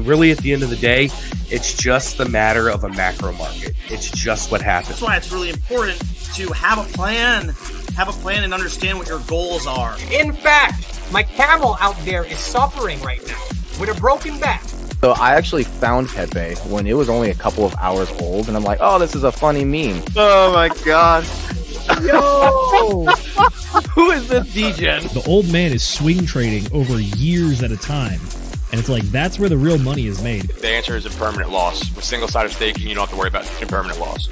really, at the end of the day, it's just the matter of a macro market. It's just what happens. That's why it's really important to have a plan. Have a plan and understand what your goals are. In fact, my camel out there is suffering right now with a broken back. So I actually found Pepe when it was only a couple of hours old, and I'm like, oh, this is a funny meme. Oh my god. Yo! Who is this degen? The old man is swing trading over years at a time. And it's like, that's where the real money is made. The answer is impermanent loss. With single-sided staking, you don't have to worry about impermanent loss.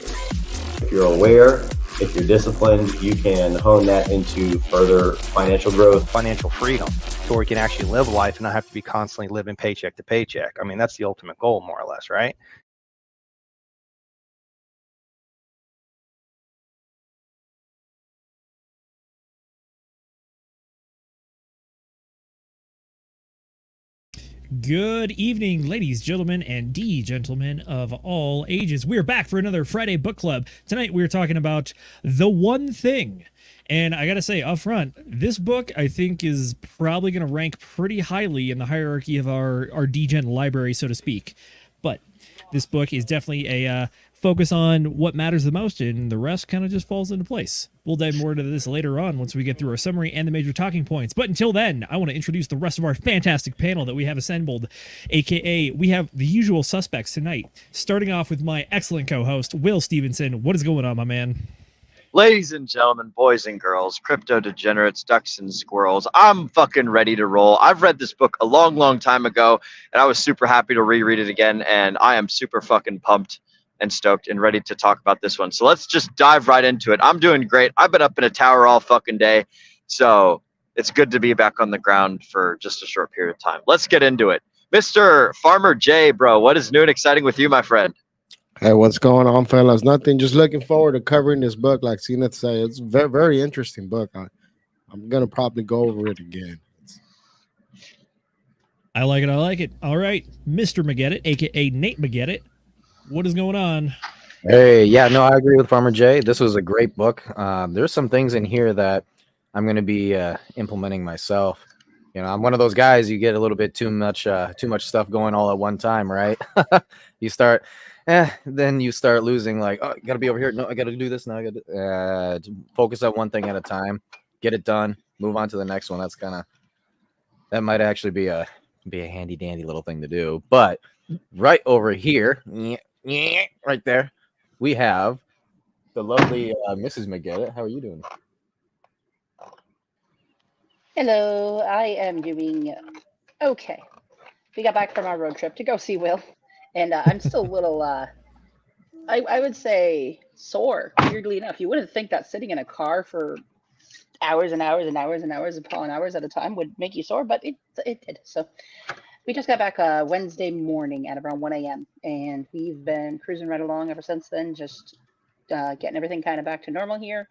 If you're aware, if you're disciplined, you can hone that into further financial growth. Financial freedom, so where you can actually live life and not have to be constantly living paycheck to paycheck. I mean, that's the ultimate goal, more or less, right? Good evening, ladies, gentlemen, and gentlemen of all ages. We're back for another Friday Book Club. Tonight we're talking about The One Thing. And I gotta say, up front, this book I think is probably gonna rank pretty highly in the hierarchy of our degen library, so to speak. But this book is definitely a focus on what matters the most, and the rest kind of just falls into place. We'll dive more into this later on once we get through our summary and the major talking points. But until then, I want to introduce the rest of our fantastic panel that we have assembled, aka we have the usual suspects tonight. Starting off with my excellent co-host, Will Stevenson. What is going on, my man? Ladies and gentlemen, boys and girls, crypto degenerates, ducks and squirrels, I'm fucking ready to roll. I've read this book a long, long time ago, and I was super happy to reread it again, and I am super fucking pumped and stoked and ready to talk about this one. So let's just dive right into it. I'm doing great. I've been up in a tower all fucking day, so it's good to be back on the ground for just a short period of time. Let's get into it. Mr. Farmer J, bro, what is new and exciting with you, my friend? Hey, what's going on, fellas? Nothing. Just looking forward to covering this book. Like Zenith said, it's a very, very interesting book. I'm going to probably go over it again. I like it. I like it. All right, Mr. McGettit, a.k.a. Nate McGettit. What is going on? Hey, yeah, no, I agree with Farmer J. This was a great book. There's some things in here that I'm going to be implementing myself. You know, I'm one of those guys, you get a little bit too much stuff going all at one time, right? You start, then you start losing, like, oh, I got to be over here. No, I got to do this. Now I got to focus on one thing at a time, get it done, move on to the next one. That might actually be a handy dandy little thing to do. But right over here, right there, we have the lovely Mrs. McGettit. How are you doing? Hello, I am doing okay. We got back from our road trip to go see Will, and I'm still a little, I would say, sore, weirdly enough. You wouldn't think that sitting in a car for hours and hours and hours and hours upon hours at a time would make you sore, but it did. So we just got back Wednesday morning at around 1 a.m. and we've been cruising right along ever since then, just getting everything kind of back to normal here.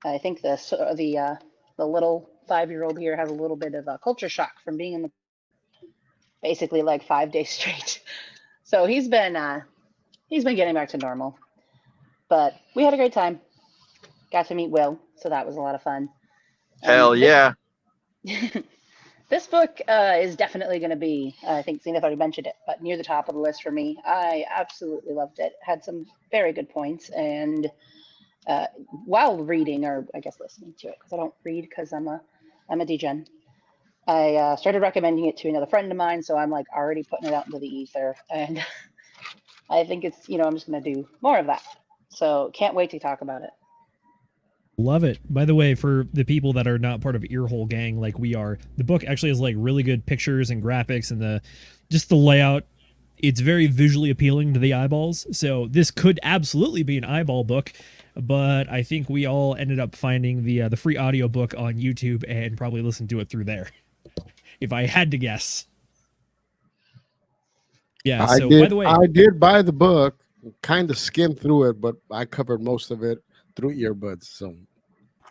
I think the little 5-year-old here has a little bit of a culture shock from being in the basically like 5 days straight. So he's been getting back to normal. But we had a great time. Got to meet Will, so that was a lot of fun. Hell yeah. This book is definitely going to be, I think Zenith already mentioned it, but near the top of the list for me. I absolutely loved it. Had some very good points. And while reading, or I guess listening to it, because I don't read because I'm a degen, I started recommending it to another friend of mine. So I'm like already putting it out into the ether. And I think it's, I'm just going to do more of that. So can't wait to talk about it. Love it. By the way, for the people that are not part of Earhole Gang like we are, the book actually has like really good pictures and graphics, and just the layout. It's very visually appealing to the eyeballs. So this could absolutely be an eyeball book, but I think we all ended up finding the free audiobook on YouTube and probably listened to it through there, if I had to guess. Yeah. So by the way, I did buy the book, kind of skimmed through it, but I covered most of it through earbuds. So,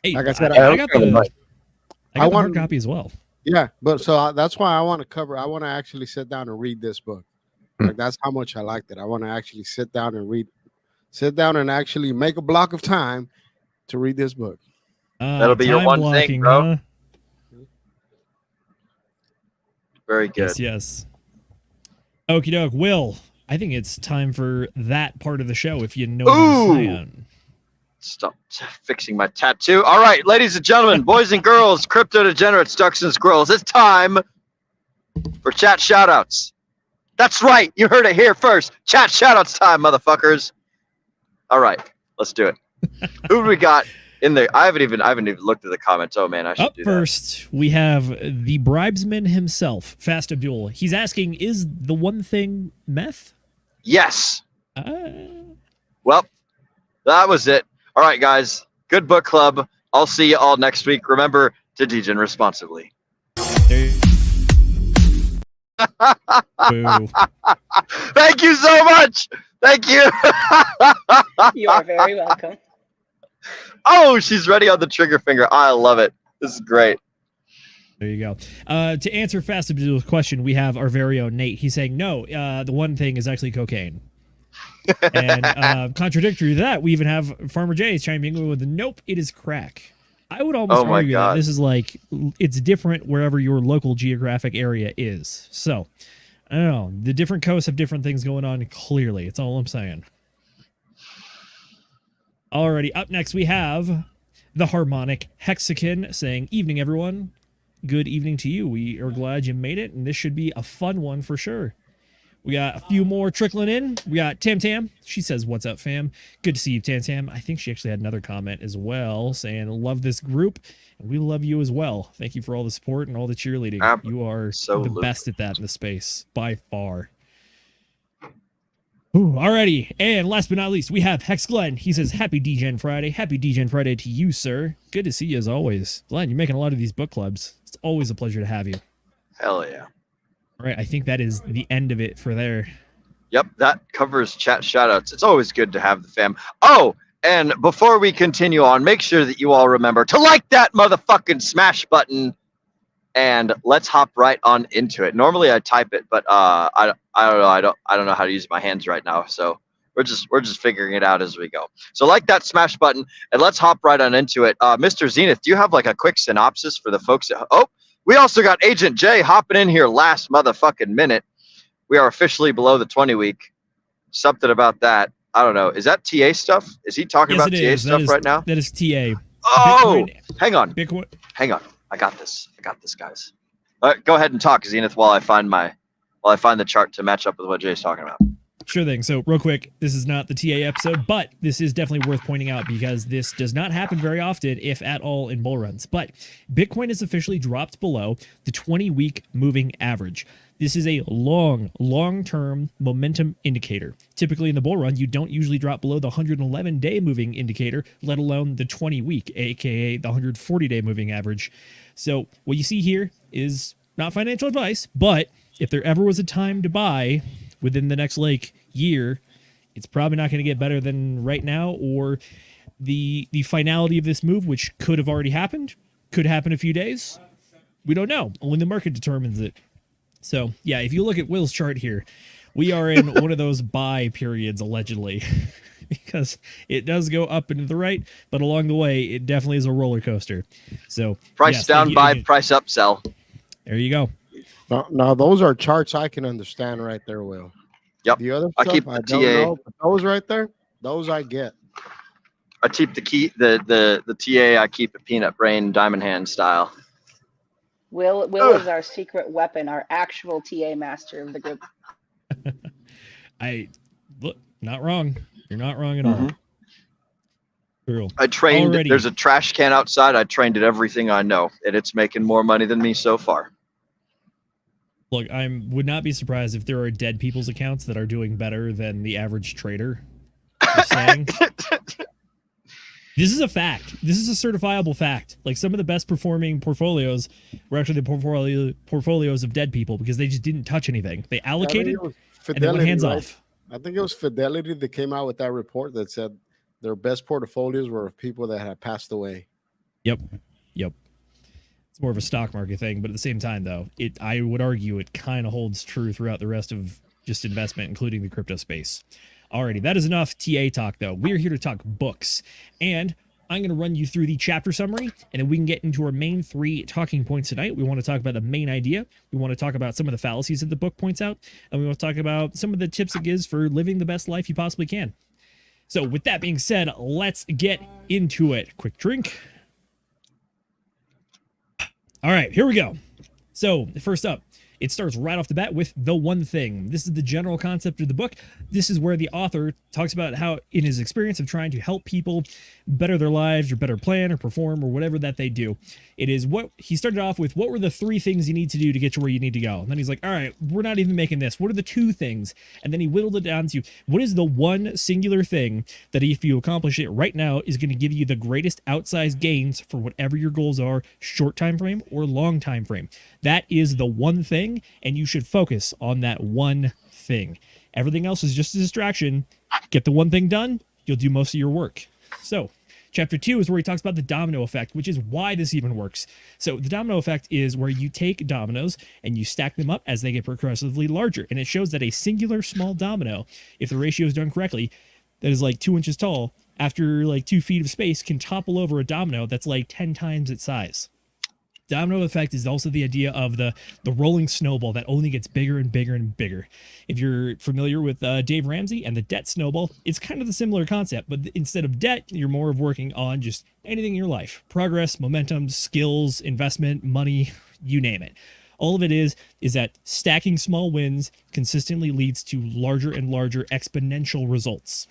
hey, like I said, I got the hard copy as well. Yeah, but so that's why I want to cover. I want to actually sit down and read this book. Like that's how much I liked it. I want to actually sit down and actually make a block of time to read this book. That'll be your one blocking, thing, bro. Huh? Very good. Yes. Okie doke. Will, I think it's time for that part of the show, if you know what I'm saying. Stop fixing my tattoo. All right, ladies and gentlemen, boys and girls, crypto degenerates, ducks and squirrels, it's time for chat shoutouts. That's right, you heard it here first. Chat shoutouts time, motherfuckers. All right, let's do it. Who do we got in there? I haven't even looked at the comments. Oh man, I should do that. Up first, we have the bribesman himself, Fast Abdul. He's asking, is the one thing meth? Yes. Well, that was it. All right, guys. Good book club. I'll see you all next week. Remember to degen responsibly. Thank you so much. Thank you. You are very welcome. Oh, she's ready on the trigger finger. I love it. This is great. There you go. To answer Fast Abdul's question, we have our very own Nate. He's saying, no, the one thing is actually cocaine. And contradictory to that, we even have Farmer J chiming in with, nope, it is crack. I would almost argue that this is like, it's different wherever your local geographic area is. So, I don't know. The different coasts have different things going on, clearly. It's all I'm saying. Alrighty, up next we have the Harmonic Hexagon saying, evening, everyone. Good evening to you. We are glad you made it, and this should be a fun one for sure. We got a few more trickling in. We got Tam Tam. She says, what's up, fam? Good to see you, Tam Tam. I think she actually had another comment as well saying, love this group, and we love you as well. Thank you for all the support and all the cheerleading. You are the best at that in the space, by far. Ooh, alrighty, and last but not least, we have Hex Glenn. He says, happy DGen Friday. Happy DGen Friday to you, sir. Good to see you as always. Glenn, you're making a lot of these book clubs. It's always a pleasure to have you. Hell yeah. All right, I think that is the end of it for there. Yep, that covers chat shoutouts. It's always good to have the fam. Oh, and before we continue on, make sure that you all remember to like that motherfucking smash button, and let's hop right on into it. Normally I type it, but I don't know. I don't know how to use my hands right now, so we're just figuring it out as we go. So like that smash button, and let's hop right on into it. Mr. Zenith, do you have like a quick synopsis for the folks at oh? We also got Agent J hopping in here last motherfucking minute. We are officially below the 20 week. Something about that. I don't know. Is that TA stuff? Is he talking about TA stuff right now? That is TA. Oh, hang on. Bitcoin. Hang on. I got this, guys. All right, go ahead and talk, Zenith, while I find the chart to match up with what Jay's talking about. Sure thing. So real quick, this is not the TA episode, but this is definitely worth pointing out because this does not happen very often, if at all, in bull runs. But Bitcoin has officially dropped below the 20-week moving average. This is a long-term momentum indicator. Typically in the bull run, you don't usually drop below the 111-day moving indicator, let alone the 20-week, aka the 140-day moving average. So what you see here is not financial advice, but if there ever was a time to buy within the next year, it's probably not going to get better than right now, or the finality of this move, which could have already happened, could happen in a few days. We don't know. Only the market determines it. So yeah, if you look at Will's chart here, we are in one of those buy periods allegedly, because it does go up and to the right, but along the way, it definitely is a roller coaster. So price down, buy, price up, sell. There you go. Now those are charts I can understand right there, Will. Yep. The other I stuff, keep the I TA. don't know, but those right there, those I get. I keep the TA. I keep it peanut brain, diamond hand style. Will is our secret weapon, our actual TA master of the group. Look, not wrong. You're not wrong at all. True. I trained. Already. There's a trash can outside. I trained at everything I know, and it's making more money than me so far. Look, I would not be surprised if there are dead people's accounts that are doing better than the average trader. Just saying. This is a fact. This is a certifiable fact. Like, some of the best performing portfolios were actually the portfolios of dead people, because they just didn't touch anything. They allocated and they went hands off. I think it was Fidelity that came out with that report that said their best portfolios were of people that had passed away. Yep. It's more of a stock market thing, but at the same time, though, I would argue it kind of holds true throughout the rest of just investment, including the crypto space. Alrighty, that is enough TA talk, though. We're here to talk books. And I'm going to run you through the chapter summary, and then we can get into our main 3 talking points tonight. We want to talk about the main idea. We want to talk about some of the fallacies that the book points out, and we want to talk about some of the tips it gives for living the best life you possibly can. So with that being said, let's get into it. Quick drink. All right, here we go. So first up, it starts right off the bat with the one thing. This is the general concept of the book. This is where the author talks about how, in his experience of trying to help people better their lives or better plan or perform or whatever that they do, it is what he started off with. What were the 3 things you need to do to get to where you need to go? And then he's like, all right, we're not even making this. What are the 2 things? And then he whittled it down to what is the one singular thing that if you accomplish it right now is going to give you the greatest outsized gains for whatever your goals are, short time frame or long time frame. That is the one thing, and you should focus on that one thing. Everything else is just a distraction. Get the one thing done, you'll do most of your work. So chapter 2 is where he talks about the domino effect, which is why this even works. So the domino effect is where you take dominoes and you stack them up as they get progressively larger. And it shows that a singular small domino, if the ratio is done correctly, that is like 2 inches tall, after like 2 feet of space, can topple over a domino that's like 10 times its size. Domino effect is also the idea of the rolling snowball that only gets bigger and bigger and bigger. If you're familiar with Dave Ramsey and the debt snowball, it's kind of the similar concept, but instead of debt, you're more of working on just anything in your life. Progress, momentum, skills, investment, money, you name it. All of it is that stacking small wins consistently leads to larger and larger exponential results.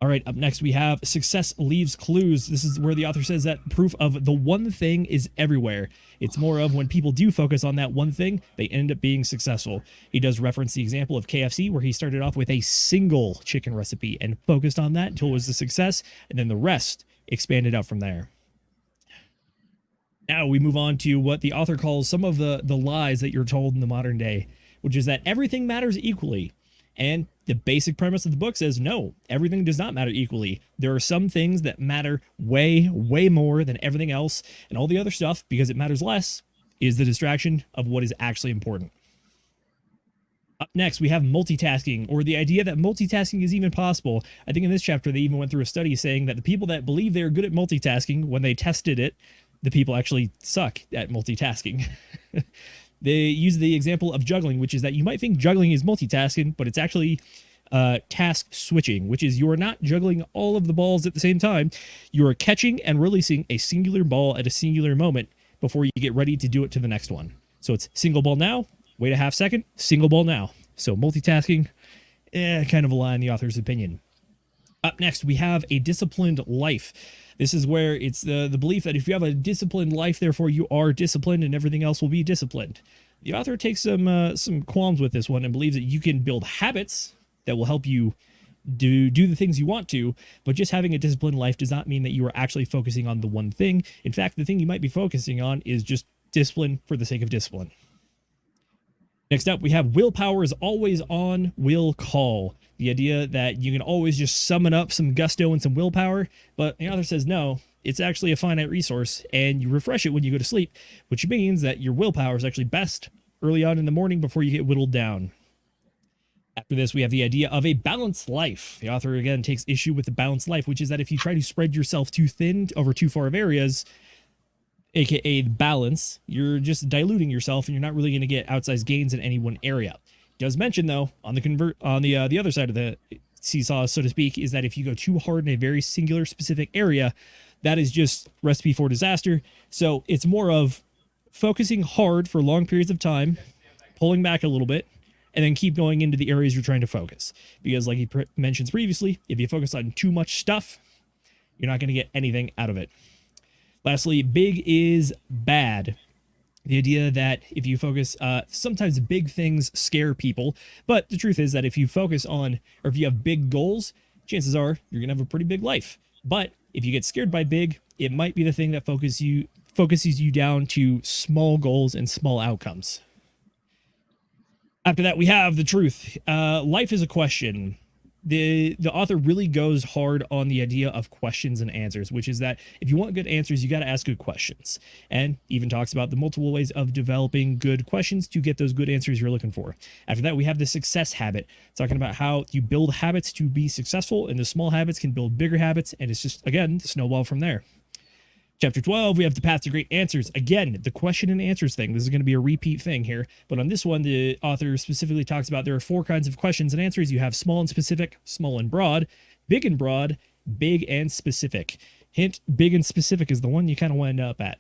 All right, up next we have success leaves clues. This is where the author says that proof of the one thing is everywhere. It's more of when people do focus on that one thing, they end up being successful. He does reference the example of KFC where he started off with a single chicken recipe and focused on that until it was a success, and then the rest expanded out from there. Now we move on to what the author calls some of the lies that you're told in the modern day, which is that everything matters equally. And the basic premise of the book says, no, everything does not matter equally. There are some things that matter way, way more than everything else. And all the other stuff, because it matters less, is the distraction of what is actually important. Up next, we have multitasking, or the idea that multitasking is even possible. I think in this chapter, they even went through a study saying that the people that believe they're good at multitasking, when they tested it, the people actually suck at multitasking. They use the example of juggling, which is that you might think juggling is multitasking, but it's actually task switching, which is you are not juggling all of the balls at the same time. You are catching and releasing a singular ball at a singular moment before you get ready to do it to the next one. So it's single ball now, wait a half second, single ball now. So multitasking, kind of a lie in the author's opinion. Up next, we have a disciplined life. This is where it's the belief that if you have a disciplined life, therefore you are disciplined and everything else will be disciplined. The author takes some qualms with this one and believes that you can build habits that will help you do the things you want to, but just having a disciplined life does not mean that you are actually focusing on the one thing. In fact, the thing you might be focusing on is just discipline for the sake of discipline. Next up, we have willpower is always on, will call. The idea that you can always just summon up some gusto and some willpower, but the author says no, it's actually a finite resource, and you refresh it when you go to sleep, which means that your willpower is actually best early on in the morning before you get whittled down. After this, we have the idea of a balanced life. The author, again, takes issue with the balanced life, which is that if you try to spread yourself too thin over too far of areas, aka balance, you're just diluting yourself and you're not really going to get outsized gains in any one area. It does mention, though, on the other side of the seesaw, so to speak, is that if you go too hard in a very singular specific area, that is just recipe for disaster. So it's more of focusing hard for long periods of time, pulling back a little bit, and then keep going into the areas you're trying to focus. Because like he mentions previously, if you focus on too much stuff, you're not going to get anything out of it. Lastly, big is bad. The idea that if you focus, sometimes big things scare people, but the truth is that if you focus on, or if you have big goals, chances are you're going to have a pretty big life. But if you get scared by big, it might be the thing that focuses you down to small goals and small outcomes. After that, we have the truth. Life is a question. the author really goes hard on the idea of questions and answers, which is that if you want good answers, you got to ask good questions, and even talks about the multiple ways of developing good questions to get those good answers you're looking for. After that, we have the success habit, talking about how you build habits to be successful, and the small habits can build bigger habits, and it's just, again, snowball from there. Chapter 12, we have the path to great answers. Again, the question and answers thing. This is going to be a repeat thing here. But on this one, the author specifically talks about there are 4 kinds of questions and answers. You have small and specific, small and broad, big and broad, big and specific. Hint, big and specific is the one you kind of want to end up at.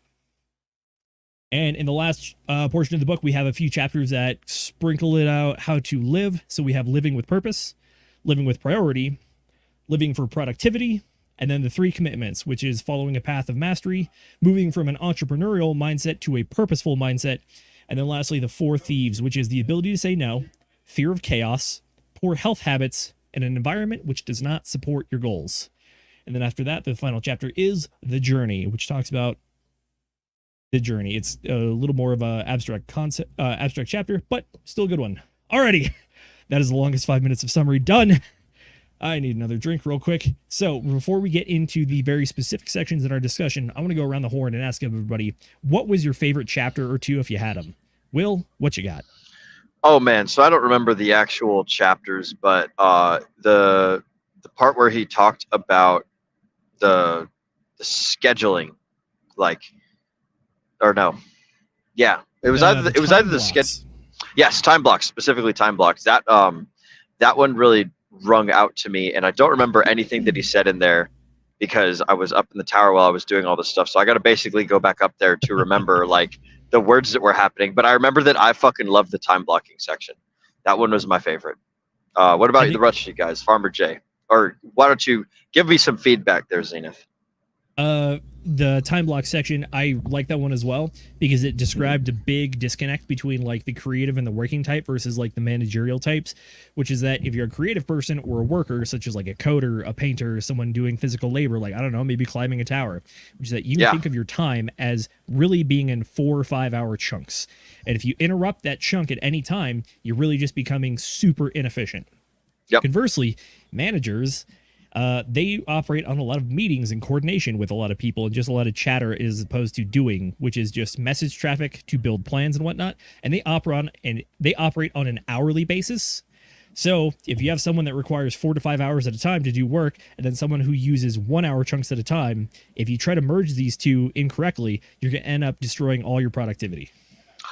And in the last portion of the book, we have a few chapters that sprinkle it out how to live. So we have living with purpose, living with priority, living for productivity, and then the 3 commitments, which is following a path of mastery, moving from an entrepreneurial mindset to a purposeful mindset, and then lastly, the 4 thieves, which is the ability to say no, fear of chaos, poor health habits, and an environment which does not support your goals. And then after that, the final chapter is the journey, which talks about the journey. It's a little more of a abstract concept, abstract chapter, but still a good one. Alrighty, that is the longest 5 minutes of summary done. I need another drink real quick. So before we get into the very specific sections in our discussion, I want to go around the horn and ask everybody, what was your favorite chapter or 2 if you had them? Will, what you got? Oh man, so I don't remember the actual chapters, but the part where he talked about the scheduling, like, or no, yeah, it was either the schedule. Yes, time blocks, specifically time blocks. That one really rung out to me, and I don't remember anything that he said in there because I was up in the tower while I was doing all this stuff. So I got to basically go back up there to remember like the words that were happening. But I remember that I fucking loved the time blocking section. That one was my favorite. What about the rest of you guys, Farmer J? Or why don't you give me some feedback there, Zenith? The time block section, I like that one as well because it described a big disconnect between like the creative and the working type versus like the managerial types, which is that if you're a creative person or a worker, such as like a coder, a painter, someone doing physical labor, like, I don't know, maybe climbing a tower, which is that you think of your time as really being in 4 or 5 hour chunks. And if you interrupt that chunk at any time, you're really just becoming super inefficient. Yep. Conversely, managers, they operate on a lot of meetings and coordination with a lot of people and just a lot of chatter as opposed to doing, which is just message traffic to build plans and whatnot. And they operate on an hourly basis. So if you have someone that requires 4 to 5 hours at a time to do work, and then someone who uses 1 hour chunks at a time, if you try to merge these two incorrectly, you're going to end up destroying all your productivity.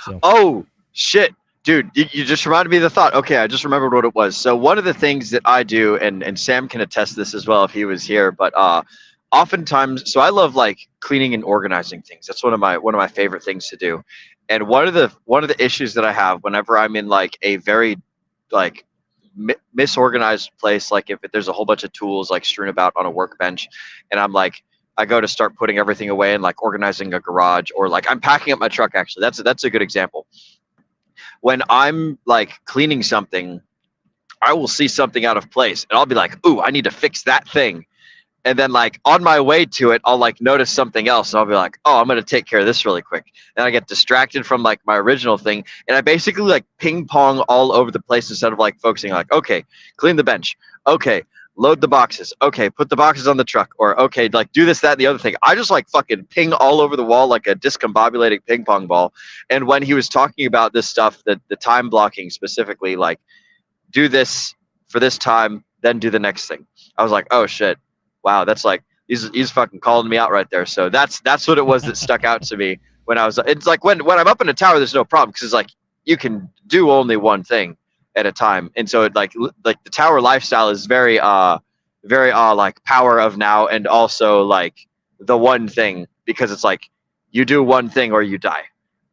So. Oh, shit. Dude, you just reminded me of the thought. Okay, I just remembered what it was. So one of the things that I do, and Sam can attest this as well if he was here, but oftentimes, so I love like cleaning and organizing things. That's one of my favorite things to do. And one of the issues that I have whenever I'm in like a very like misorganized place, like if there's a whole bunch of tools like strewn about on a workbench, and I'm like, I go to start putting everything away and like organizing a garage, or like I'm packing up my truck. Actually, that's a good example. When I'm like cleaning something, I will see something out of place and I'll be like, ooh, I need to fix that thing. And then like on my way to it, I'll like notice something else and I'll be like, oh, I'm going to take care of this really quick. And I get distracted from like my original thing. And I basically like ping pong all over the place instead of like focusing like, okay, clean the bench. Okay, load the boxes. Okay, put the boxes on the truck. Or okay, like do this, that, and the other thing. I just like fucking ping all over the wall like a discombobulating ping pong ball. And when he was talking about this stuff, the time blocking specifically, like do this for this time, then do the next thing. I was like, oh shit, wow, that's like he's fucking calling me out right there. So that's what it was that stuck out to me when I was. It's like when I'm up in a tower, there's no problem because it's like you can do only one thing at a time, and so it like the tower lifestyle is very like power of now, and also like the one thing, because it's like you do one thing or you die,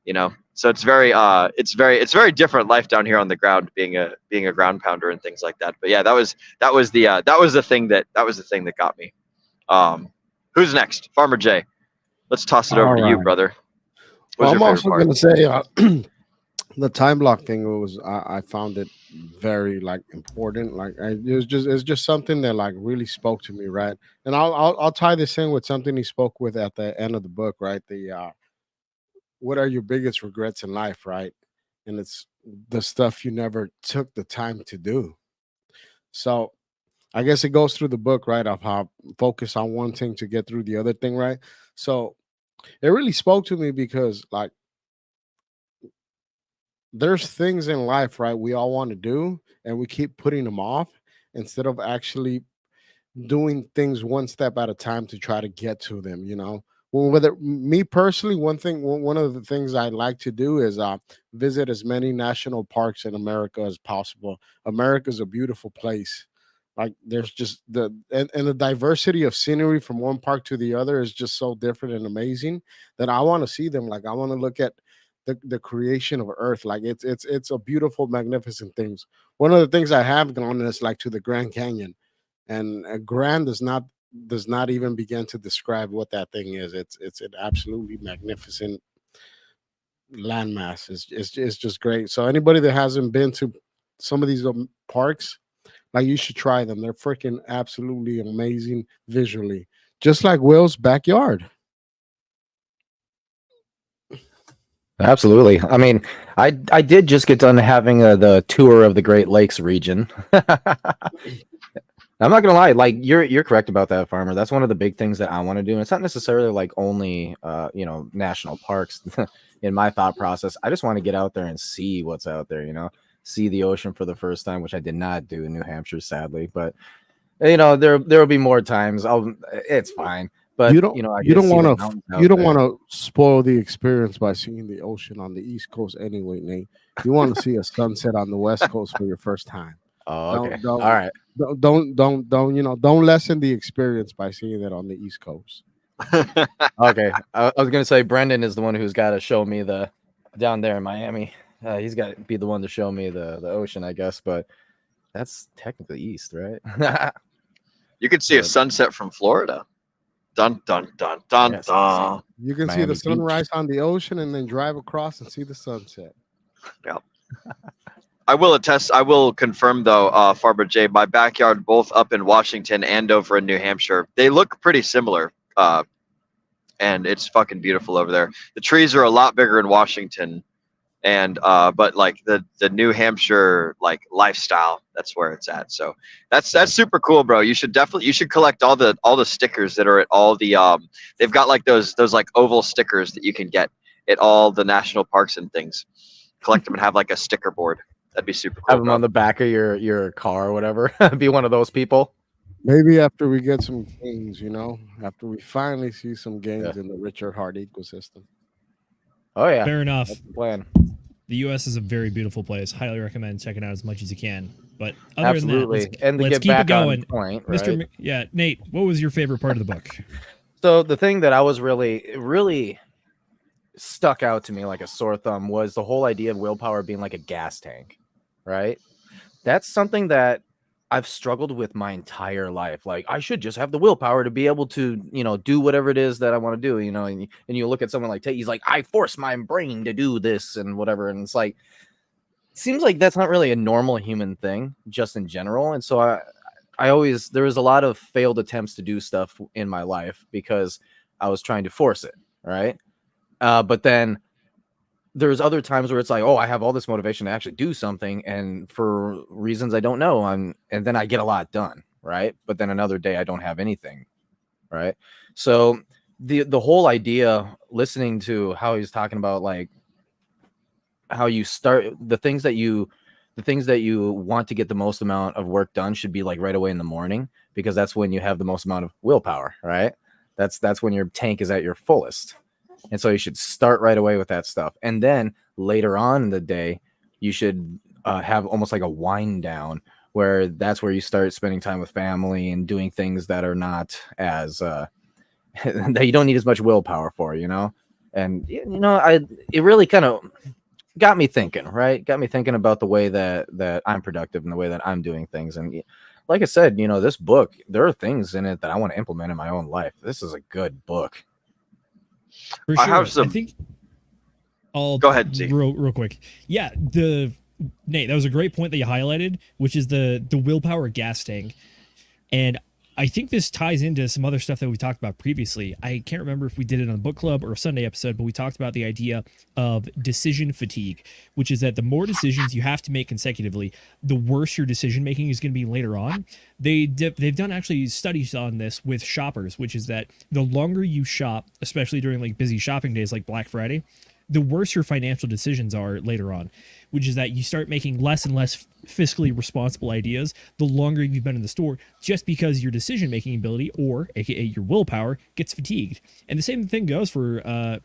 you know. So it's very different life down here on the ground, being a ground pounder and things like that. But yeah, that was the thing that got me. Who's next? Farmer J. Let's toss it over to you, brother. Well, I'm also going to say the time block thing was I found it very like important. Like it's just something that like really spoke to me, right? And I'll tie this in with something he spoke with at the end of the book, right? The what are your biggest regrets in life, right? And it's the stuff you never took the time to do. So I guess it goes through the book, right, of how focus on one thing to get through the other thing, right? So it really spoke to me because, like, there's things in life, right, we all want to do, and we keep putting them off instead of actually doing things one step at a time to try to get to them, you know. Well, whether me personally, one of the things I like to do is visit as many national parks in America as possible. America's a beautiful place. Like, there's just and the diversity of scenery from one park to the other is just so different and amazing that I want to see them. Like, I want to look at the creation of Earth. Like, it's a beautiful, magnificent things. One of the things I have gone is like to the Grand Canyon, and grand does not even begin to describe what that thing is. It's an absolutely magnificent landmass. It's just great. So anybody that hasn't been to some of these parks, like, you should try them. They're freaking absolutely amazing visually, just like Will's backyard. Absolutely. I mean, I did just get done having the tour of the Great Lakes region. I'm not gonna lie, like, you're correct about that, Farmer. That's one of the big things that I want to do. And it's not necessarily like only national parks in my thought process. I just want to get out there and see what's out there, see the ocean for the first time, which I did not do in New Hampshire, sadly. But there will be more times. It's fine. But you don't want to spoil the experience by seeing the ocean on the East Coast anyway, Nate. You want to see a sunset on the West Coast for your first time. Oh, okay. All right. Don't lessen the experience by seeing it on the East Coast. Okay. I was gonna say Brendan is the one who's got to show me down there in Miami. He's got to be the one to show me the ocean, I guess. But that's technically east, right? You could see a sunset from Florida. Dun dun dun dun Yes. dun. You can Miami see the sunrise Beach. on the ocean and then drive across and see the sunset. Yeah. I will confirm though, Farber J, my backyard, both up in Washington and over in New Hampshire, they look pretty similar. And it's fucking beautiful over there. The trees are a lot bigger in Washington, and but like the New Hampshire like lifestyle, that's where it's at. So that's super cool, bro. You should collect all the stickers that are at all the they've got like those like oval stickers that you can get at all the national parks and things. Collect them and have like a sticker board. That'd be super cool. Have them on the back of your car or whatever. Be one of those people. Maybe after we get some gains, after we finally see some gains in the Richard Hart ecosystem. Oh yeah, Fair enough. That's the plan. The U.S. is a very beautiful place. Highly recommend checking it out as much as you can. But other Absolutely. than that, And to let's get keep back it going. on point, Mr. right? Nate, what was your favorite part of the book? So the thing that I was really stuck out to me like a sore thumb was the whole idea of willpower being like a gas tank, right? That's something that I've struggled with my entire life. Like, I should just have the willpower to be able to, do whatever it is that I want to do, and you look at someone like Tate, he's like, I force my brain to do this and whatever. And it's like, it seems like that's not really a normal human thing just in general. And so there was a lot of failed attempts to do stuff in my life because I was trying to force it. Right. But then there's other times where it's like, oh, I have all this motivation to actually do something, and for reasons I don't know, and then I get a lot done, right? But then another day I don't have anything, right? So the whole idea, listening to how he's talking about like how you start the things that you want to get the most amount of work done should be like right away in the morning, because that's when you have the most amount of willpower, right? That's when your tank is at your fullest. And so you should start right away with that stuff. And then later on in the day, you should have almost like a wind down, where that's where you start spending time with family and doing things that are not as that you don't need as much willpower for, And it really kind of got me thinking, right? Got me thinking about the way that I'm productive and the way that I'm doing things. And like I said, this book, there are things in it that I want to implement in my own life. This is a good book. For sure. I think I'll go ahead, Z. real quick. Yeah, Nate, that was a great point that you highlighted, which is the willpower gas tank. And I think this ties into some other stuff that we talked about previously. I can't remember if we did it on a book club or a Sunday episode, but we talked about the idea of decision fatigue, which is that the more decisions you have to make consecutively, the worse your decision making is going to be later on. They've done actually studies on this with shoppers, which is that the longer you shop, especially during like busy shopping days like Black Friday, the worse your financial decisions are later on, which is that you start making less and less fiscally responsible ideas the longer you've been in the store, just because your decision-making ability, or aka your willpower, gets fatigued. And the same thing goes for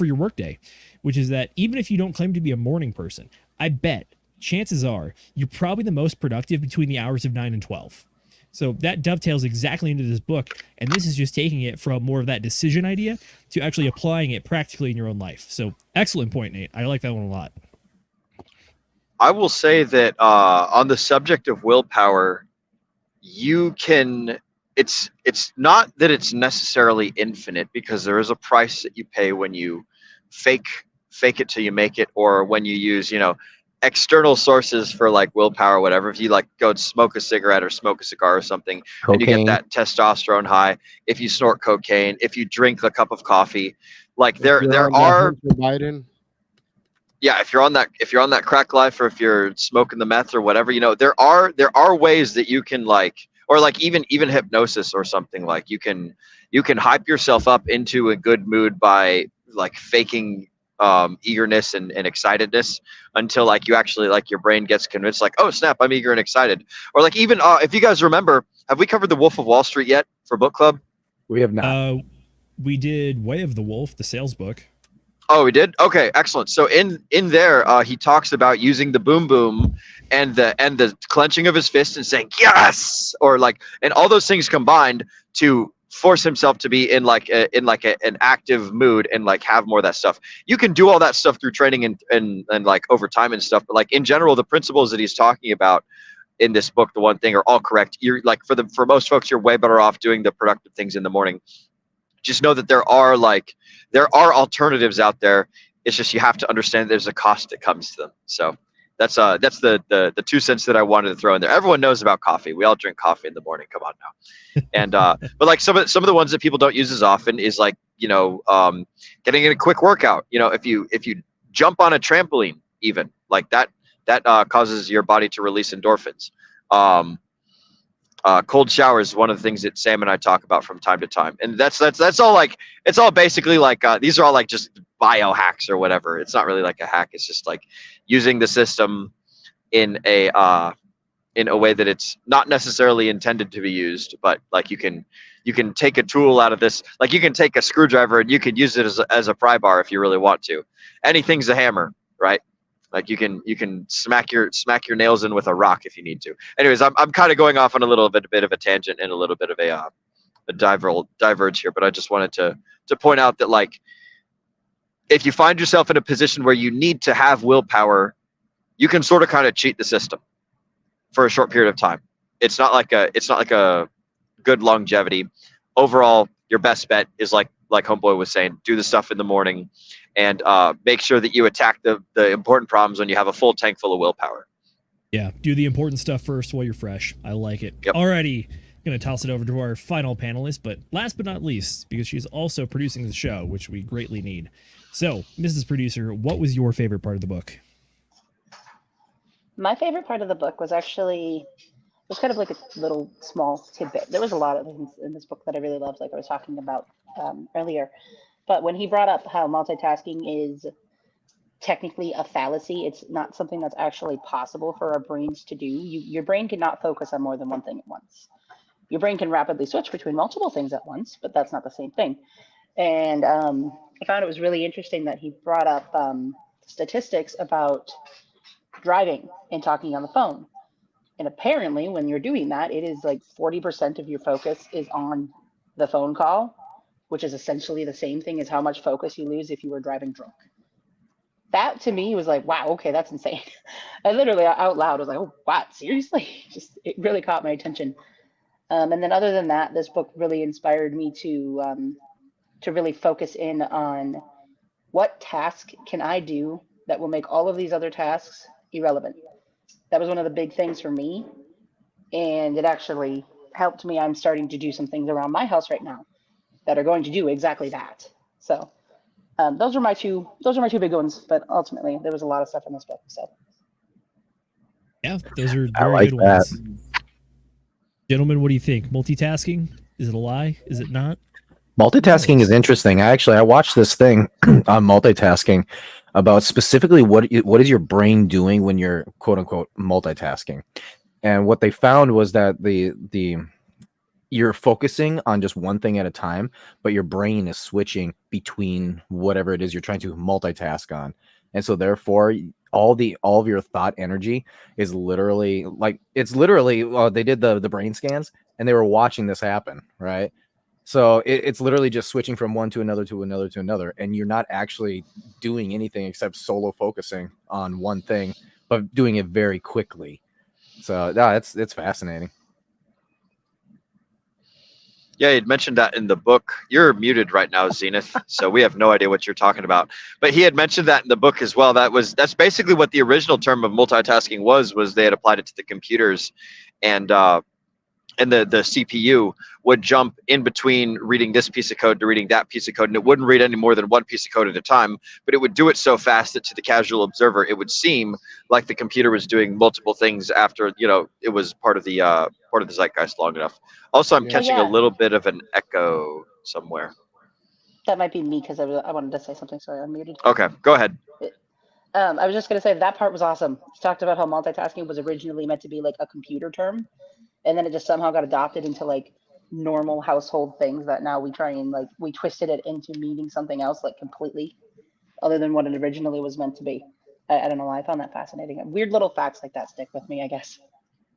your workday, which is that even if you don't claim to be a morning person, I bet chances are you're probably the most productive between the hours of 9 and 12. So that dovetails exactly into this book, and this is just taking it from more of that decision idea to actually applying it practically in your own life. So excellent point, Nate. I like that one a lot. I will say that on the subject of willpower, you can. It's not that it's necessarily infinite, because there is a price that you pay when you fake it till you make it, or when you use external sources for like willpower or whatever. If you like go and smoke a cigarette or smoke a cigar or something, and you get that testosterone high, if you snort cocaine, if you drink a cup of coffee, like there are Biden. Yeah, if you're on that crack life, or if you're smoking the meth or whatever, there are ways that you can or even hypnosis or something. Like you can hype yourself up into a good mood by like faking eagerness and excitedness until like you actually like your brain gets convinced, like, oh snap, I'm eager and excited. Or like even if you guys remember, have we covered The Wolf of Wall Street yet for book club? We have not. We did Way of the Wolf, the sales book. Oh, we did? Okay, excellent. So in there, he talks about using the boom boom and the clenching of his fist and saying yes, or like, and all those things combined to force himself to be in an active mood and like have more of that stuff. You can do all that stuff through training and like over time and stuff, but like in general, the principles that he's talking about in this book, the one thing, are all correct. You're like, for most folks, you're way better off doing the productive things in the morning. Just know that there are alternatives out there. It's just you have to understand there's a cost that comes to them. So that's the 2 cents that I wanted to throw in there. Everyone knows about coffee. We all drink coffee in the morning. Come on now. And but like some of the ones that people don't use as often is like getting in a quick workout. If you jump on a trampoline, even like that causes your body to release endorphins. Cold shower is one of the things that Sam and I talk about from time to time, and that's all. Like, it's all basically like these are all like just biohacks or whatever. It's not really like a hack. It's just like using the system in a way that it's not necessarily intended to be used, but like you can take a tool out of this. Like you can take a screwdriver and you can use it as a pry bar if you really want to. Anything's a hammer, right? Like you can smack your nails in with a rock if you need to. Anyways, I'm kind of going off on a little bit of a tangent and a little bit of a diverge here, but I just wanted to point out that like if you find yourself in a position where you need to have willpower, you can sort of kind of cheat the system for a short period of time. It's not like a good longevity. Overall, your best bet is like Homeboy was saying, do the stuff in the morning. And make sure that you attack the important problems when you have a full tank full of willpower. Yeah, do the important stuff first while you're fresh. I like it. Yep. Alrighty, going to toss it over to our final panelist, but last but not least, because she's also producing the show, which we greatly need. So, Mrs. Producer, what was your favorite part of the book? My favorite part of the book was actually, it was kind of like a little small tidbit. There was a lot of things in this book that I really loved, like I was talking about earlier. But when he brought up how multitasking is technically a fallacy, it's not something that's actually possible for our brains to do. Your brain cannot focus on more than one thing at once. Your brain can rapidly switch between multiple things at once, but that's not the same thing. And I found it was really interesting that he brought up statistics about driving and talking on the phone. And apparently when you're doing that, it is like 40% of your focus is on the phone call, which is essentially the same thing as how much focus you lose if you were driving drunk. That to me was like, wow, okay, that's insane. I literally out loud was like, oh, wow, seriously? It really caught my attention. And then other than that, this book really inspired me to really focus in on what task can I do that will make all of these other tasks irrelevant. That was one of the big things for me. And it actually helped me. I'm starting to do some things around my house right now that are going to do exactly that. So those are my two big ones. But ultimately, there was a lot of stuff in this book. So Yeah, those are I very like good that. ones. Gentlemen, what do you think? Multitasking? Is it a lie? Is it not? Multitasking is interesting. I watched this thing on multitasking about specifically what is your brain doing when you're quote unquote multitasking. And what they found was that you're focusing on just one thing at a time, but your brain is switching between whatever it is you're trying to multitask on. And so therefore all of your thought energy is literally they did the brain scans and they were watching this happen, right? So it's literally just switching from one to another to another to another, and you're not actually doing anything except solo focusing on one thing, but doing it very quickly. So no, it's fascinating. Yeah, you'd mentioned that in the book. You're muted right now, Zenith, so we have no idea what you're talking about. But he had mentioned that in the book as well. That's basically what the original term of multitasking was they had applied it to the computers, and the CPU would jump in between reading this piece of code to reading that piece of code, and it wouldn't read any more than one piece of code at a time, but it would do it so fast that to the casual observer, it would seem like the computer was doing multiple things after, it was part of the zeitgeist long enough. Also, I'm catching a little bit of an echo somewhere. that might be me because I wanted to say something. Sorry, I'm muted. Okay, go ahead. I was just going to say that part was awesome. He talked about how multitasking was originally meant to be like a computer term, and then it just somehow got adopted into like normal household things that now we try and we twisted it into meaning something else like completely other than what it originally was meant to be. I don't know why I found that fascinating. Weird little facts like that stick with me, I guess.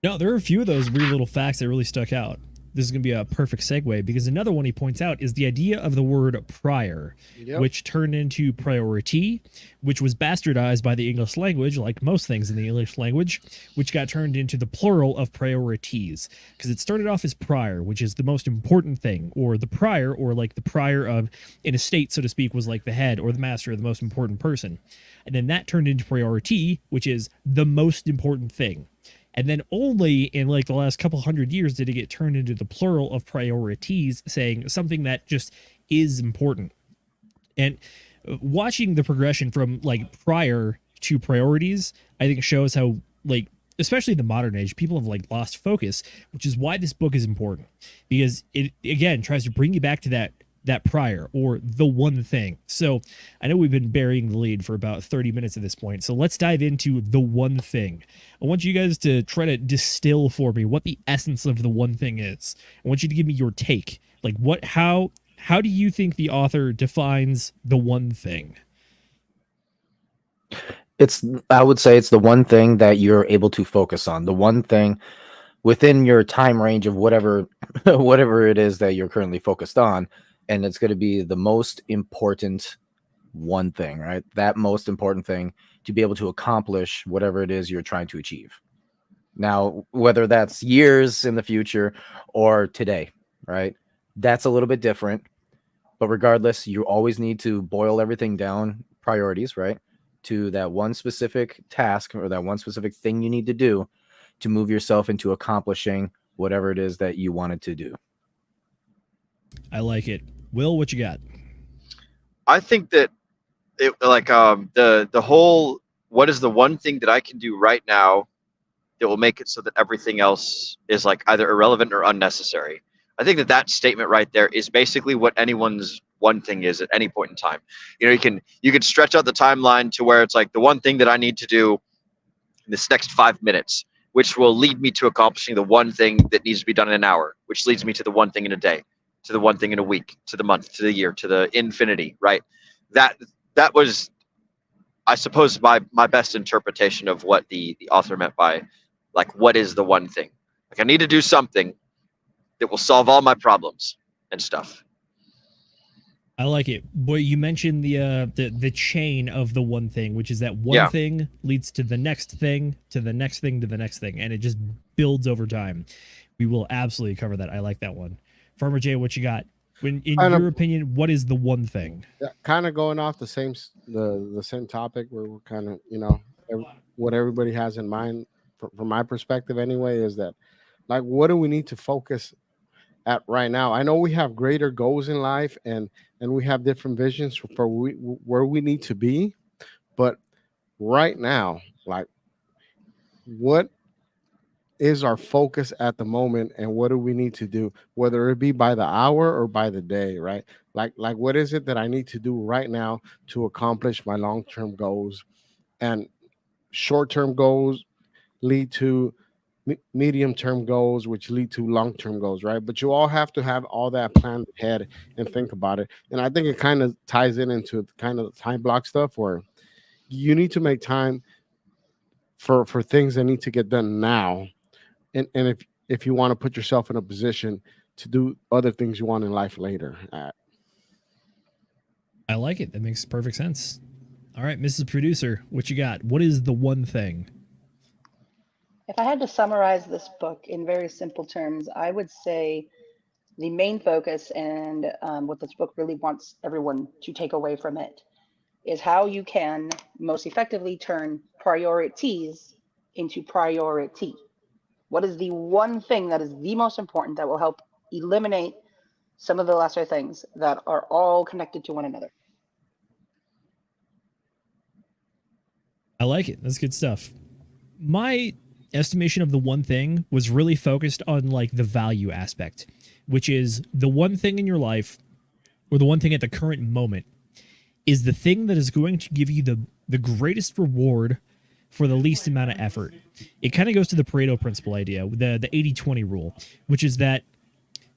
No, there are a few of those weird little facts that really stuck out. This is going to be a perfect segue because another one he points out is the idea of the word prior, which turned into priority, which was bastardized by the English language, like most things in the English language, which got turned into the plural of priorities. Because it started off as prior, which is the most important thing, or the prior, or like the prior of an estate, so to speak, was like the head or the master, or the most important person. And then that turned into priority, which is the most important thing. And then only in like the last couple hundred years did it get turned into the plural of priorities, saying something that just is important. And watching the progression from like prior to priorities, I think shows how like, especially in the modern age, people have like lost focus, which is why this book is important, because it again tries to bring you back to that prior or the one thing. So I know we've been burying the lead for about 30 minutes at this point. So let's dive into the one thing. I want you guys to try to distill for me what the essence of the one thing is. I want you to give me your take. Like how do you think the author defines the one thing? I would say it's the one thing that you're able to focus on, the one thing within your time range of whatever it is that you're currently focused on. And it's going to be the most important one thing, right? That most important thing to be able to accomplish whatever it is you're trying to achieve. Now, whether that's years in the future or today, right? That's a little bit different. But regardless, you always need to boil everything down, priorities, right? To that one specific task or that one specific thing you need to do to move yourself into accomplishing whatever it is that you wanted to do. I like it. Will, what you got? I think that the whole, what is the one thing that I can do right now that will make it so that everything else is like either irrelevant or unnecessary. I think that statement right there is basically what anyone's one thing is at any point in time. You can stretch out the timeline to where it's like the one thing that I need to do in this next 5 minutes, which will lead me to accomplishing the one thing that needs to be done in an hour, which leads me to the one thing in a day, to the one thing in a week, to the month, to the year, to the infinity, right? That was, I suppose, my best interpretation of what the author meant by, like, what is the one thing? Like, I need to do something that will solve all my problems and stuff. I like it. Boy, you mentioned the chain of the one thing, which is that one thing leads to the next thing, to the next thing, to the next thing, and it just builds over time. We will absolutely cover that. I like that one. Farmer Jay, what you got? In your opinion, what is the one thing? Yeah, kind of going off the same topic where we're kind of, what everybody has in mind from my perspective anyway, is that like what do we need to focus at right now? I know we have greater goals in life, and we have different visions for where we need to be, but right now, like, what is our focus at the moment, and what do we need to do, whether it be by the hour or by the day, right? Like what is it that I need to do right now to accomplish my long-term goals? And short-term goals lead to medium-term goals, which lead to long-term goals, right? But you all have to have all that planned ahead and think about it. And I think it kind of ties into kind of time block stuff, where you need to make time for things that need to get done now. And if you want to put yourself in a position to do other things you want in life later. I like it. That makes perfect sense. All right, Mrs. Producer, what you got? What is the one thing? If I had to summarize this book in very simple terms, I would say the main focus and what this book really wants everyone to take away from it is how you can most effectively turn priorities into priority. What is the one thing that is the most important that will help eliminate some of the lesser things that are all connected to one another? I like it. That's good stuff. My estimation of the one thing was really focused on like the value aspect, which is the one thing in your life, or the one thing at the current moment, is the thing that is going to give you the greatest reward for the least amount of effort. It kind of goes to the Pareto principle idea, the 80-20 rule, which is that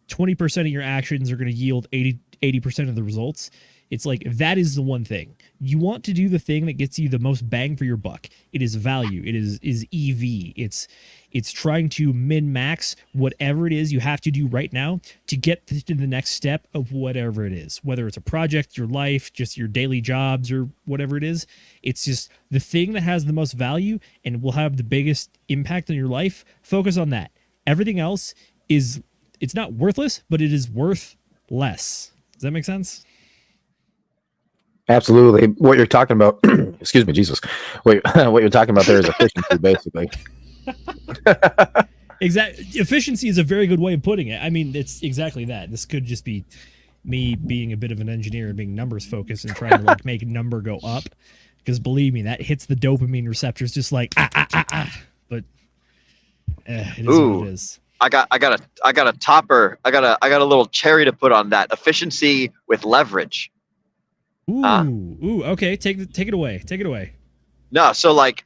20% of your actions are going to yield 80% of the results. It's like, that is the one thing. You want to do the thing that gets you the most bang for your buck. It is value. It is EV. It's trying to min-max whatever it is you have to do right now to get to the next step of whatever it is. Whether it's a project, your life, just your daily jobs, or whatever it is. It's just the thing that has the most value and will have the biggest impact on your life. Focus on that. Everything else it's not worthless, but it is worth less. Does that make sense? Absolutely. What you're talking about, excuse me, Jesus. What you're talking about there is efficiency, basically. Exactly. Efficiency is a very good way of putting it. I mean, it's exactly that. This could just be me being a bit of an engineer and being numbers focused and trying to like make a number go up. Because believe me, that hits the dopamine receptors just like But it is what it is. I got a topper. I got a little cherry to put on that. Efficiency with leverage. Ooh, okay. Take it away. Take it away. No, so like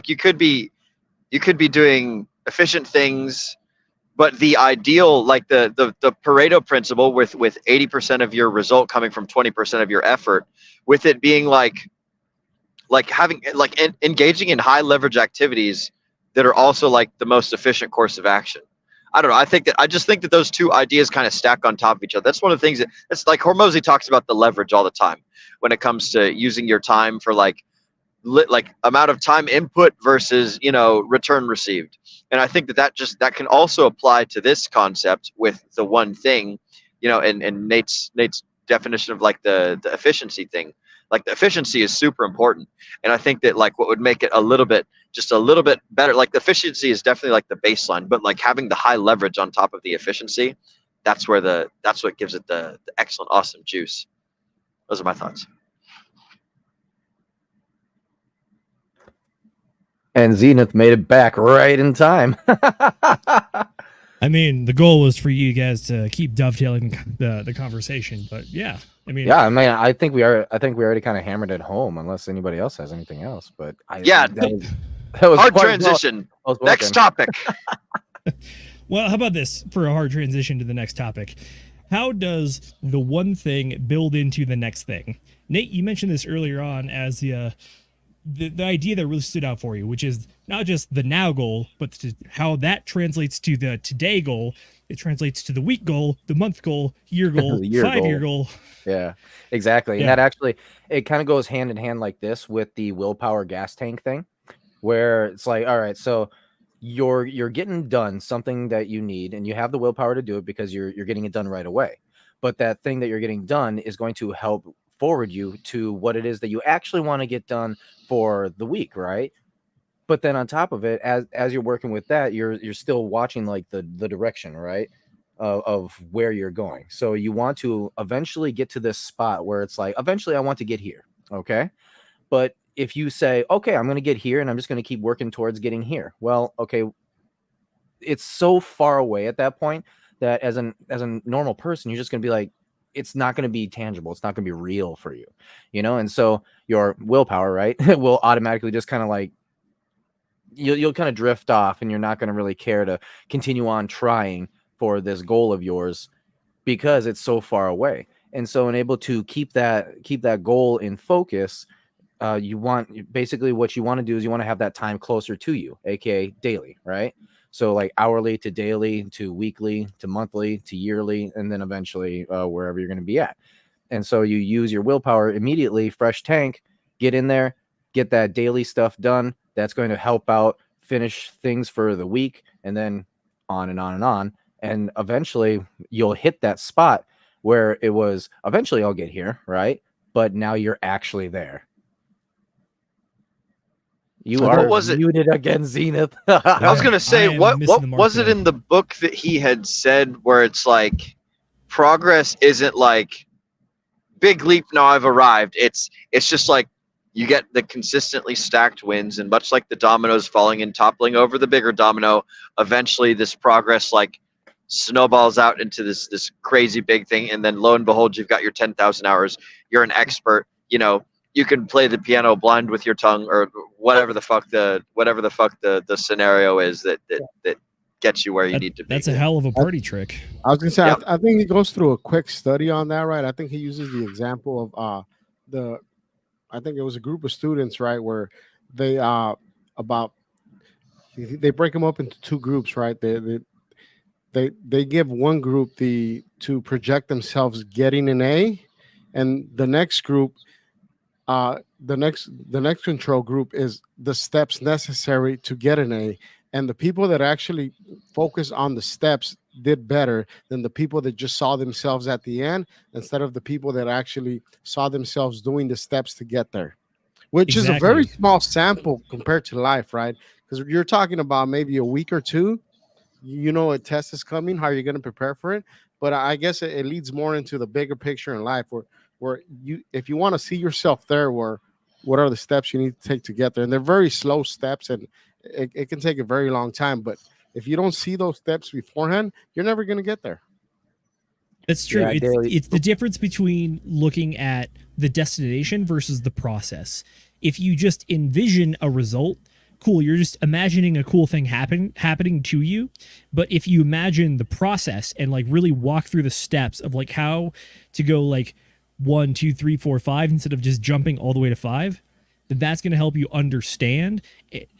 you could be doing efficient things, but the ideal, like the Pareto principle with 80% of your result coming from 20% of your effort, with it being like having engaging in high leverage activities that are also like the most efficient course of action. I don't know. I just think that those two ideas kind of stack on top of each other. That's one of the things that's like Hormozy talks about the leverage all the time when it comes to using your time for like amount of time input versus, return received. And I think that can also apply to this concept with the one thing, and Nate's definition of like the efficiency thing. Like the efficiency is super important. And I think that like what would make it just a little bit better, like the efficiency is definitely like the baseline, but like having the high leverage on top of the efficiency, that's what gives it the excellent, awesome juice. Those are my thoughts. And Zenith made it back right in time. I mean, the goal was for you guys to keep dovetailing the conversation, but yeah. I think we already kind of hammered it home, unless anybody else has anything else. But that was hard transition. Next topic. Well, how about this for a hard transition to the next topic? How does the one thing build into the next thing? Nate, you mentioned this earlier on as the idea that really stood out for you, which is not just the now goal, but how that translates to the today goal. It translates to the week goal, the month goal, year goal, 5-year goal. Yeah, exactly. Yeah. And that actually, it kind of goes hand in hand like this with the willpower gas tank thing, where it's like, all right, so you're getting done something that you need, and you have the willpower to do it because you're getting it done right away. But that thing that you're getting done is going to help forward you to what it is that you actually want to get done for the week, right? But then on top of it, as you're working with that, you're still watching like the direction, right, of where you're going. So you want to eventually get to this spot where it's like, eventually I want to get here, okay? But if you say, okay, I'm going to get here and I'm just going to keep working towards getting here, well, okay, it's so far away at that point that as a normal person, you're just going to be like, it's not going to be tangible. It's not going to be real for you, you know? And so your willpower, right, will automatically just kind of like, you'll kind of drift off, and you're not going to really care to continue on trying for this goal of yours because it's so far away. And so, in able to keep that goal in focus, you want, basically what you want to do is you want to have that time closer to you, aka daily, right? So like hourly to daily to weekly to monthly to yearly, and then eventually wherever you're going to be at. And so you use your willpower immediately, fresh tank, get in there, get that daily stuff done. That's going to help out finish things for the week, and then on and on and on. And eventually you'll hit that spot where it was, eventually I'll get here, right? But now you're actually there. You are muted again, Zenith. I was going to say, what was it today. in the book that he had said where it's like, progress isn't like big leap, now I've arrived. It's just like, you get the consistently stacked wins, and much like the dominoes falling and toppling over the bigger domino, eventually this progress like snowballs out into this crazy big thing, and then lo and behold, you've got your 10,000 hours. You're an expert. You know, you can play the piano blind with your tongue, or whatever the fuck the scenario is that gets you where you need to be. That's a hell of a party trick. I was gonna say, I think he goes through a quick study on that, right? I think he uses the example of I think it was a group of students, right, where they they break them up into two groups, right? They give one group to project themselves getting an A, and the next group, the next control group is the steps necessary to get an A. And the people that actually focus on the steps did better than the people that just saw themselves at the end, instead of the people that actually saw themselves doing the steps to get there, which is a very small sample compared to life, right? Because you're talking about maybe a week or two, you know, a test is coming, how you're going to prepare for it. But I guess it leads more into the bigger picture in life, where you, if you want to see yourself there, what are the steps you need to take to get there? And they're very slow steps, and it can take a very long time. But if you don't see those steps beforehand, you're never going to get there. That's true. Yeah, it's the difference between looking at the destination versus the process. If you just envision a result, cool, you're just imagining a cool thing happening to you. But if you imagine the process and like really walk through the steps of like how to go like 1, 2, 3, 4, 5 instead of just jumping all the way to 5, then that's going to help you understand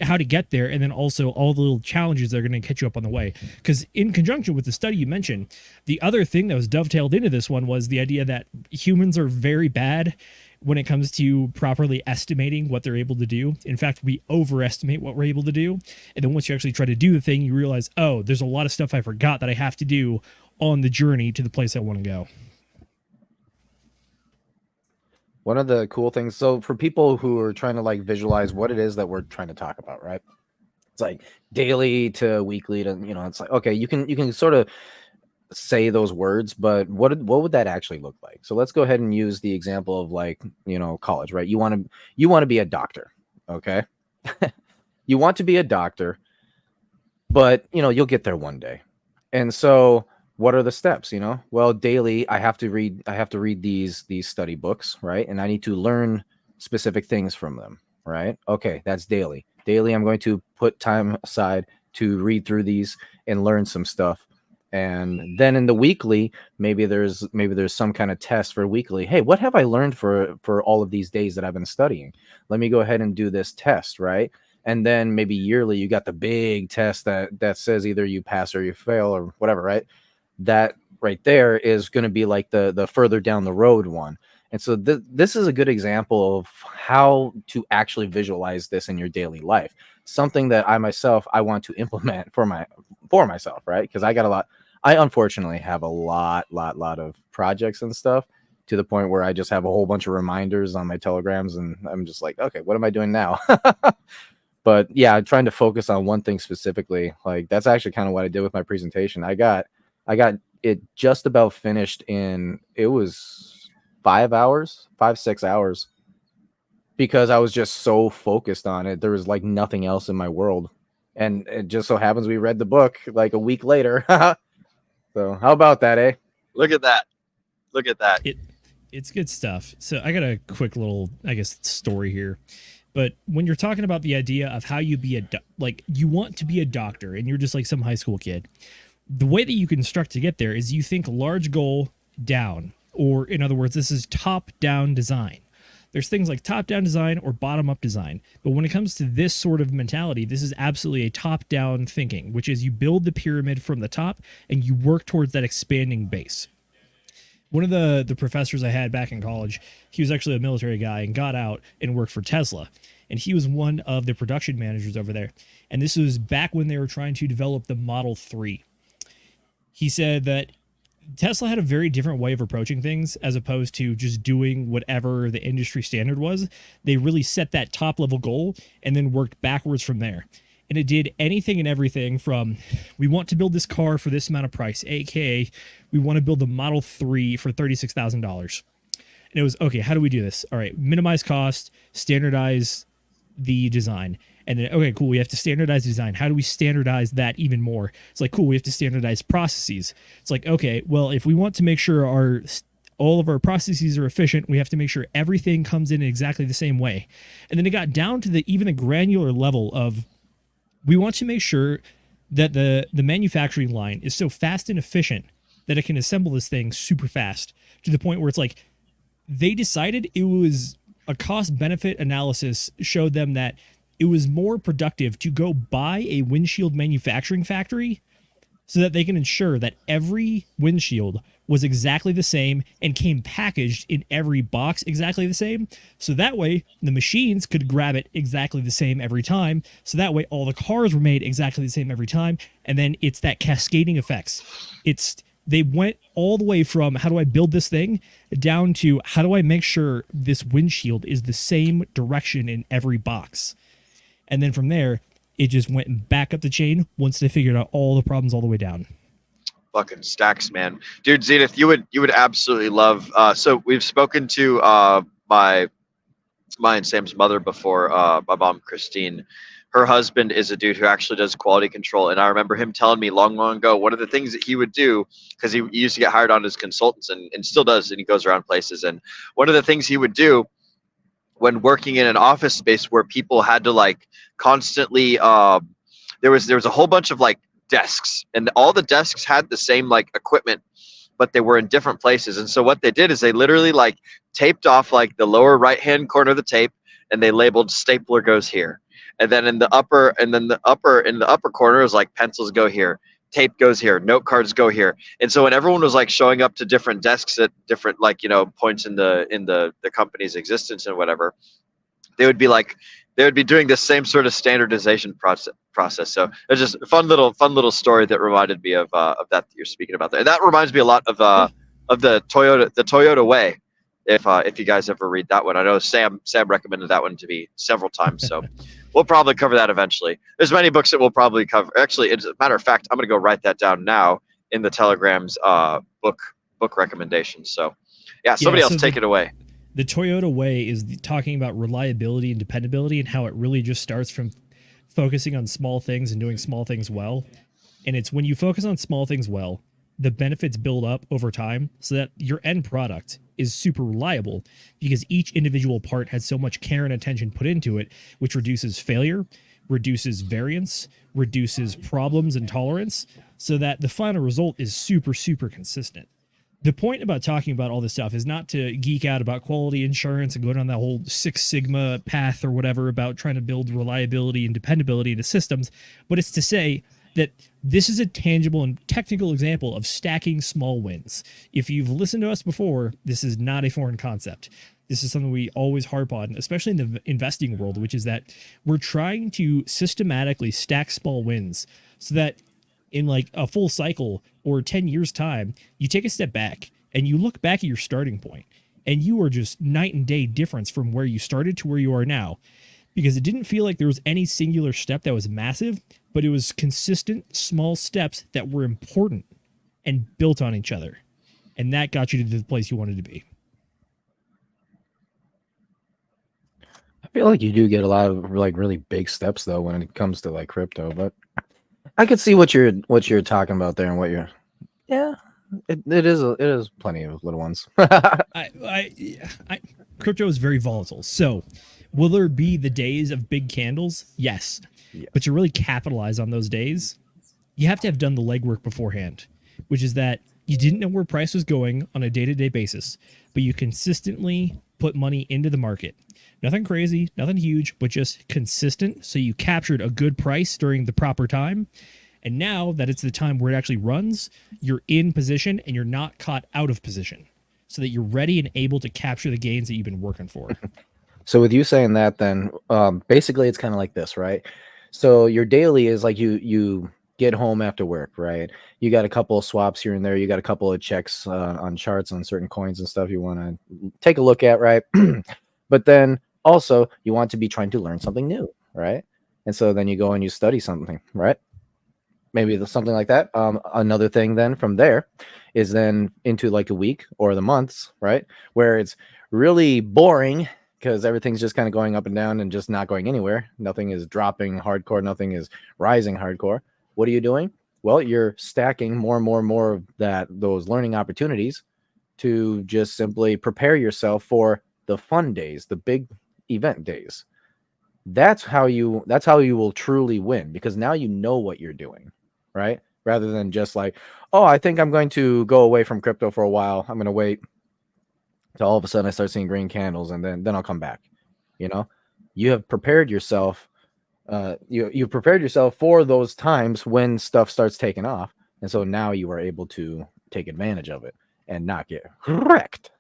how to get there, and then also all the little challenges that are going to catch you up on the way. Because in conjunction with the study you mentioned, the other thing that was dovetailed into this one was the idea that humans are very bad when it comes to properly estimating what they're able to do. In fact, we overestimate what we're able to do. And then once you actually try to do the thing, you realize, oh, there's a lot of stuff I forgot that I have to do on the journey to the place I want to go. One of the cool things, so for people who are trying to like visualize what it is that we're trying to talk about, right? It's like daily to weekly to, you know, it's like, okay, you can sort of say those words, but what would that actually look like? So let's go ahead and use the example of like, you know, college, right? You want to be a doctor, okay? You want to be a doctor, but you know, you'll get there one day. And so what are the steps, you know? Well, daily I have to read these study books, right? And I need to learn specific things from them, right? Okay, that's daily. Daily I'm going to put time aside to read through these and learn some stuff. And then in the weekly, maybe there's some kind of test for weekly. Hey, what have I learned for all of these days that I've been studying? Let me go ahead and do this test, right? And then maybe yearly you got the big test that says either you pass or you fail or whatever, right? That right there is going to be like the further down the road one. And so this is a good example of how to actually visualize this in your daily life. Something that I want to implement for myself, right? Because I unfortunately have a lot of projects and stuff, to the point where I just have a whole bunch of reminders on my telegrams, and I'm just like, okay, what am I doing now? But yeah, trying to focus on one thing specifically. Like that's actually kind of what I did with my presentation. I got it just about finished in, it was 5 hours, 6 hours, because I was just so focused on it. There was like nothing else in my world. And it just so happens we read the book like a week later. So how about that, eh? Look at that. Look at that. It's good stuff. So I got a quick little, I guess, story here. But when you're talking about the idea of how you be like you want to be a doctor and you're just like some high school kid, the way that you construct to get there is you think large goal down, or in other words, this is top-down design. There's things like top-down design or bottom-up design. But when it comes to this sort of mentality, this is absolutely a top-down thinking, which is you build the pyramid from the top and you work towards that expanding base. One of the professors I had back in college, he was actually a military guy and got out and worked for Tesla. And he was one of the production managers over there. And this was back when they were trying to develop the Model 3. He said that Tesla had a very different way of approaching things as opposed to just doing whatever the industry standard was. They really set that top level goal and then worked backwards from there. And it did anything and everything from, we want to build this car for this amount of price, aka we want to build the Model 3 for $36,000. And it was, okay, how do we do this? All right, minimize cost, standardize the design. And then, okay, cool, we have to standardize design. How do we standardize that even more? It's like, cool, we have to standardize processes. It's like, okay, well, if we want to make sure all of our processes are efficient, we have to make sure everything comes in exactly the same way. And then it got down to even the granular level of, we want to make sure that the manufacturing line is so fast and efficient that it can assemble this thing super fast, to the point where it's like they decided it was a cost-benefit analysis showed them that it was more productive to go buy a windshield manufacturing factory so that they can ensure that every windshield was exactly the same and came packaged in every box exactly the same. So that way the machines could grab it exactly the same every time. So that way all the cars were made exactly the same every time. And then it's that cascading effects. They went all the way from how do I build this thing down to how do I make sure this windshield is the same direction in every box. And then from there, it just went back up the chain once they figured out all the problems all the way down. Fucking stacks, man. Dude, Zenith, you would absolutely love. So we've spoken to my and Sam's mother before, my mom, Christine. Her husband is a dude who actually does quality control. And I remember him telling me long ago, one of the things that he would do, because he used to get hired on as consultants and still does, and he goes around places. And one of the things he would do when working in an office space where people had to like constantly, there was a whole bunch of like desks, and all the desks had the same like equipment, but they were in different places. And so what they did is they literally like taped off like the lower right hand corner of the tape, and they labeled stapler goes here. And then in the upper corner is like pencils go here, tape goes here, note cards go here. And so when everyone was like showing up to different desks at different like, you know, points in the company's existence and whatever, they would be doing the same sort of standardization process. So it's just a fun little story that reminded me of that you're speaking about there. And that reminds me a lot of the Toyota Way. If you guys ever read that one, I know Sam recommended that one to me several times. So we'll probably cover that eventually. There's many books that we'll probably cover. Actually, as a matter of fact, I'm going to go write that down now in the Telegram's book recommendations. So yeah, somebody else take it away. The Toyota Way is talking about reliability and dependability, and how it really just starts from focusing on small things and doing small things well. And it's when you focus on small things well, the benefits build up over time so that your end product is super reliable, because each individual part has so much care and attention put into it, which reduces failure, reduces variance, reduces problems and tolerance, so that the final result is super, super consistent. The point about talking about all this stuff is not to geek out about quality insurance and go down that whole Six Sigma path or whatever about trying to build reliability and dependability into systems, but it's to say that this is a tangible and technical example of stacking small wins. If you've listened to us before, this is not a foreign concept. This is something we always harp on, especially in the investing world, which is that we're trying to systematically stack small wins so that in like a full cycle or 10 years time, you take a step back and you look back at your starting point, and you are just night and day difference from where you started to where you are now. because it didn't feel like there was any singular step that was massive, but it was consistent small steps that were important and built on each other. And that got you to the place you wanted to be. I feel like you do get a lot of like really big steps though when it comes to like crypto, but I could see what you're talking about there and what you're. Yeah, it is plenty of little ones. Crypto is very volatile. So, will there be the days of big candles? Yes, Yeah. but to really capitalize on those days, you have to have done the legwork beforehand, which is that you didn't know where price was going on a day-to-day basis, but you consistently put money into the market. Nothing crazy, nothing huge, but just consistent. So you captured a good price during the proper time. And now that it's the time where it actually runs, you're in position and you're not caught out of position so that you're ready and able to capture the gains that you've been working for. So with you saying that, then basically it's kind of like this, right? So your daily is like you get home after work, right? You got a couple of swaps here and there. You got a couple of checks on charts on certain coins and stuff you want to take a look at, right? But then also you want to be trying to learn something new, right? And so then you go and you study something, right? Maybe something like that. Another thing then from there is then into like a week or the months, right? Where it's really boring because everything's just kind of going up and down and just not going anywhere. Nothing is dropping hardcore. Nothing is rising hardcore. What are you doing? Well, you're stacking more and more of those learning opportunities to just simply prepare yourself for the fun days, the big event days. That's how you will truly win, because now you know what you're doing, right? Rather than just like, oh, I think I'm going to go away from crypto for a while. I'm going to wait till all of a sudden I start seeing green candles and then I'll come back. You know, you have prepared yourself. You prepared yourself for those times when stuff starts taking off. And so now you are able to take advantage of it and not get wrecked.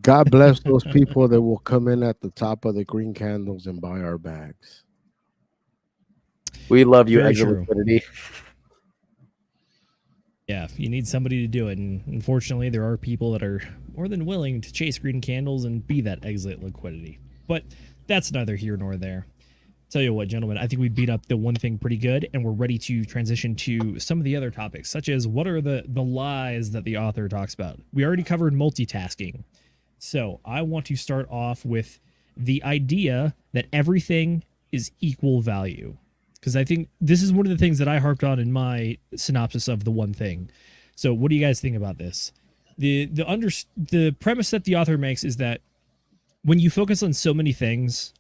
God bless those people that will come in at the top of the green candles and buy our bags. We love you, Very exit true. liquidity. Yeah, you need somebody to do it. And unfortunately, there are people that are more than willing to chase green candles and be that exit liquidity. But that's neither here nor there. Tell you what, gentlemen, I think we beat up the one thing pretty good, and we're ready to transition to some of the other topics, such as what are the lies that the author talks about. We already covered multitasking. So I want to start off with the idea that everything is equal value, because I think this is one of the things that I harped on in my synopsis of the one thing. So what do you guys think about this? The premise that the author makes is that when you focus on so many things,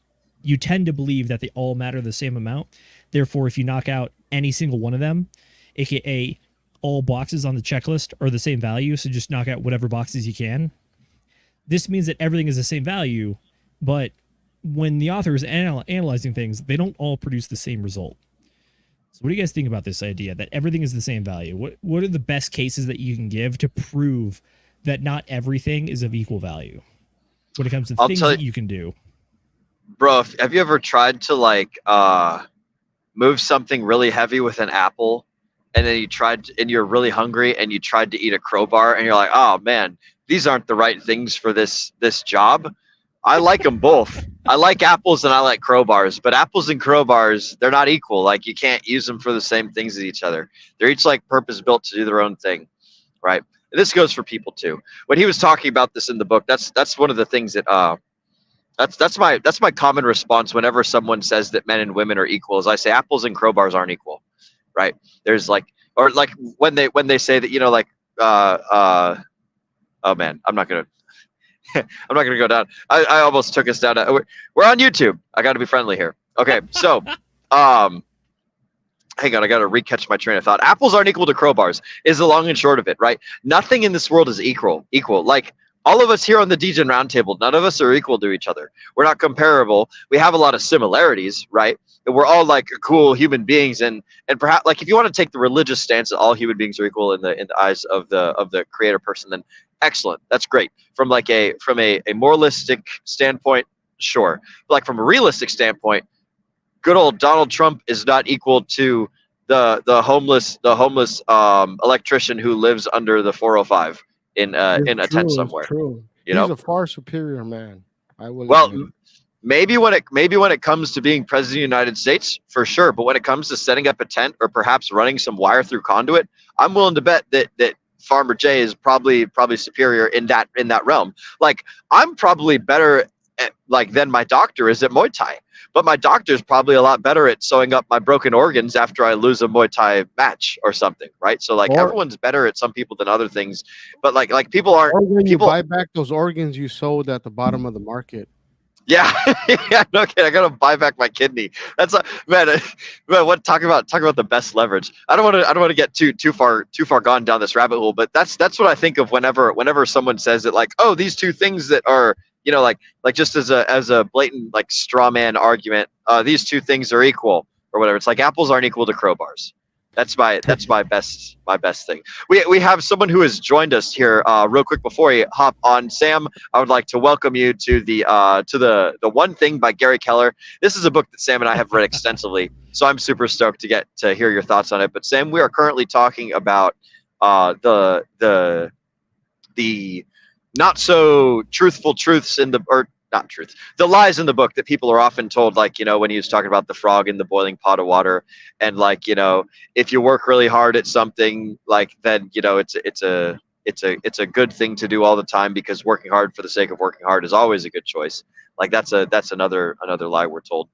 you tend to believe that they all matter the same amount. Therefore, if you knock out any single one of them, aka all boxes on the checklist are the same value, so just knock out whatever boxes you can. This means that everything is the same value, but when the author is analyzing things, they don't all produce the same result. So what do you guys think about this idea that everything is the same value? What are the best cases that you can give to prove that not everything is of equal value when it comes to things that you can do? Bro, have you ever tried to move something really heavy with an apple, and then you're really hungry and you tried to eat a crowbar and you're like, oh man, these aren't the right things for this job. I like them both. I like apples and I like crowbars, but apples and crowbars, they're not equal. Like, you can't use them for the same things as each other. They're each like purpose built to do their own thing, right? And this goes for people too. When he was talking about this in the book, that's one of the things that that's my common response whenever someone says that men and women are equal. Is I say apples and crowbars aren't equal, right? There's when they say that, oh man, I'm not gonna go down. I almost took us down. We're on YouTube. I got to be friendly here. Okay, so hang on, I got to recatch my train of thought. Apples aren't equal to crowbars is the long and short of it, right? Nothing in this world is equal. Like, all of us here on the DGen Roundtable, none of us are equal to each other. We're not comparable. We have a lot of similarities, right? And we're all like cool human beings, and perhaps, like, if you want to take the religious stance that all human beings are equal in the eyes of the creator person, then excellent. That's great. From a moralistic standpoint, sure. But like from a realistic standpoint, good old Donald Trump is not equal to the homeless electrician who lives under the 405 in a tent somewhere. True. You know? He's a far superior man. I will. Well, admit. maybe when it comes to being president of the United States, for sure. But when it comes to setting up a tent or perhaps running some wire through conduit, I'm willing to bet that Farmer Jay is probably superior in that realm. Like, I'm probably better than my doctor is at Muay Thai, but my doctor is probably a lot better at sewing up my broken organs after I lose a Muay Thai match or something, right? So like, everyone's better at some people than other things, but like people aren't. Or when you people, buy back those organs you sold at the bottom of the market. Yeah, yeah, no kidding. I gotta buy back my kidney. That's man. What talk about the best leverage? I don't want to get too far gone down this rabbit hole, but that's what I think of whenever someone says it, like, oh, these two things that are, like just as a blatant like straw man argument, these two things are equal or whatever. It's like apples aren't equal to crowbars. That's my best thing. We have someone who has joined us here real quick before we hop on. Sam, I would like to welcome you to the One Thing by Gary Keller. This is a book that Sam and I have read extensively, so I'm super stoked to get to hear your thoughts on it. But Sam, we are currently talking about the not so truthful truths in the lies in the book that people are often told, like, when he was talking about the frog in the boiling pot of water, and like, if you work really hard at something, like, then it's a good thing to do all the time, because working hard for the sake of working hard is always a good choice. Like, that's another lie we're told.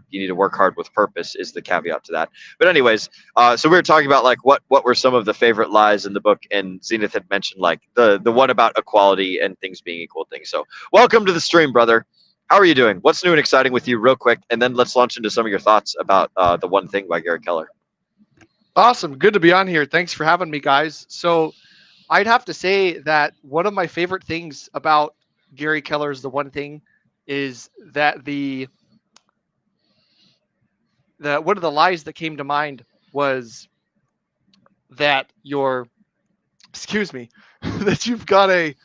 You need to work hard with purpose is the caveat to that. But anyways, so we were talking about like what were some of the favorite lies in the book, and Zenith had mentioned like the one about equality and things being equal things. So welcome to the stream, brother. How are you doing? What's new and exciting with you, real quick, and then let's launch into some of your thoughts about The One Thing by Gary Keller. Awesome, good to be on here. Thanks for having me, guys. So I'd have to say that one of my favorite things about Gary Keller's The One Thing is that one of the lies that came to mind was that that you've got a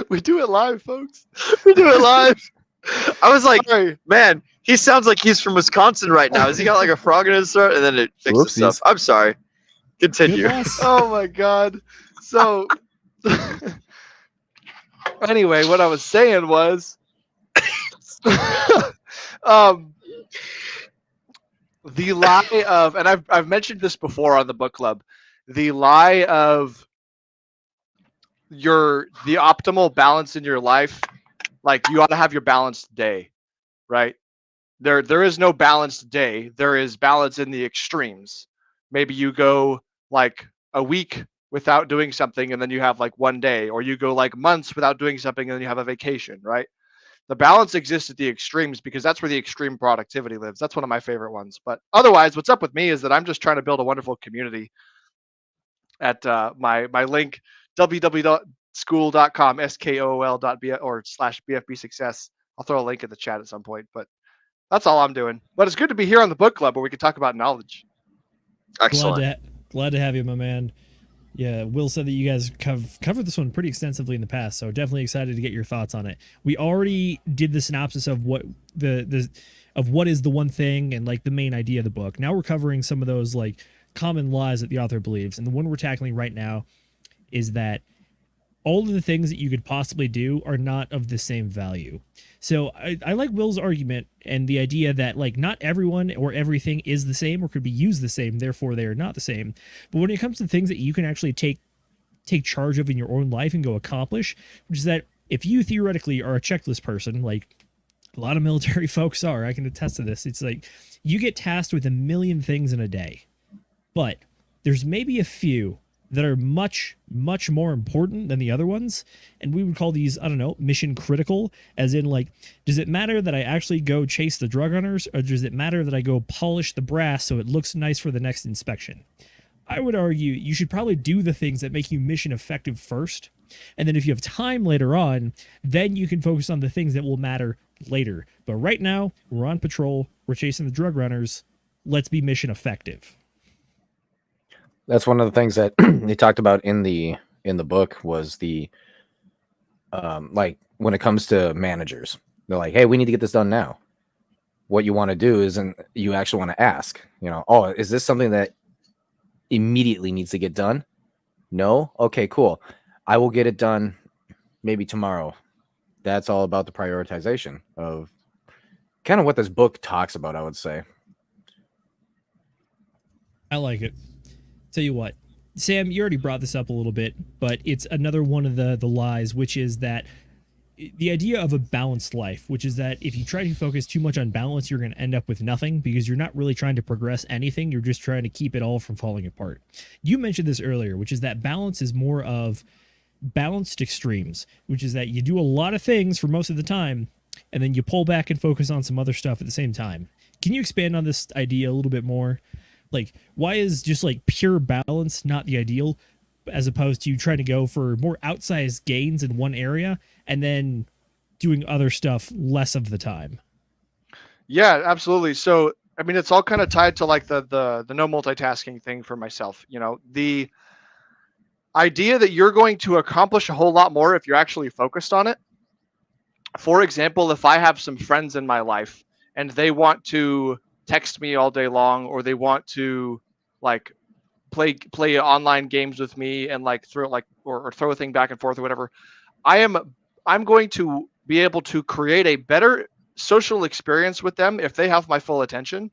we do it live, folks. We do it live. I was like, sorry. Man, he sounds like he's from Wisconsin right now. Has he got like a frog in his throat? And then it fixes stuff. I'm sorry. Continue. Oh my God. So anyway, what I was saying was the lie of, and I've mentioned this before on the book club, the lie of the optimal balance in your life. Like, you ought to have your balanced day, right? There is no balanced day. There is balance in the extremes. Maybe you go like a week without doing something and then you have like one day, or you go like months without doing something and then you have a vacation, right? The balance exists at the extremes because that's where the extreme productivity lives. That's one of my favorite ones. But otherwise, what's up with me is that I'm just trying to build a wonderful community at my link, www.school.com, skol.b/BFB success. I'll throw a link in the chat at some point, but that's all I'm doing. But it's good to be here on the book club where we can talk about knowledge. Excellent. Glad to have you, my man. Yeah, Will said that you guys covered this one pretty extensively in the past, so definitely excited to get your thoughts on it. We already did the synopsis of what what is the one thing and like the main idea of the book. Now we're covering some of those like common lies that the author believes, and the one we're tackling right now is that all of the things that you could possibly do are not of the same value. So I like Will's argument and the idea that like not everyone or everything is the same or could be used the same, therefore they are not the same. But when it comes to things that you can actually take charge of in your own life and go accomplish, which is that if you theoretically are a checklist person, like a lot of military folks are, I can attest to this. It's like you get tasked with a million things in a day, but there's maybe a few that are much, much more important than the other ones. And we would call these, I don't know, mission critical, as in like, does it matter that I actually go chase the drug runners, or does it matter that I go polish the brass so it looks nice for the next inspection? I would argue you should probably do the things that make you mission effective first. And then if you have time later on, then you can focus on the things that will matter later. But right now, we're on patrol, we're chasing the drug runners, let's be mission effective. That's one of the things that they talked about in the book was the like when it comes to managers, they're like, hey, we need to get this done now. What you want to do is, and you actually want to ask, oh, is this something that immediately needs to get done? No? Okay, cool. I will get it done maybe tomorrow. That's all about the prioritization of kind of what this book talks about, I would say. I like it. Tell you what, Sam, you already brought this up a little bit, but it's another one of the lies, which is that the idea of a balanced life, which is that if you try to focus too much on balance, you're going to end up with nothing because you're not really trying to progress anything. You're just trying to keep it all from falling apart. You mentioned this earlier, which is that balance is more of balanced extremes, which is that you do a lot of things for most of the time, and then you pull back and focus on some other stuff at the same time. Can you expand on this idea a little bit more? Like, why is just like pure balance not the ideal, as opposed to trying to go for more outsized gains in one area and then doing other stuff less of the time? Yeah, absolutely. So, I mean, it's all kind of tied to like the no multitasking thing for myself. You know, the idea that you're going to accomplish a whole lot more if you're actually focused on it. For example, if I have some friends in my life and they want to text me all day long, or they want to like play online games with me and like throw like or throw a thing back and forth or whatever, I'm going to be able to create a better social experience with them if they have my full attention,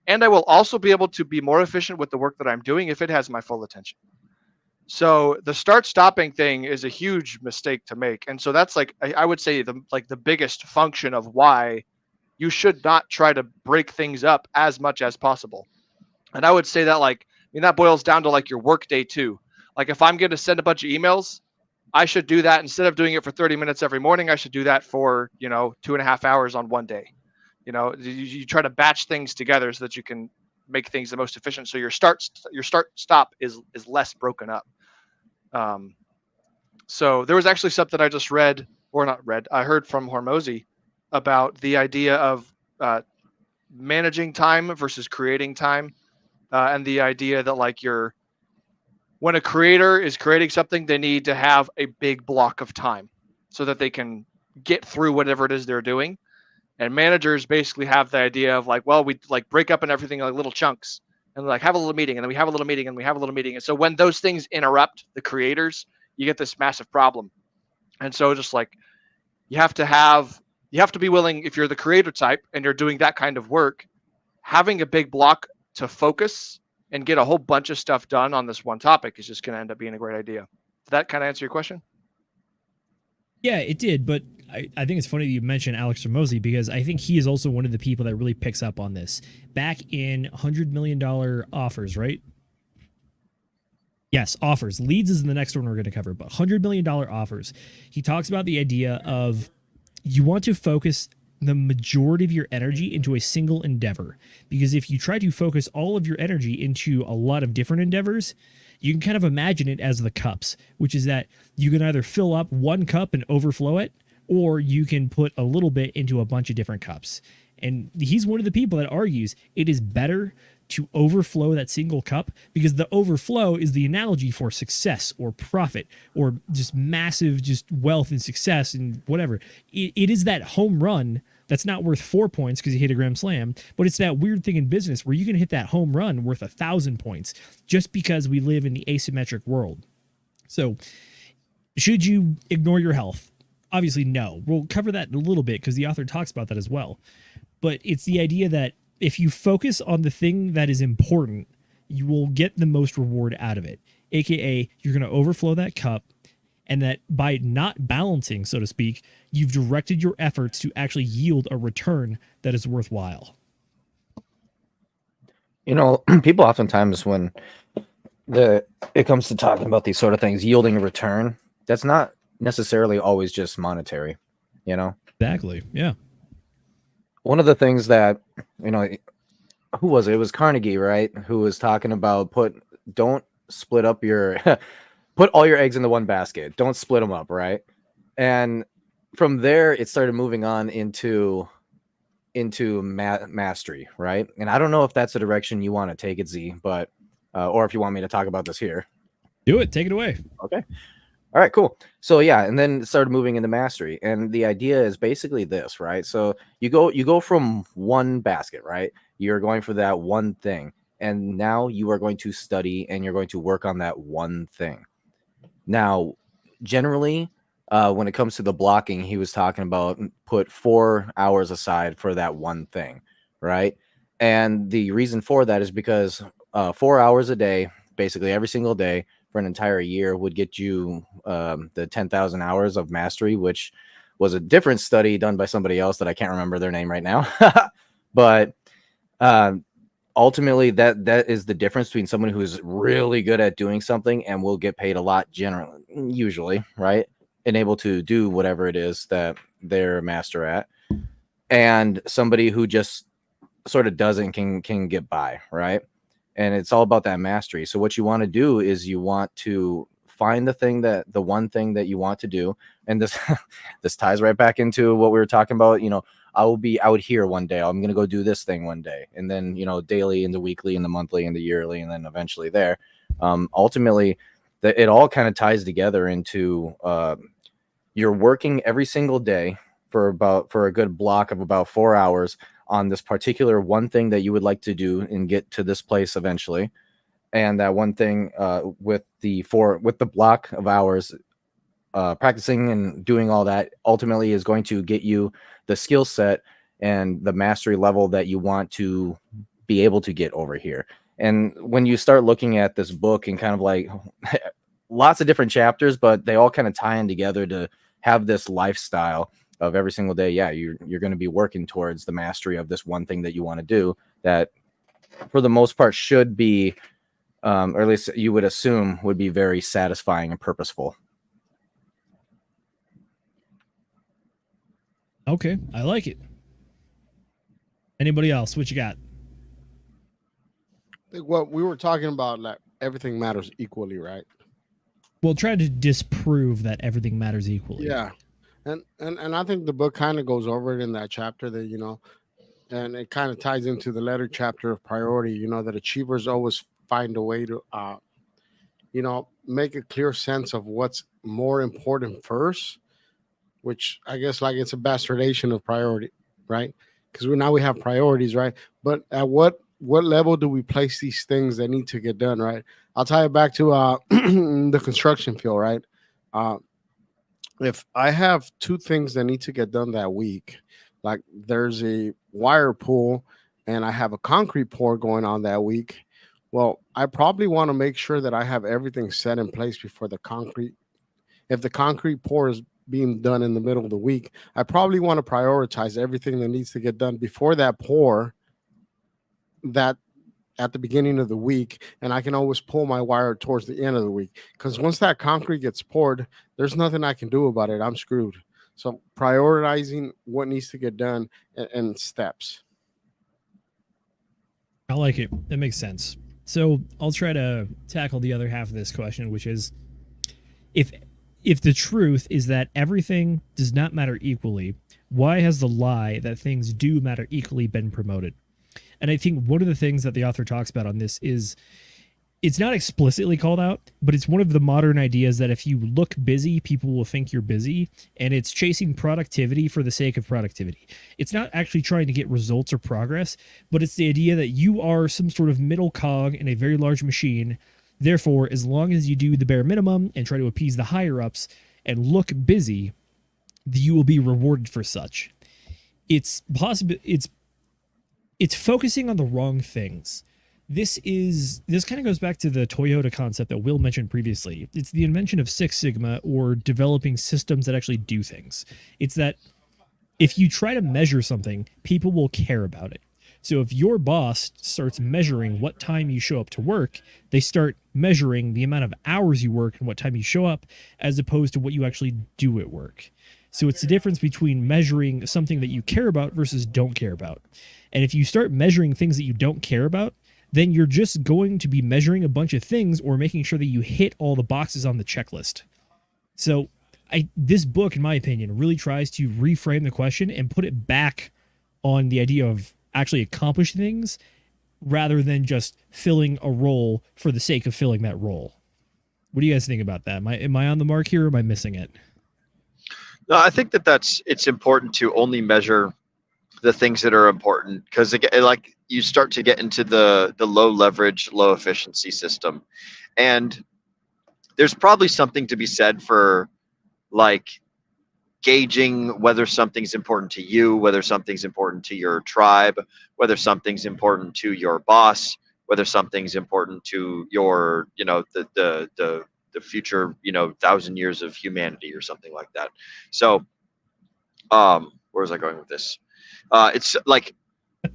and I will also be able to be more efficient with the work that I'm doing if it has my full attention. So the start stopping thing is a huge mistake to make, and so that's like I would say the biggest function of why you should not try to break things up as much as possible. And I would say that like, I mean, that boils down to like your work day too. Like if I'm going to send a bunch of emails, I should do that instead of doing it for 30 minutes every morning. I should do that for, 2.5 hours on one day. You try to batch things together so that you can make things the most efficient. So your start stop is less broken up. So there was actually something I just read, or not read, I heard from Hormozy about the idea of managing time versus creating time, and the idea that like when a creator is creating something, they need to have a big block of time so that they can get through whatever it is they're doing. And managers basically have the idea of like, well, we like break up in everything like little chunks and like have a little meeting, and then we have a little meeting, and we have a little meeting. And so when those things interrupt the creators, you get this massive problem. And so just like you have to be willing, if you're the creator type and you're doing that kind of work, having a big block to focus and get a whole bunch of stuff done on this one topic is just going to end up being a great idea. Did that kind of answer your question? Yeah, it did. But I think it's funny that you mentioned Alex Hormozy, because I think he is also one of the people that really picks up on this. Back in $100 million offers, right? Yes, offers. Leads is the next one we're going to cover, but $100 million offers. He talks about the idea of you want to focus the majority of your energy into a single endeavor, because if you try to focus all of your energy into a lot of different endeavors, you can kind of imagine it as the cups, which is that you can either fill up one cup and overflow it, or you can put a little bit into a bunch of different cups. And he's one of the people that argues it is better to overflow that single cup, because the overflow is the analogy for success or profit or just massive just wealth and success and whatever. It is that home run that's not worth 4 points because you hit a grand slam, but it's that weird thing in business where you can hit that home run worth 1,000 points just because we live in the asymmetric world. So should you ignore your health? Obviously, no. We'll cover that in a little bit because the author talks about that as well. But it's the idea that if you focus on the thing that is important, you will get the most reward out of it. AKA, you're going to overflow that cup, and that by not balancing, so to speak, you've directed your efforts to actually yield a return that is worthwhile. People oftentimes, when it comes to talking about these sort of things, yielding a return, that's not necessarily always just monetary, Exactly. Yeah. One of the things that, who was it? It was Carnegie, right? Who was talking about don't split up put all your eggs into one basket. Don't split them up, right? And from there, it started moving on into mastery, right? And I don't know if that's the direction you want to take it, Z, but or if you want me to talk about this here. Do it. Take it away. Okay. All right, cool. So yeah, and then it started moving into mastery. And the idea is basically this, right? So you go from one basket, right? You're going for that one thing. And now you are going to study and you're going to work on that one thing. Now, generally, when it comes to the blocking, he was talking about put 4 hours aside for that one thing, right? And the reason for that is because 4 hours a day, basically every single day for an entire year, would get you the 10,000 hours of mastery, which was a different study done by somebody else that I can't remember their name right now. But ultimately, that is the difference between someone who is really good at doing something and will get paid a lot generally, usually, right? And able to do whatever it is that they're a master at, and somebody who just sort of doesn't can get by, right? And it's all about that mastery. So what you want to do is you want to find the one thing that you want to do. And this this ties right back into what we were talking about. You know, I will be out here one day. I'm going to go do this thing one day. And then, you know, daily and the weekly and the monthly and the yearly, and then eventually there. Ultimately, it all kind of ties together into you're working every single day for a good block of about 4 hours on this particular one thing that you would like to do and get to this place eventually. And that one thing with the block of hours practicing and doing all that ultimately is going to get you the skill set and the mastery level that you want to be able to get over here. And when you start looking at this book and kind of like lots of different chapters, but they all kind of tie in together to have this lifestyle of every single day. Yeah, you're going to be working towards the mastery of this one thing that you want to do, that for the most part should be, or at least you would assume would be very satisfying and purposeful. Okay, I like it. Anybody else? What you got? I think what we were talking about, like everything matters equally, right? Well, try to disprove that everything matters equally. Yeah. And I think the book kind of goes over it in that chapter that, you know, and it kind of ties into the latter chapter of priority, you know, that achievers always find a way to, you know, make a clear sense of what's more important first, which I guess like it's a bastardization of priority, right? Because now we have priorities, right? But at what level do we place these things that need to get done, right? I'll tie it back to the construction field, right? If I have two things that need to get done that week, like there's a wire pull and I have a concrete pour going on that week, well, I probably want to make sure that I have everything set in place before the concrete. If the concrete pour is being done in the middle of the week, I probably want to prioritize everything that needs to get done before that pour that at the beginning of the week, and I can always pull my wire towards the end of the week, because once that concrete gets poured, there's nothing I can do about it. I'm screwed. So prioritizing what needs to get done and steps. I like it. That makes sense. So I'll try to tackle the other half of this question, which is if the truth is that everything does not matter equally, why has the lie that things do matter equally been promoted? And I think one of the things that the author talks about on this is it's not explicitly called out, but it's one of the modern ideas that if you look busy, people will think you're busy, and it's chasing productivity for the sake of productivity. It's not actually trying to get results or progress, but it's the idea that you are some sort of middle cog in a very large machine. Therefore, as long as you do the bare minimum and try to appease the higher ups and look busy, you will be rewarded for such. It's possible. It's focusing on the wrong things. This kind of goes back to the Toyota concept that Will mentioned previously. It's the invention of Six Sigma, or developing systems that actually do things. It's that if you try to measure something, people will care about it. So if your boss starts measuring what time you show up to work, they start measuring the amount of hours you work and what time you show up, as opposed to what you actually do at work. So it's the difference between measuring something that you care about versus don't care about. And if you start measuring things that you don't care about, then you're just going to be measuring a bunch of things or making sure that you hit all the boxes on the checklist. So this book, in my opinion, really tries to reframe the question and put it back on the idea of actually accomplishing things rather than just filling a role for the sake of filling that role. What do you guys think about that? Am I on the mark here, or am I missing it? No, I think it's important to only measure the things that are important, because like you start to get into the low leverage, low efficiency system. And there's probably something to be said for like gauging whether something's important to you, whether something's important to your tribe, whether something's important to your boss, whether something's important to your, the future, 1,000 years of humanity or something like that. So, where was I going with this? It's like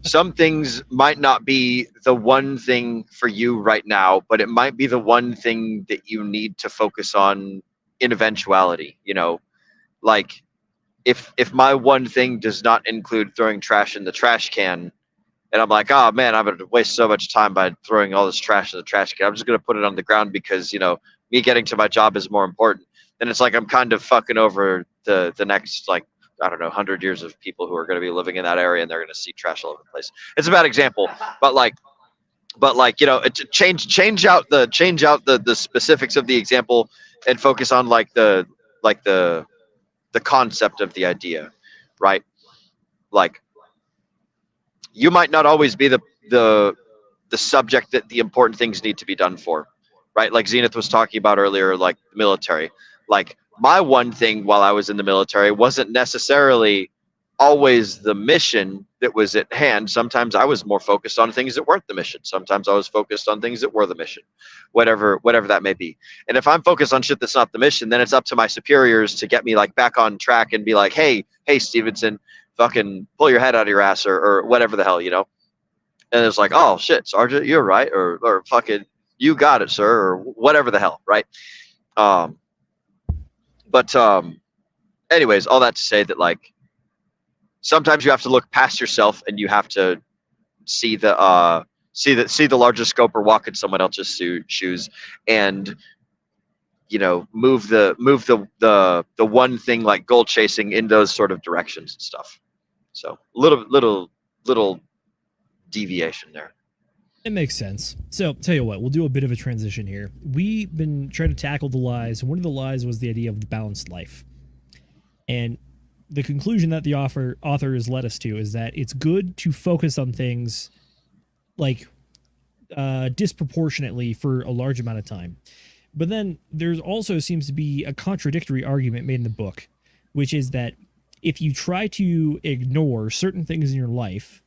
some things might not be the one thing for you right now, but it might be the one thing that you need to focus on in eventuality, like if my one thing does not include throwing trash in the trash can, and I'm like, oh man, I'm gonna waste so much time by throwing all this trash in the trash can, I'm just gonna put it on the ground because me getting to my job is more important. Then it's like I'm kind of fucking over the next, like, I don't know, 100 years of people who are going to be living in that area, and they're going to see trash all over the place. It's a bad example, but change out the specifics of the example and focus on the concept of the idea, right? Like, you might not always be the subject that the important things need to be done for, right? Like Zenith was talking about earlier, like the military. Like, my one thing while I was in the military wasn't necessarily always the mission that was at hand. Sometimes I was more focused on things that weren't the mission. Sometimes I was focused on things that were the mission, whatever that may be. And if I'm focused on shit that's not the mission, then it's up to my superiors to get me like back on track and be like, hey Stevenson, fucking pull your head out of your ass, or whatever the hell, And it's like, oh shit, Sergeant, you're right, or fucking you got it, sir, or whatever the hell, right? But anyways, all that to say that, like, sometimes you have to look past yourself and you have to see the larger scope, or walk in someone else's shoes, and move the one thing, like goal chasing, in those sort of directions and stuff. So little deviation there. It makes sense. So, tell you what, we'll do a bit of a transition here. We've been trying to tackle the lies. One of the lies was the idea of the balanced life. And the conclusion that the author has led us to is that it's good to focus on things like disproportionately for a large amount of time. But then there's also seems to be a contradictory argument made in the book, which is that if you try to ignore certain things in your life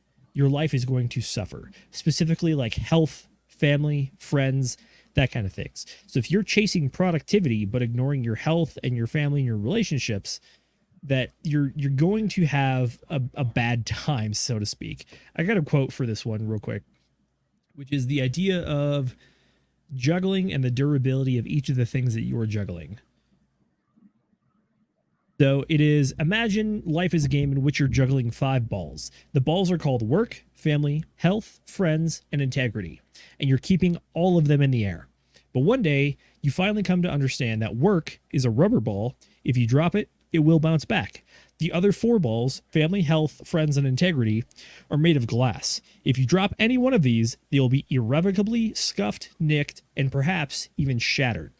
is going to suffer, specifically like health, family, friends, that kind of things. So if you're chasing productivity but ignoring your health and your family and your relationships, that you're going to have a bad time, so to speak. I got a quote for this one real quick, which is the idea of juggling and the durability of each of the things that you are juggling. So it is, imagine life is a game in which you're juggling 5 balls. The balls are called work, family, health, friends, and integrity. And you're keeping all of them in the air. But one day, you finally come to understand that work is a rubber ball. If you drop it, it will bounce back. The other 4 balls, family, health, friends, and integrity, are made of glass. If you drop any one of these, they will be irrevocably scuffed, nicked, and perhaps even shattered.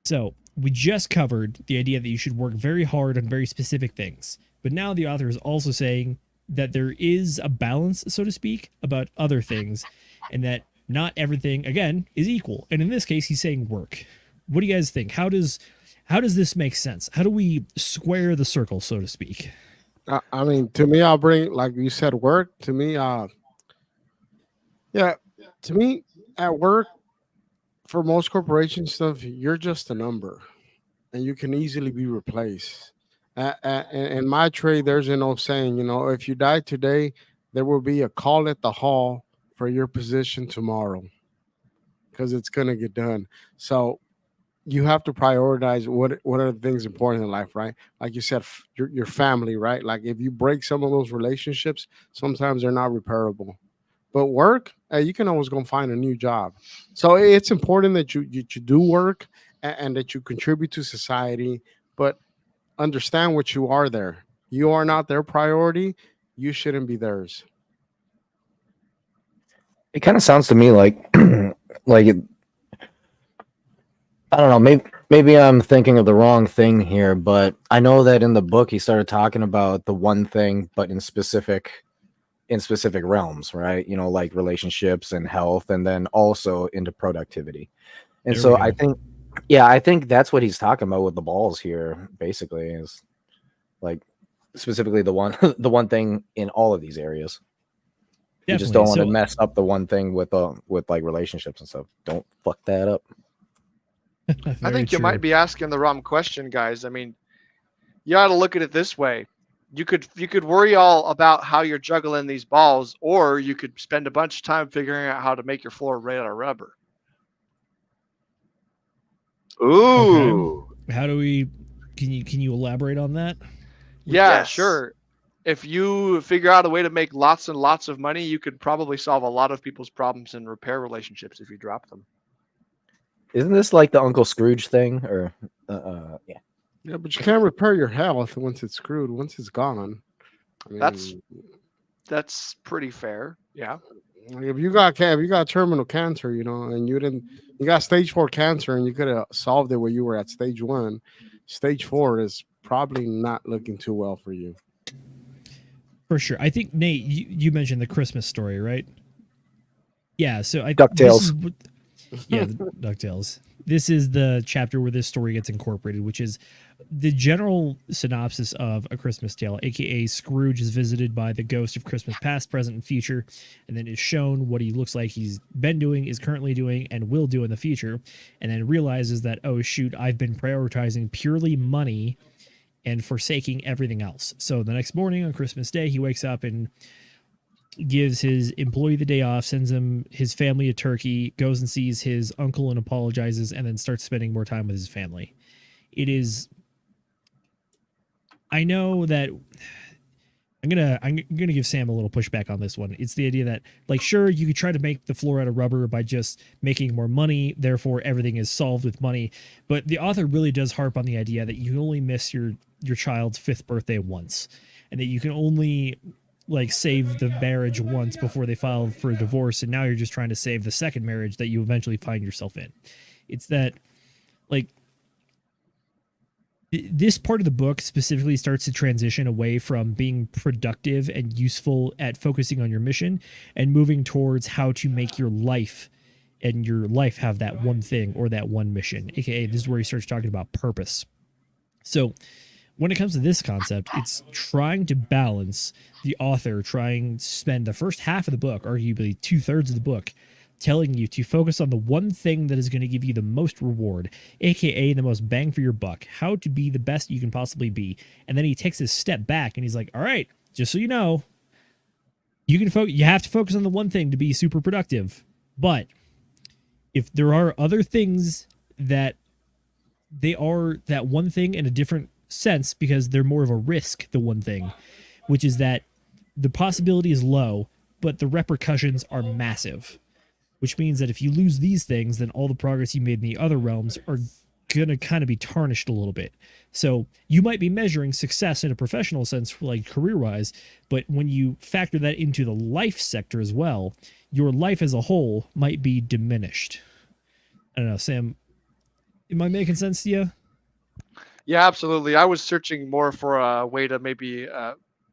So, we just covered the idea that you should work very hard on very specific things. But now the author is also saying that there is a balance, so to speak, about other things, and that not everything, again, is equal. And in this case, he's saying work. What do you guys think? How does this make sense? How do we square the circle, so to speak? I mean, to me, I'll bring, like you said, work. To me, to me, at work, for most corporation stuff, you're just a number, and you can easily be replaced. In my trade, there's an old saying, if you die today, there will be a call at the hall for your position tomorrow, because it's going to get done. So you have to prioritize what are the things important in life, right? Like you said, your family, right? Like if you break some of those relationships, sometimes they're not repairable. But work, you can always go find a new job. So it's important that you do work and that you contribute to society, but understand what you are there. You are not their priority. You shouldn't be theirs. It kind of sounds to me like I don't know, maybe I'm thinking of the wrong thing here, but I know that in the book he started talking about the one thing, but in specific realms, right? Like relationships and health, and then also into productivity. And so I think Yeah, I think that's what he's talking about with the balls here. Basically, is like specifically the one thing in all of these areas. You just don't want to mess up the one thing with like relationships and stuff. Don't fuck that up. I think you might be asking the wrong question, guys. I mean, you ought to look at it this way. You could worry all about how you're juggling these balls, or you could spend a bunch of time figuring out how to make your floor made out of rubber. Ooh. Okay. How do we? Can you elaborate on that? Yeah, Yes. sure. If you figure out a way to make lots and lots of money, you could probably solve a lot of people's problems in repair relationships if you drop them. Isn't this like the Uncle Scrooge thing? Or yeah. Yeah, but you can't repair your health once it's screwed. Once it's gone. I mean, That's pretty fair. Yeah. like if you got terminal cancer, and you got stage 4 cancer, and you could have solved it when you were at stage 1. Stage 4 is probably not looking too well for you. For sure. I think, Nate, you mentioned the Christmas Story, right? Yeah. So DuckTales. Yeah, DuckTales. This is the chapter where this story gets incorporated, which is the general synopsis of A Christmas Tale, aka Scrooge is visited by the ghost of Christmas past, present, and future, and then is shown what he looks like he's been doing, is currently doing, and will do in the future, and then realizes that, oh shoot, I've been prioritizing purely money and forsaking everything else. So the next morning on Christmas Day, he wakes up and gives his employee the day off, sends him his family a turkey, goes and sees his uncle and apologizes, and then starts spending more time with his family. It is, I know that I'm gonna give Sam a little pushback on this one. It's the idea that, like, sure, you could try to make the floor out of rubber by just making more money, therefore everything is solved with money. But the author really does harp on the idea that you can only miss your child's 5th birthday once, and that you can only like save the marriage once before they file for divorce, and now you're just trying to save the second marriage that you eventually find yourself in. It's that, like, this part of the book specifically starts to transition away from being productive and useful at focusing on your mission and moving towards how to make your life have that one thing or that one mission, aka this is where he starts talking about purpose. So when it comes to this concept, it's trying to balance the author trying to spend the first half of the book, arguably 2/3 of the book, telling you to focus on the one thing that is going to give you the most reward, aka the most bang for your buck, how to be the best you can possibly be. And then he takes a step back and he's like, all right, just so you know, you have to focus on the one thing to be super productive. But if there are other things that they are that one thing in a different sense, because they're more of a risk, the one thing, which is that the possibility is low, but the repercussions are massive, which means that if you lose these things, then all the progress you made in the other realms are going to kind of be tarnished a little bit. So you might be measuring success in a professional sense, like career-wise, but when you factor that into the life sector as well, your life as a whole might be diminished. I don't know, Sam, am I making sense to you? Yeah, absolutely. I was searching more for a way to maybe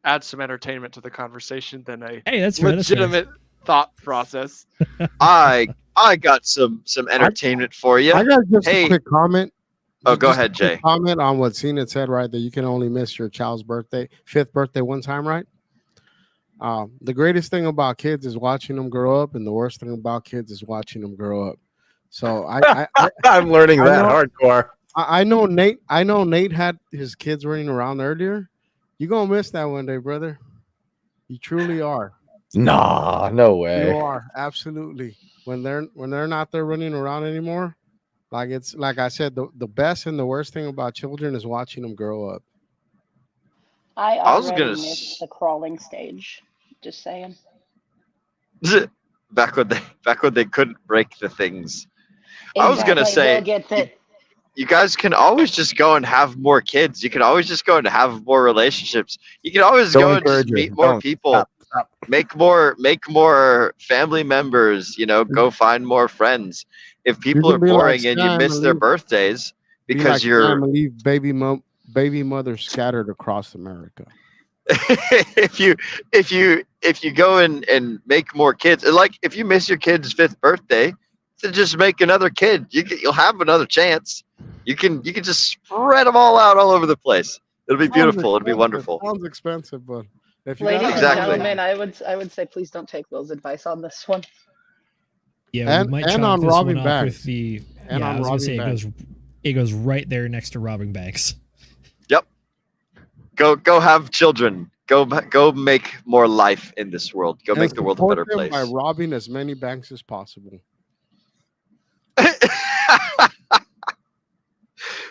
add some entertainment to the conversation than a legitimate thought process. I got some entertainment for you. I got just a quick comment. Oh, go ahead, Jay. Comment on what Zenith said, right? That you can only miss your child's 5th birthday one time, right? The greatest thing about kids is watching them grow up, and the worst thing about kids is watching them grow up. So I'm learning that hardcore. I know Nate had his kids running around earlier. You're gonna miss that one day, brother. You truly are. Nah, no way. You are, absolutely. When they're not there running around anymore, like it's like I said, the best and the worst thing about children is watching them grow up. I already missed the crawling stage. Just saying. Back when they couldn't break the things. Exactly. I was gonna say, you guys can always just go and have more kids. You can always just go and have more relationships. You can always go and just meet more people. Stop. Make more family members. Go find more friends. If people are boring and you miss their birthdays because you're baby mothers scattered across America. if you go and make more kids, like if you miss your kid's 5th birthday, to just make another kid. You'll have another chance. You can just spread them all out all over the place. It'll be beautiful. It'll be wonderful. Sounds expensive, but if you Ladies got and Exactly. gentlemen, I would say please don't take Will's advice on this one. Yeah, And- we might and chalk on this robbing one up banks. with the. And yeah, on I was gonna say robbing it goes right there next to robbing banks. Yep. Go have children. Go make more life in this world. Go and make the world a support better them place. by robbing as many banks as possible.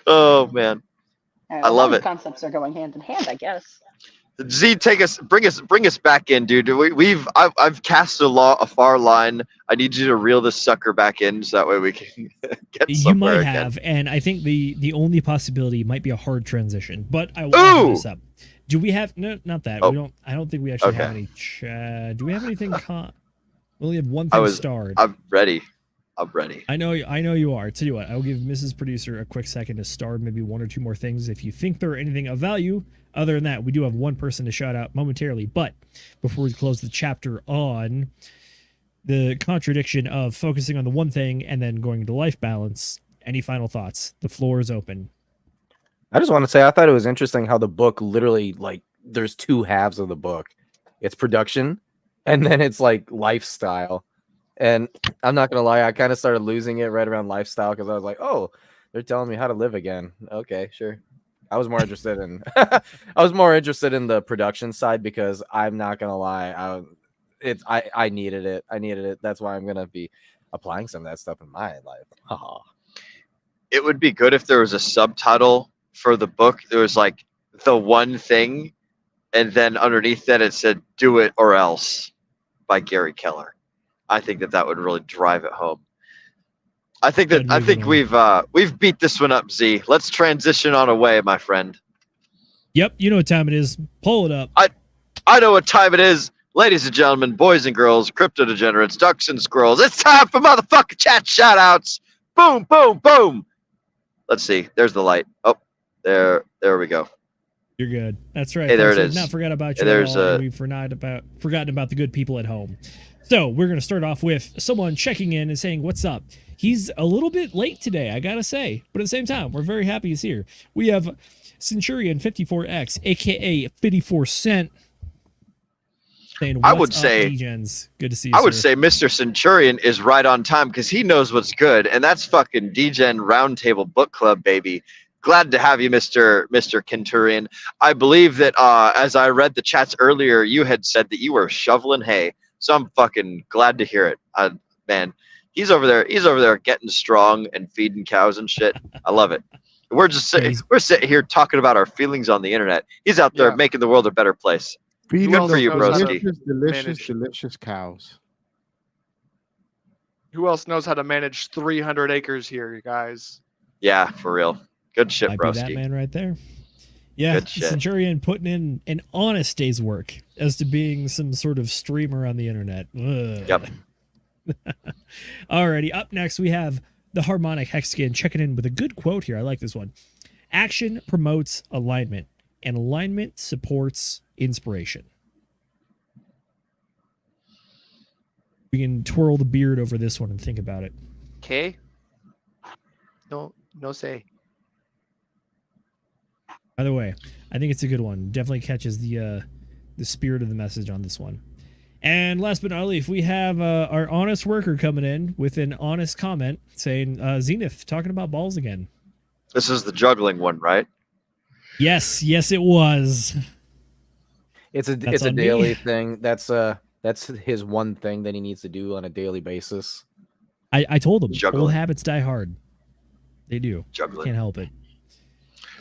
Oh man. All right, I love those it. Concepts are going hand in hand, I guess. Z, bring us back in, dude. I've cast a far line. I need you to reel this sucker back in, so that way we can get You somewhere might again. have, and I think the only possibility might be a hard transition. But I will Ooh! open this up. Do we have no? Not that. Oh. We don't. I don't think we actually have Okay. any. Do we have anything? We only have one I thing was- starred. I'm ready. I'm ready. I know you are. Tell you what, I'll give Mrs. Producer a quick second to start maybe one or two more things if you think there are anything of value. Other than that, we do have one person to shout out momentarily. But before we close the chapter on the contradiction of focusing on the one thing and then going to life balance, any final thoughts? The floor is open. I just want to say I thought it was interesting how the book literally, like, there's two halves of the book. It's production, and then it's like lifestyle. And I'm not gonna lie, I kind of started losing it right around lifestyle because I was like, oh, they're telling me how to live again. Okay, sure. I was more interested in the production side because I'm not gonna lie, I needed it. I needed it. That's why I'm gonna be applying some of that stuff in my life. Oh. It would be good if there was a subtitle for the book. There was like the one thing, and then underneath that it said "Do It or Else" by Gary Keller. I think that would really drive it home. I think we've beat this one up, Z. Let's transition on away, my friend. Yep, you know what time it is. Pull it up. I know what time it is. Ladies and gentlemen, boys and girls, crypto degenerates, ducks and squirrels. It's time for motherfucking chat shout-outs. Boom, boom, boom. Let's see. There's the light. Oh, there we go. You're good. That's right. Hey, there folks. it We've is. Not forgot about you. Hey, there's at all, and we've forgotten about the good people at home. So we're going to start off with someone checking in and saying, what's up? He's a little bit late today, I got to say. But at the same time, we're very happy he's here. We have Centurion 54X, a.k.a. 54 Cent. Saying, I would "What's up, say, D-Gens? Good to see you, I would sir." say Mr. Centurion is right on time because he knows what's good, and that's fucking DGen Roundtable Book Club, baby. Glad to have you, Mr. Centurion. I believe that as I read the chats earlier, you had said that you were shoveling hay. So I'm fucking glad to hear it. Man, he's over there getting strong and feeding cows and shit. I love it. We're sitting here talking about our feelings on the internet. He's out there making the world a better place. Feeding Good for you, those broski. delicious cows. Who else knows how to manage 300 acres here, you guys? Yeah, for real. Good shit, Might be that broski. man right there. Yeah, Good shit. Centurion putting in an honest day's work as to being some sort of streamer on the internet. Ugh. Yep. Alrighty, up next we have the Harmonic Hexkin checking in with a good quote here. I like this one. Action promotes alignment, and alignment supports inspiration. We can twirl the beard over this one and think about it. Okay. No say. By the way, I think it's a good one. Definitely catches the spirit of the message on this one. And last but not least, we have our honest worker coming in with an honest comment saying, Zenith, talking about balls again. This is the juggling one, right? Yes, it was. It's a That's on me. daily thing. That's his one thing that he needs to do on a daily basis. I told him, Juggling. old habits die hard. They do. Juggling. Can't help it.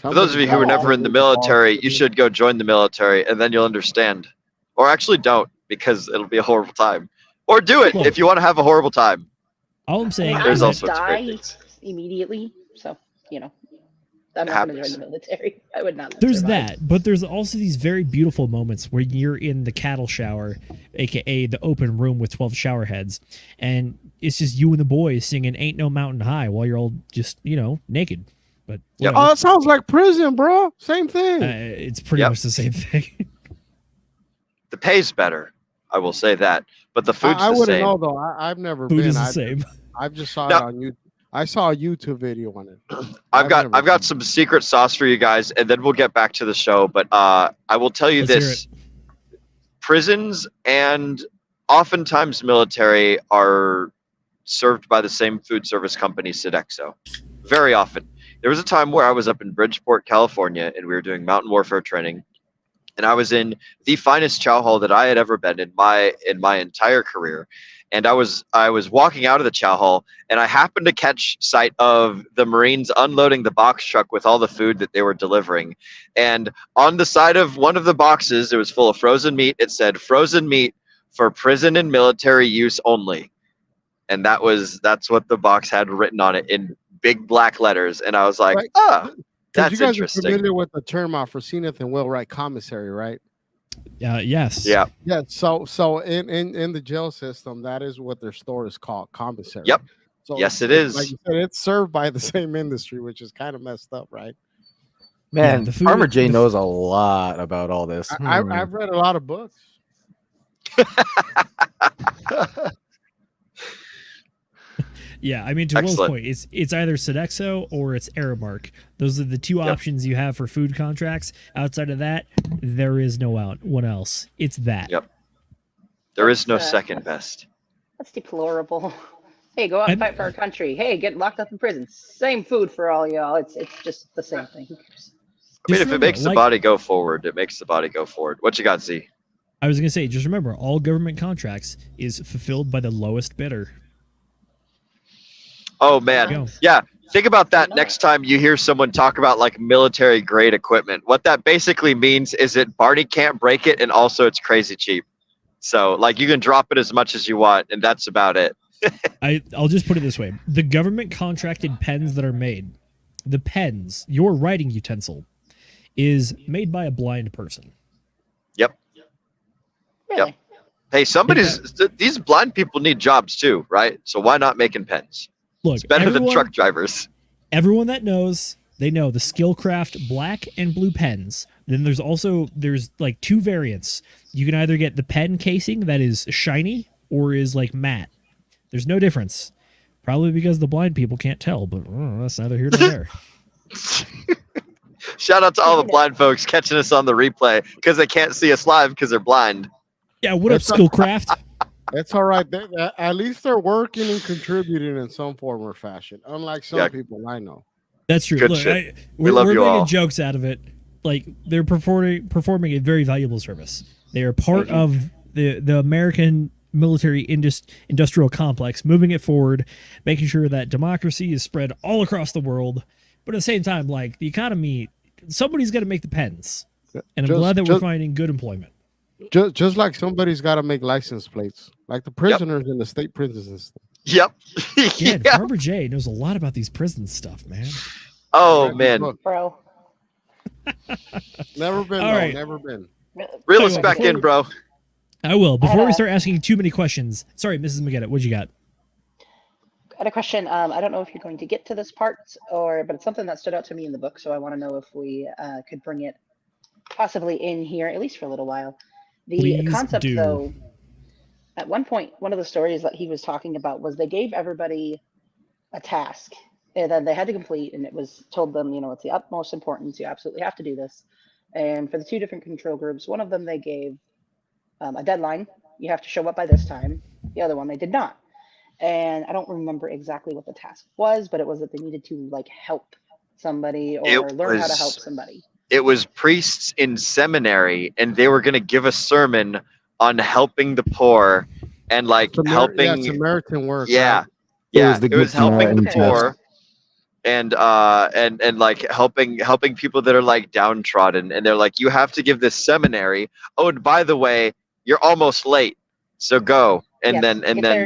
For those of you who were never in the military, you should go join the military, and then you'll understand. Or actually don't, because it'll be a horrible time. Or do it Look, if you want to have a horrible time. All I'm saying There's is all that sorts of great die things. immediately, so I'm not going to join the military. I would not. there's survive. that, but there's also these very beautiful moments where you're in the cattle shower, aka the open room with 12 shower heads, and it's just you and the boys singing "Ain't No Mountain High" while you're all just naked. But Yep. Oh, it sounds like prison, bro. Same thing. it's pretty Yep. much the same thing. The pay's better, I will say that. But the food's I the wouldn't same. know though. I've never Food been. is the same. I just saw Now- it on YouTube. I saw a YouTube video on it. I've got never some secret sauce for you guys, and then we'll get back to the show. But I will tell you Let's hear this: prisons and oftentimes military are served by the same food service company, Sodexo. Very often. There was a time where I was up in Bridgeport, California, and we were doing mountain warfare training, and I was in the finest chow hall that I had ever been in my entire career. And I was walking out of the chow hall, and I happened to catch sight of the Marines unloading the box truck with all the food that they were delivering. And on the side of one of the boxes, it was full of frozen meat. It said "frozen meat for prison and military use only," and that's what the box had written on it in big black letters. And I was like, Right. "Oh, that's you guys interesting." are familiar with the term for Zenith and Wheelwright commissary, right? Yes. Yeah. Yeah. So in the jail system, that is what their store is called, commissary. Yep. So Yes, it it's- is. Like you said, it's served by the same industry, which is kind of messed up, right? Man, the food- Farmer J the- knows a lot about all this. I've read a lot of books. Yeah, I mean, to Will's Excellent. point, it's either Sodexo or it's Aramark. Those are the two options you have for food contracts. Outside of that, there is no one else. It's that. Yep. There is no That's, second best. That's deplorable. Hey, go out and fight for our country. Hey, get locked up in prison. Same food for all y'all. It's just the same thing. I mean, Just if it remember, makes the like- body go forward, it makes the body go forward. What you got, Z? I was gonna say, just remember, all government contracts is fulfilled by the lowest bidder. Oh man, Go. yeah. Think about that next time you hear someone talk about like military grade equipment. What that basically means is that Barney can't break it, and also it's crazy cheap. So like you can drop it as much as you want, and that's about it. I'll just put it this way: the government contracted pens that are made, the pens, your writing utensil, is made by a blind person. Yep. Really? Yep. Hey, these blind people need jobs too, right? So why not making pens? Look, It's better than truck drivers. Everyone that knows, they know the Skillcraft black and blue pens. Then there's like two variants. You can either get the pen casing that is shiny or is like matte. There's no difference. Probably because the blind people can't tell, but that's neither here nor there. Shout out to all the blind folks catching us on the replay because they can't see us live because they're blind. Yeah, what up, Skillcraft? That's all right. At least they're working and contributing in some form or fashion, unlike some people I know. That's true. Good Look, shit. we're love you making all. jokes out of it. Like they're performing a very valuable service. They are part of the American military industrial complex, moving it forward, making sure that democracy is spread all across the world. But at the same time, like the economy, somebody's got to make the pens, and I'm glad that we're finding good employment. Just like somebody's got to make license plates, like the prisoners in the state prison system. Yep. Yeah, Farmer J knows a lot about these prison stuff, man. Oh man. Bro. Never been. All though, right. Never been. Reel us back in, bro. I will. Before we start asking too many questions, sorry, Mrs. McGettit, what you got? I had a question. I don't know if you're going to get to this part, but it's something that stood out to me in the book, so I want to know if we could bring it possibly in here, at least for a little while. The Please concept, do. though, at one point, one of the stories that he was talking about was they gave everybody a task and then they had to complete, and it was told them, it's the utmost importance. You absolutely have to do this. And for the two different control groups, one of them they gave a deadline. You have to show up by this time. The other one they did not. And I don't remember exactly what the task was, but it was that they needed to like help somebody or learn how to help somebody. It was priests in seminary, and they were going to give a sermon on helping the poor and like helping Samaritan work. Yeah, right? yeah. the It was Good helping the Samaritan poor, and like helping people that are like downtrodden. And they're like, you have to give this seminary. Oh, and by the way, you're almost late, so go. And Yes, then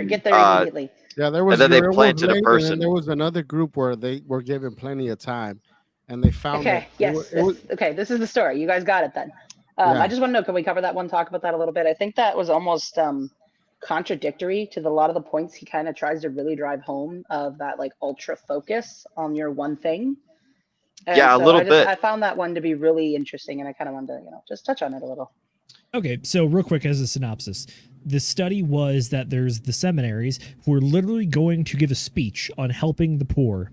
get there immediately. Yeah, there was. and then they it was planted a late, and person. then there was another group where they were given plenty of time, and they found Okay, okay, this is the story. You guys got it then. Yeah. I just want to know, can we cover that one, talk about that a little bit? I think that was almost contradictory to a lot of the points he kind of tries to really drive home of that like ultra focus on your one thing. And Yeah, a little bit. I found that one to be really interesting, and I kind of wanted to, just touch on it a little. Okay, so real quick as a synopsis. The study was that there's the seminaries who are literally going to give a speech on helping the poor.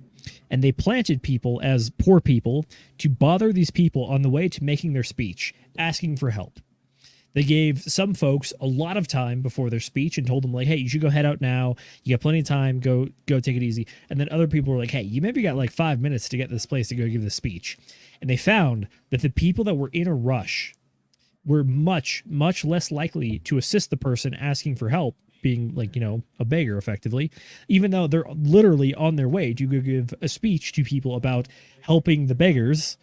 And they planted people as poor people to bother these people on the way to making their speech, asking for help. They gave some folks a lot of time before their speech and told them, like, hey, you should go head out now. You got plenty of time. Go take it easy. And then other people were like, hey, you maybe got like 5 minutes to get this place to go give the speech. And they found that the people that were in a rush were much, much less likely to assist the person asking for help, being like, you know, a beggar effectively, even though they're literally on their way to go give a speech to people about helping the beggars.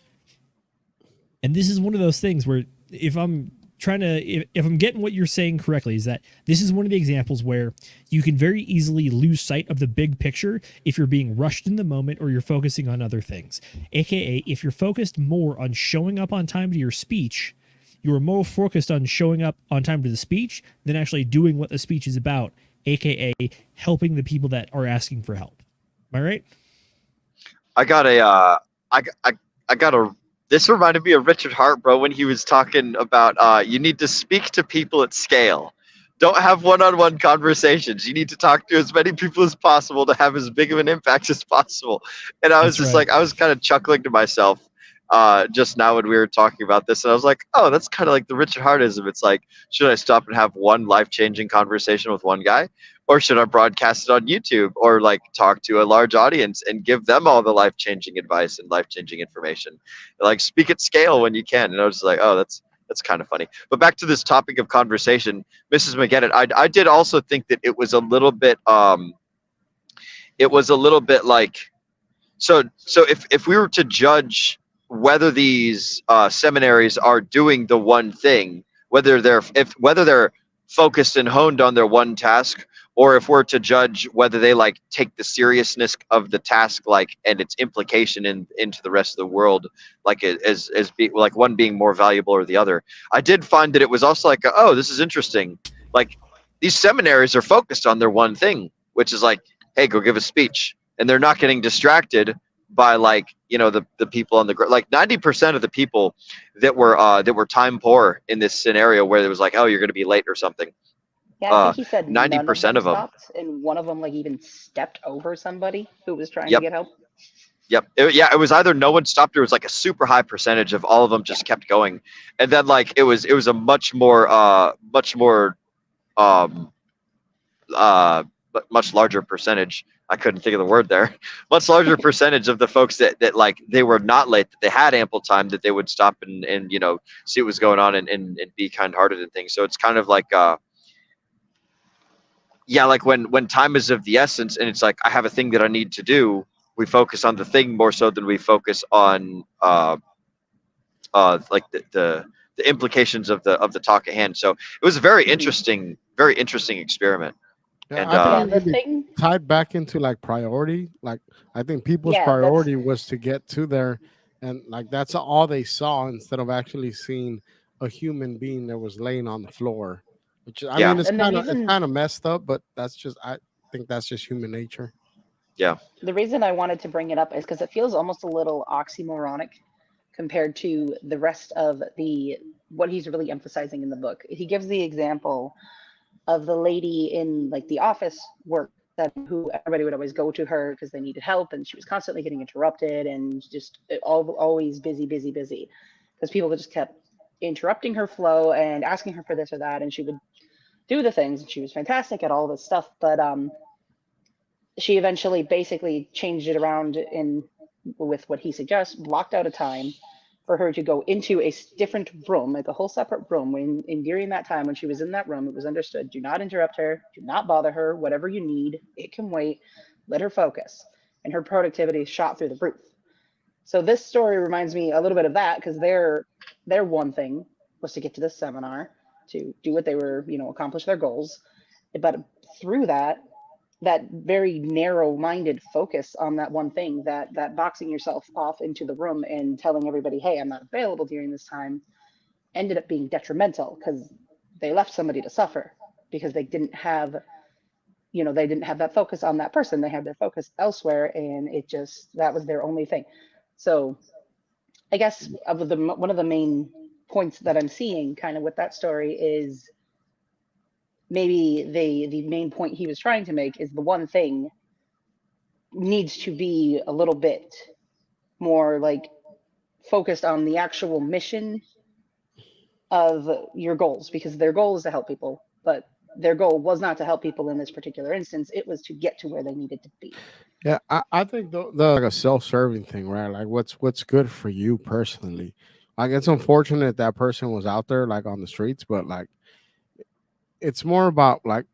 And this is one of those things where if I'm getting what you're saying correctly, is that this is one of the examples where you can very easily lose sight of the big picture if you're being rushed in the moment or you're focusing on other things. AKA, if you're focused more on showing up on time to your speech, you are more focused on showing up on time to the speech than actually doing what the speech is about, aka helping the people that are asking for help. Am I right? I got a this reminded me of Richard Hart, bro, when he was talking about you need to speak to people at scale. Don't have one-on-one conversations. You need to talk to as many people as possible to have as big of an impact as possible. And I was just like, I was kind of chuckling to myself just now when we were talking about this, and I was like, oh, that's kind of like the Richard Hartism. It's like, should I stop and have one life-changing conversation with one guy, or should I broadcast it on YouTube, or like talk to a large audience and give them all the life-changing advice and life-changing information? Like, speak at scale when you can. And I was like, oh, that's kind of funny. But back to this topic of conversation, Mrs. McGettit, I did also think that it was a little bit like, so if we were to judge whether these seminaries are doing the one thing, whether they're focused and honed on their one task, or if we're to judge whether they like take the seriousness of the task, like, and its implication into the rest of the world, like as like one being more valuable or the other. I did find that it was also like, oh, this is interesting. Like, these seminaries are focused on their one thing, which is like, hey, go give a speech, and they're not getting distracted by, like, you know, the people on the like 90% of the people that were time poor in this scenario where it was like, oh, you're going to be late or something. Yeah, I think he said 90% of them stopped, and one of them like even stepped over somebody who was trying to get help. Yep. It was either no one stopped, or it was like a super high percentage of all of them just kept going. And then like it was a much larger percentage. I couldn't think of the word there. Much larger percentage of the folks that like they were not late, that they had ample time, that they would stop and you know, see what was going on and be kind-hearted and things. So it's kind of like yeah, like when time is of the essence and it's like, I have a thing that I need to do, we focus on the thing more so than we focus on like the implications of the talk at hand. So it was a very interesting experiment. Yeah, And I think it tied back into like priority. Like, I think people's priority was to get to there, and like that's all they saw, instead of actually seeing a human being that was laying on the floor. Which I mean, it's kind of messed up, but that's just, I think that's just human nature. Yeah. The reason I wanted to bring it up is because it feels almost a little oxymoronic compared to the rest of what he's really emphasizing in the book. He gives the example of the lady in like the office work, that who everybody would always go to her because they needed help, and she was constantly getting interrupted and just always busy because people just kept interrupting her flow and asking her for this or that, and she would do the things, and she was fantastic at all this stuff. But she eventually basically changed it around with what he suggests, blocked out a time for her to go into a different room, like a whole separate room. And during that time, when she was in that room, it was understood, do not interrupt her, do not bother her, whatever you need, it can wait, let her focus. And her productivity shot through the roof. So this story reminds me a little bit of that, because their one thing was to get to this seminar, to do what they were, you know, accomplish their goals. But through that very narrow-minded focus on that one thing, that boxing yourself off into the room and telling everybody, hey, I'm not available during this time, ended up being detrimental, because they left somebody to suffer because they didn't have that focus on that person. They had their focus elsewhere, and that was their only thing. So I guess one of the main points that I'm seeing kind of with that story is maybe the main point he was trying to make is the one thing needs to be a little bit more like focused on the actual mission of your goals, because their goal is to help people, but their goal was not to help people in this particular instance. It was to get to where they needed to be. Yeah, I think the like a self-serving thing, right? Like what's good for you personally. Like it's unfortunate that person was out there like on the streets, but like it's more about like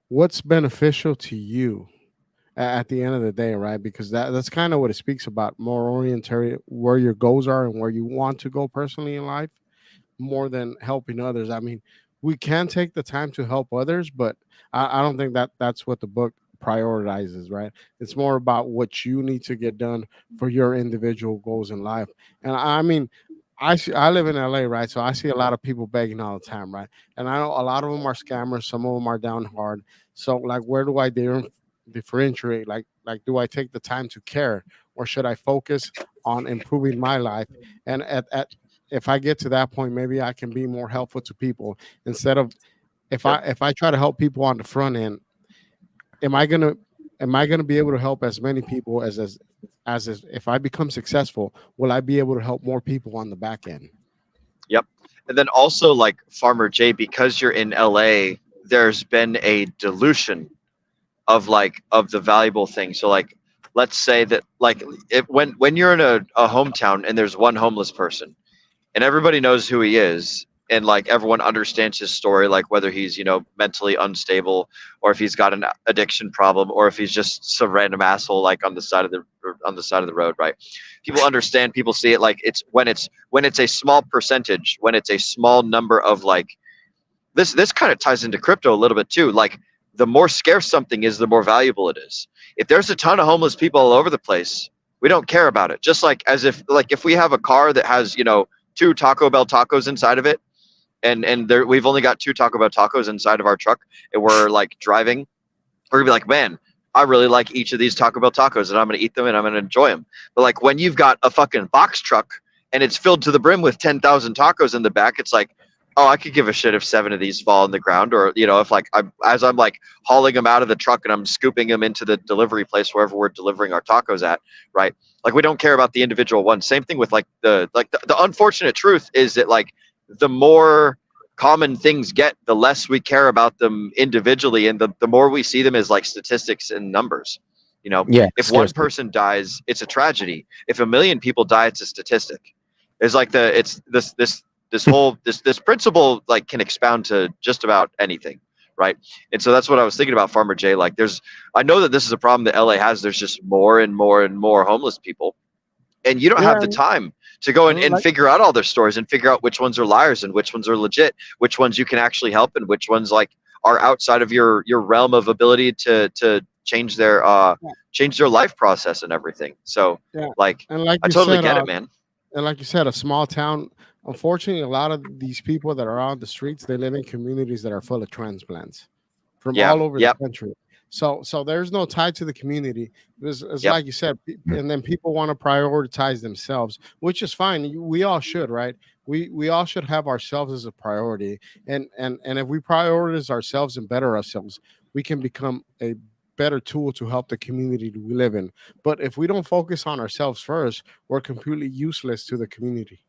what's beneficial to you at the end of the day, right? Because that's kind of what it speaks about, more oriented where your goals are and where you want to go personally in life, more than helping others. I mean, we can take the time to help others, but I don't think that's what the book prioritizes, right? It's more about what you need to get done for your individual goals in life. And I mean, I live in LA, right? So I see a lot of people begging all the time, right? And I know a lot of them are scammers, some of them are down hard. So like, where do I differentiate? Like do I take the time to care, or should I focus on improving my life? And at if I get to that point, maybe I can be more helpful to people instead of if I try to help people on the front end. Am I gonna be able to help as many people as if I become successful? Will I be able to help more people on the back end? Yep. And then also like Farmer Jay, because you're in LA, there's been a dilution of the valuable thing. So like, let's say that like when you're in a hometown and there's one homeless person and everybody knows who he is, and like everyone understands his story, like whether he's, you know, mentally unstable, or if he's got an addiction problem, or if he's just some random asshole like on the side of the road, right? People understand, people see it. Like it's when it's a small percentage, when it's a small number of like this kind of ties into crypto a little bit too. Like the more scarce something is, the more valuable it is. If there's a ton of homeless people all over the place, we don't care about it. Just like as if we have a car that has, you know, 2 Taco Bell tacos inside of it, and there we've only got 2 Taco Bell tacos inside of our truck, and we're like driving, we're gonna be like, man, I really like each of these Taco Bell tacos, and I'm gonna eat them and I'm gonna enjoy them. But like when you've got a fucking box truck and it's filled to the brim with 10,000 tacos in the back, it's like, oh, I could give a shit if 7 of these fall on the ground, or, you know, if like I'm like hauling them out of the truck and I'm scooping them into the delivery place wherever we're delivering our tacos at, right? Like we don't care about the individual one. Same thing with like the unfortunate truth is that like the more common things get, the less we care about them individually, and the more we see them as like statistics and numbers. You know, if one person dies, it's a tragedy. If 1 million people die, it's a statistic. It's like this whole principle like can expound to just about anything, right? And so that's what I was thinking about, Farmer Jay. Like I know that this is a problem that LA has. There's just more and more and more homeless people, and you don't have the time to go and figure out all their stories and figure out which ones are liars and which ones are legit, which ones you can actually help, and which ones like are outside of your realm of ability to change their life process and everything. So I totally get it, man. And like you said, a small town, unfortunately, a lot of these people that are on the streets, they live in communities that are full of transplants from all over the country. So there's no tie to the community. It's like you said, and then people want to prioritize themselves, which is fine. We all should, right? We all should have ourselves as a priority. And if we prioritize ourselves and better ourselves, we can become a better tool to help the community we live in. But if we don't focus on ourselves first, we're completely useless to the community.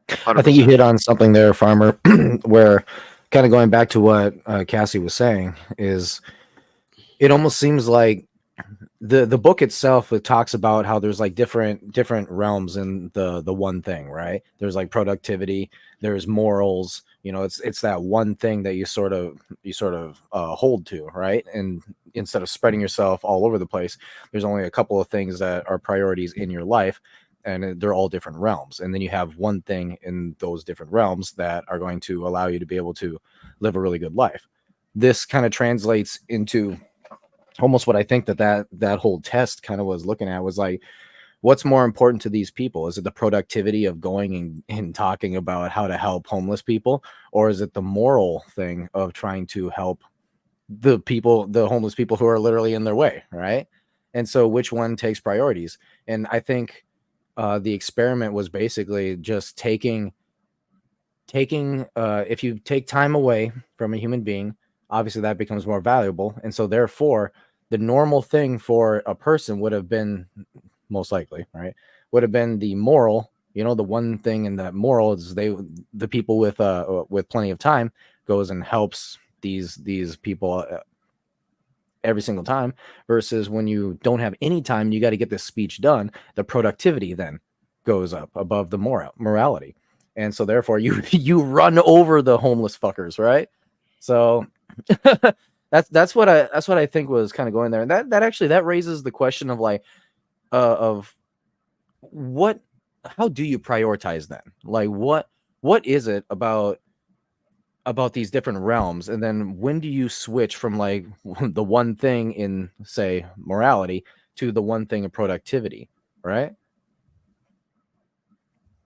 100%. I think you hit on something there, Farmer, where kind of going back to what Cassie was saying is it almost seems like the book itself, it talks about how there's like different realms in the one thing, right? There's like productivity, there's morals, you know, it's that one thing that you sort of hold to, right? And instead of spreading yourself all over the place, there's only a couple of things that are priorities in your life, and they're all different realms. And then you have one thing in those different realms that are going to allow you to be able to live a really good life. This kind of translates into almost what I think that whole test kind of was looking at, was like, what's more important to these people? Is it the productivity of going and talking about how to help homeless people? Or is it the moral thing of trying to help the homeless people who are literally in their way, right? And so which one takes priorities? And I think the experiment was basically just taking if you take time away from a human being, obviously that becomes more valuable, and so therefore the normal thing for a person would have been, most likely, right, would have been the moral. The one thing in that moral is the people with plenty of time goes and helps these people every single time, versus when you don't have any time, you got to get this speech done. The productivity then goes up above the morality, and so therefore you run over the homeless fuckers, right? So that's what I think was kind of going there, and that raises the question of like of what, how do you prioritize then? Like what is it about these different realms, and then when do you switch from like the one thing in, say, morality to the one thing of productivity, right?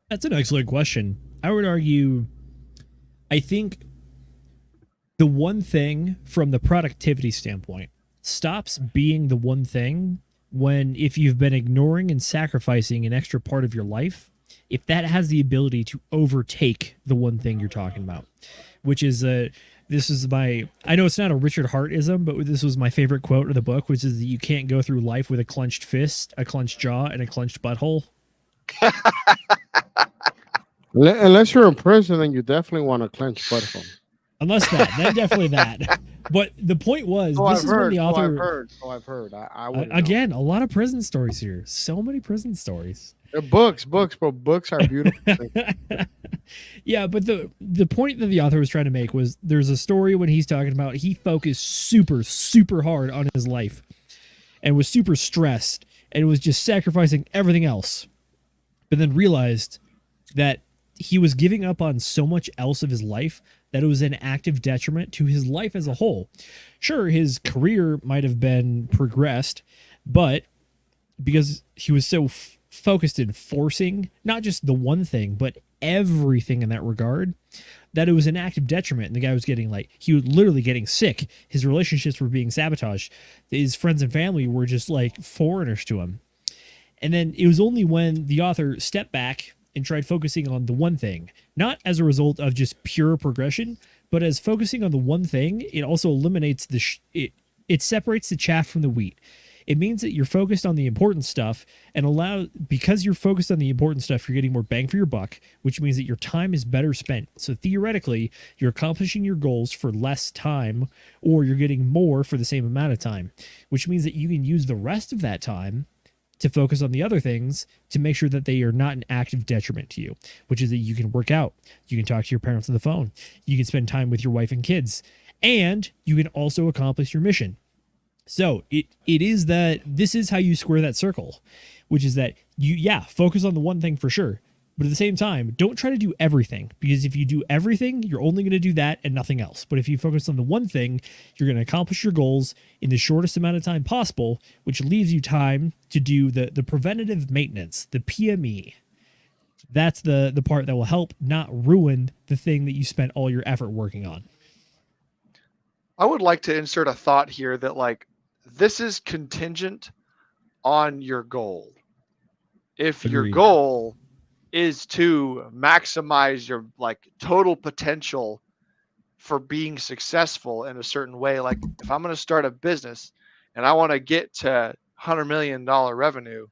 That's an excellent question. I would argue, I think the one thing from the productivity standpoint stops being the one thing when, if you've been ignoring and sacrificing an extra part of your life, if that has the ability to overtake the one thing you're talking about, which is this is my, I know it's not a Richard Hart-ism, but this was my favorite quote of the book, which is that you can't go through life with a clenched fist, a clenched jaw, and a clenched butthole. Unless you're in prison, then you definitely want to clench butthole. Unless that, then definitely that. But the point was, this is when the author. I've heard. Again, a lot of prison stories here. So many prison stories. They're books, bro. Books are beautiful. Yeah, but the point that the author was trying to make was, there's a story when he's talking about he focused super hard on his life and was super stressed and was just sacrificing everything else, but then realized that he was giving up on so much else of his life that it was an active detriment to his life as a whole. Sure, his career might have been progressed, but because he was so focused in forcing not just the one thing, but everything in that regard, that it was an active detriment. And the guy was he was literally getting sick. His relationships were being sabotaged. His friends and family were just like foreigners to him. And then it was only when the author stepped back and tried focusing on the one thing, not as a result of just pure progression, but as focusing on the one thing, it also eliminates it separates the chaff from the wheat. It means that you're focused on the important stuff, and because you're focused on the important stuff, you're getting more bang for your buck, which means that your time is better spent. So theoretically, you're accomplishing your goals for less time, or you're getting more for the same amount of time, which means that you can use the rest of that time to focus on the other things to make sure that they are not an active detriment to you, which is that you can work out, you can talk to your parents on the phone, you can spend time with your wife and kids, and you can also accomplish your mission. So it is that this is how you square that circle, which is that focus on the one thing for sure. But at the same time, don't try to do everything, because if you do everything, you're only going to do that and nothing else. But if you focus on the one thing, you're going to accomplish your goals in the shortest amount of time possible, which leaves you time to do the preventative maintenance, the PME. That's the part that will help not ruin the thing that you spent all your effort working on. I would like to insert a thought here that this is contingent on your goal. If your goal is to maximize your total potential for being successful in a certain way, like if I'm going to start a business and I want to get to $100 million revenue,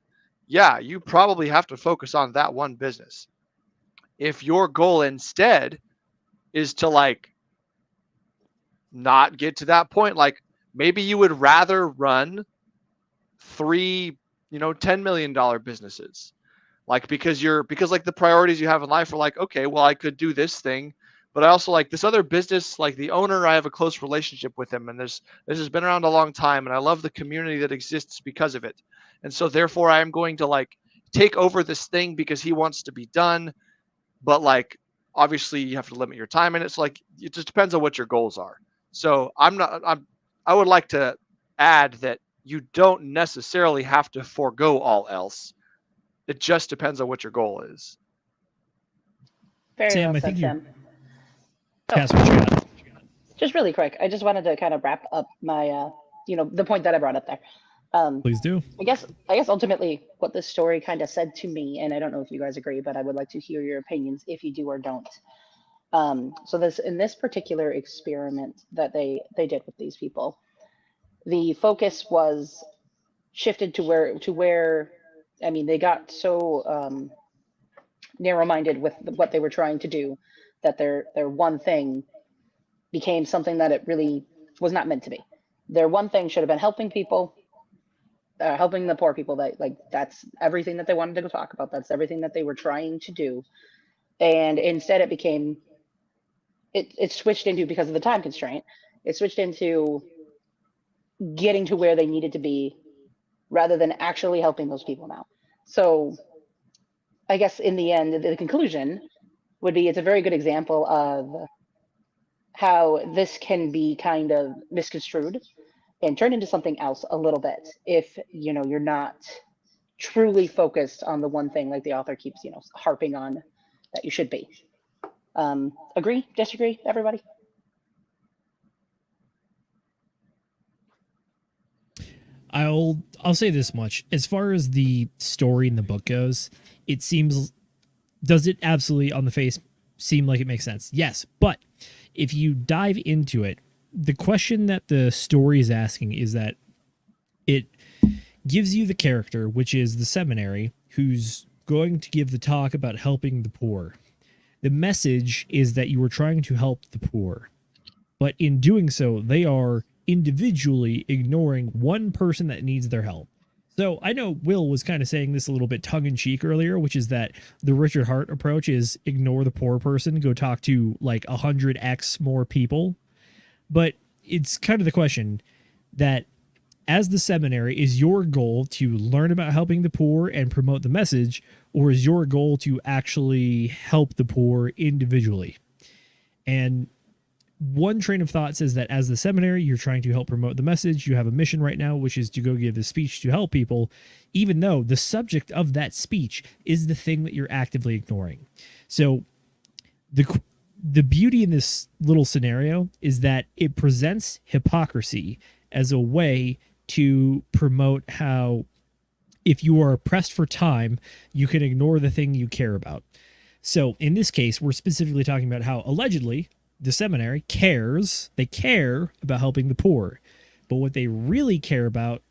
you probably have to focus on that one business. If your goal instead is to not get to that point, maybe you would rather run 3 $10 million businesses, because the priorities you have in life are okay, well, I could do this thing, but I also this other business, the owner, I have a close relationship with him, and this has been around a long time, and I love the community that exists because of it. And so therefore I am going to take over this thing because he wants to be done. But obviously you have to limit your time in it. So it just depends on what your goals are. So I would like to add that you don't necessarily have to forego all else. It just depends on what your goal is. Very Sam, well I said, think Sam. Pass what you got. Just really quick, I just wanted to kind of wrap up my, the point that I brought up there. Please do. I guess ultimately what this story kind of said to me, and I don't know if you guys agree, but I would like to hear your opinions if you do or don't. So in this particular experiment that they did with these people, the focus was shifted to where I mean, they got so narrow-minded with what they were trying to do that their one thing became something that it really was not meant to be. Their one thing should have been helping people, helping the poor people. That's everything that they wanted to talk about. That's everything that they were trying to do. And instead it became, it switched into, because of the time constraint, it switched into getting to where they needed to be rather than actually helping those people now. So I guess in the end, the conclusion would be, it's a very good example of how this can be kind of misconstrued and turned into something else a little bit if you're not truly focused on the one thing, like the author keeps harping on that you should be. Agree? Disagree? Everybody? I'll say this much. As far as the story in the book goes, does it absolutely on the face seem like it makes sense? Yes, but if you dive into it, the question that the story is asking is that it gives you the character, which is the seminary, who's going to give the talk about helping the poor. The message is that you are trying to help the poor, but in doing so, they are individually ignoring one person that needs their help. So I know Will was kind of saying this a little bit tongue-in-cheek earlier, which is that the Richard Hart approach is ignore the poor person, go talk to like 100x more people. But it's kind of the question that, as the seminary, is your goal to learn about helping the poor and promote the message, or is your goal to actually help the poor individually? And one train of thought says that as the seminary, you're trying to help promote the message. You have a mission right now, which is to go give the speech to help people, even though the subject of that speech is the thing that you're actively ignoring. So the beauty in this little scenario is that it presents hypocrisy as a way to promote how, if you are pressed for time, you can ignore the thing you care about. So in this case, we're specifically talking about how allegedly the seminary cares. They care about helping the poor, but what they really care about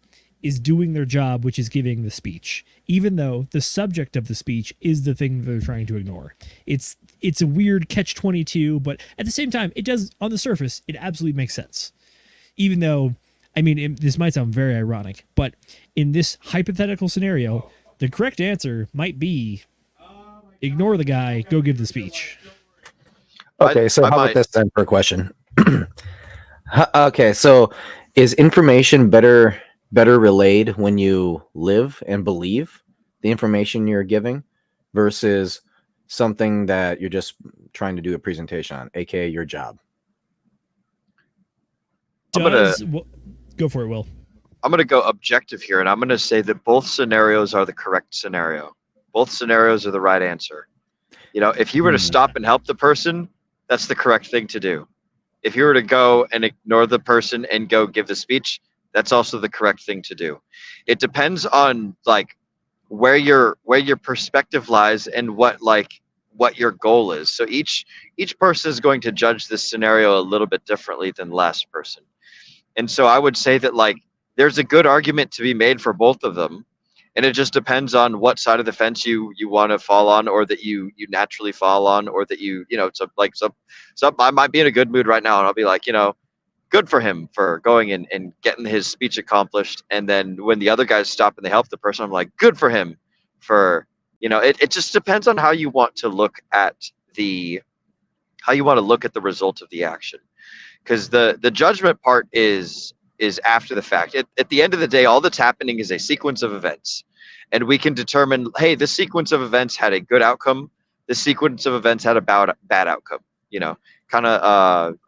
is doing their job, which is giving the speech, even though the subject of the speech is the thing they're trying to ignore. It's a weird catch-22, but at the same time, it does, on the surface, it absolutely makes sense. Even though, I mean, this might sound very ironic, but in this hypothetical scenario, the correct answer might be ignore the guy, go give the speech. Okay, so how about this then for a question? Okay, so is information better relayed when you live and believe the information you're giving versus something that you're just trying to do a presentation on, aka your job? Go for it, Will. I'm going to go objective here, and I'm going to say that both scenarios are the correct scenario. Both scenarios are the right answer. If you were to stop and help the person, that's the correct thing to do. If you were to go and ignore the person and go give the speech, that's also the correct thing to do. It depends on where your perspective lies and what your goal is. So each person is going to judge this scenario a little bit differently than the last person. And so I would say that there's a good argument to be made for both of them. And it just depends on what side of the fence you want to fall on, or that you naturally fall on, or that I might be in a good mood right now and I'll be like, good for him for going and getting his speech accomplished. And then when the other guys stop and they help the person, I'm like, good for him for, it just depends on how you want to look at the result of the action. Because the judgment part is after the fact. At the end of the day, all that's happening is a sequence of events. And we can determine, hey, this sequence of events had a good outcome. This sequence of events had a bad outcome. Not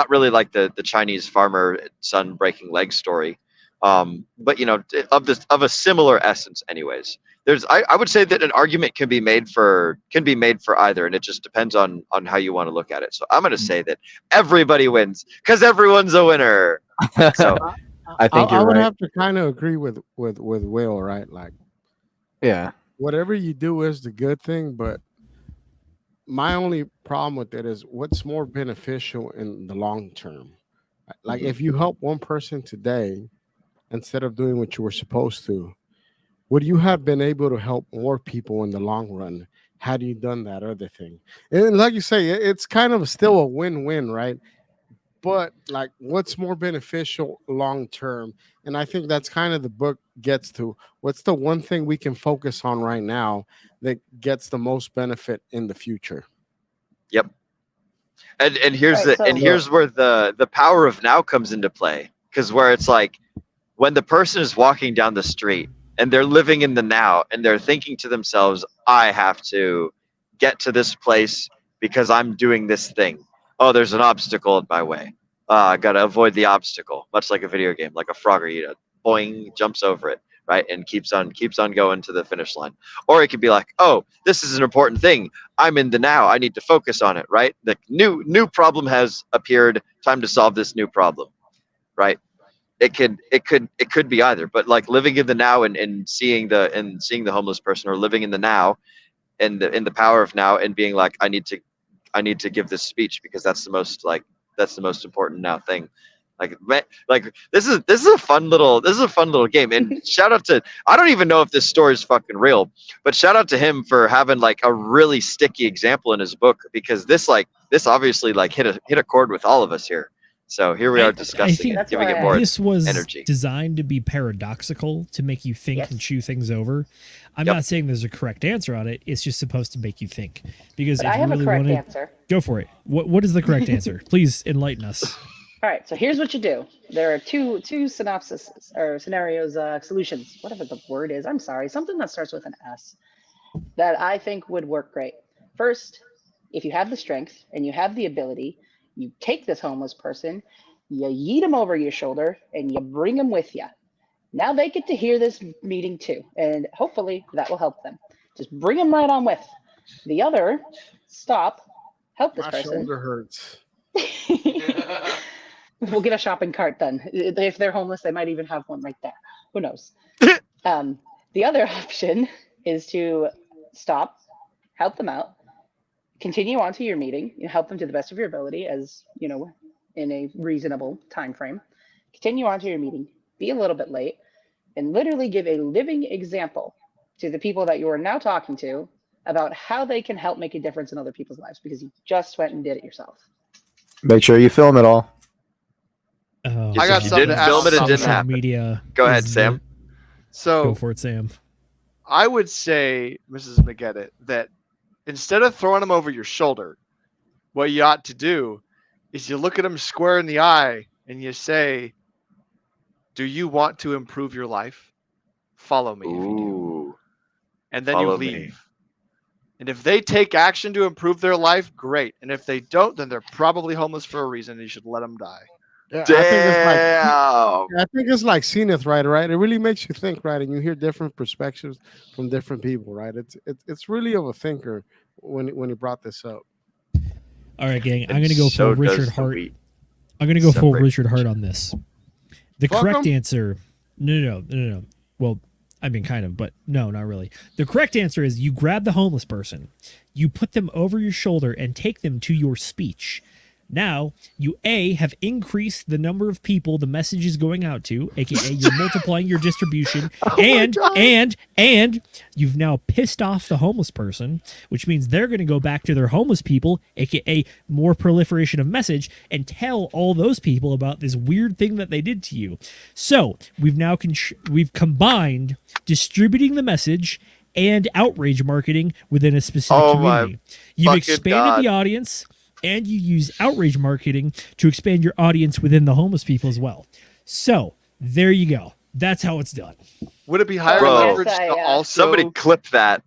really like the Chinese farmer son breaking leg story. But of a similar essence anyways. I would say that an argument can be made for either, and it just depends on how you want to look at it. So I'm going to say that everybody wins because everyone's a winner. So I think I would right. have to kind of agree with Will, right? Yeah, whatever you do is the good thing, but my only problem with it is what's more beneficial in the long term. Like if you help one person today instead of doing what you were supposed to, would you have been able to help more people in the long run had you done that other thing? And like you say, it's kind of still a win-win, right? But like what's more beneficial long term? And I think that's kind of the book gets to. What's the one thing we can focus on right now that gets the most benefit in the future? Yep. And here's here's where the power of now comes into play, because where it's like when the person is walking down the street and they're living in the now and they're thinking to themselves, I have to get to this place because I'm doing this thing. Oh, there's an obstacle in my way. I gotta avoid the obstacle, much like a video game, like a Frogger, boing, jumps over it, right, and keeps on going to the finish line. Or it could be like, oh, this is an important thing. I'm in the now. I need to focus on it, right? The new problem has appeared. Time to solve this new problem, right? It could be either, but like living in the now and seeing the homeless person, or living in the now and in the power of now and being like, I need to give this speech because that's the most important now thing. Like this is a fun little game. And shout out to, I don't even know if this story is fucking real, but shout out to him for having like a really sticky example in his book, because this obviously like hit a chord with all of us here. So here we are discussing it, giving it more this was energy. Designed to be paradoxical, to make you think and chew things over. I'm not saying there's a correct answer on it. It's just supposed to make you think. Because But I have a correct answer. Go for it. What is the correct answer? Please enlighten us. All right, so here's what you do. There are two synopsis or scenarios, solutions, whatever the word is. I'm sorry, something that starts with an S that I think would work great. First, if you have the strength and you have the ability, you take this homeless person, you yeet him over your shoulder, and you bring him with you. Now they get to hear this meeting too, and hopefully that will help them. Just bring him right on with. The other, stop, help this person. My shoulder hurts. We'll get a shopping cart then. If they're homeless, they might even have one right there. Who knows? The other option is to stop, help them out, continue on to your meeting, help them to the best of your ability, as you know, in a reasonable time frame. Continue on to your meeting, be a little bit late, and literally give a living example to the people that you are now talking to about how they can help make a difference in other people's lives, because you just went and did it yourself. Make sure you film it all. I got you something didn't to add film on it, it top didn't of that. happen. Media. Go ahead, Sam. So go for it, Sam. I would say, Mrs. McGettit, that instead of throwing them over your shoulder, what you ought to do is you look at them square in the eye and you say, do you want to improve your life? Follow me if you do. And then you leave. And if they take action to improve their life, great. And if they don't, then they're probably homeless for a reason and you should let them die. Yeah, I think it's like Zenith, right? It really makes you think, right? And you hear different perspectives from different people, right? It's really of a thinker when he brought this up. All right, gang. I'm going to go for Richard Hart. I'm going to go full Richard Hart on this. The correct answer. No. Well, I mean, kind of, but no, not really. The correct answer is you grab the homeless person, you put them over your shoulder, and take them to your speech. Now, you have increased the number of people the message is going out to, aka you're multiplying your distribution, and you've now pissed off the homeless person, which means they're going to go back to their homeless people, aka more proliferation of message, and tell all those people about this weird thing that they did to you. So we've now we've combined distributing the message and outrage marketing within a specific community. You've expanded the audience. And you use outrage marketing to expand your audience within the homeless people as well. So there you go. That's how it's done. Would it be higher leverage to also? Somebody clip that.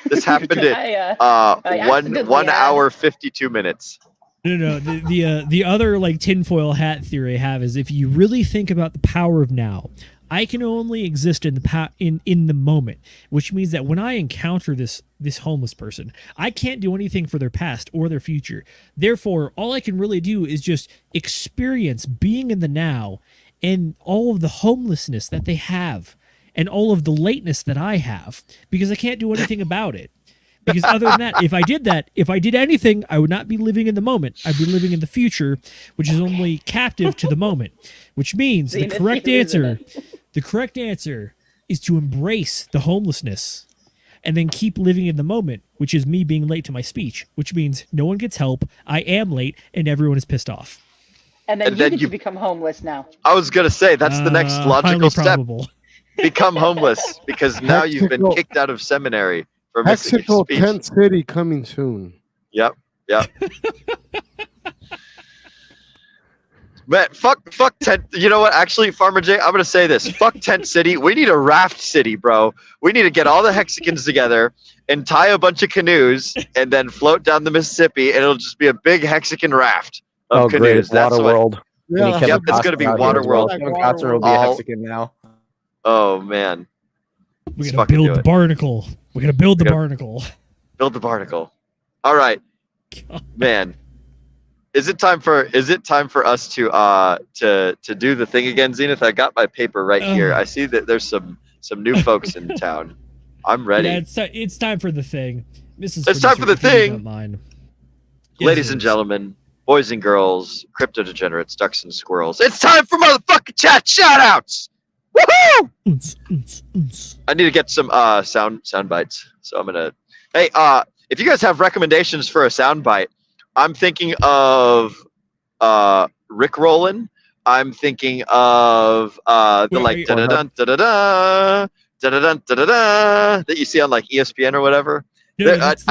This happened in 1 hour 52 minutes. No. The other like tinfoil hat theory I have is if you really think about the power of now, I can only exist in the moment, which means that when I encounter this homeless person, I can't do anything for their past or their future. Therefore, all I can really do is just experience being in the now and all of the homelessness that they have and all of the lateness that I have, because I can't do anything about it. Because other than that, if I did anything, I would not be living in the moment. I'd be living in the future, which is only captive to the moment. Which means the correct answer is to embrace the homelessness and then keep living in the moment, which is me being late to my speech, which means no one gets help, I am late, and everyone is pissed off. And then you get to become homeless now. I was going to say, that's the next logical step. Probable. Become homeless, because now you've been kicked out of seminary for missing your speech. Tent City coming soon. Yep. Man, fuck Tent. You know what? Actually, Farmer J, I'm gonna say this. Fuck Tent City. We need a raft city, bro. We need to get all the Hexicans together and tie a bunch of canoes and then float down the Mississippi, and it'll just be a big Hexican raft of canoes. Great. Water World. Yeah, yep, it's gonna be Water World. Kevin Costner will be a Hexican now. Oh man. We're gonna build the barnacle. We're gonna build the barnacle. Build the barnacle. All right, man. Is it time for us to do the thing again, Zenith? I got my paper right here. I see that there's some new folks in town. I'm ready. Yeah, it's time for the thing. It's time for the thing. Ladies and gentlemen, boys and girls, crypto degenerates, ducks and squirrels. It's time for motherfucking chat shoutouts. Woohoo! I need to get some sound bites. So I'm gonna. Hey, if you guys have recommendations for a sound bite, I'm thinking of Rick Rollin. I'm thinking of the like da da da da da da da da da that you see on like ESPN or whatever. No, that's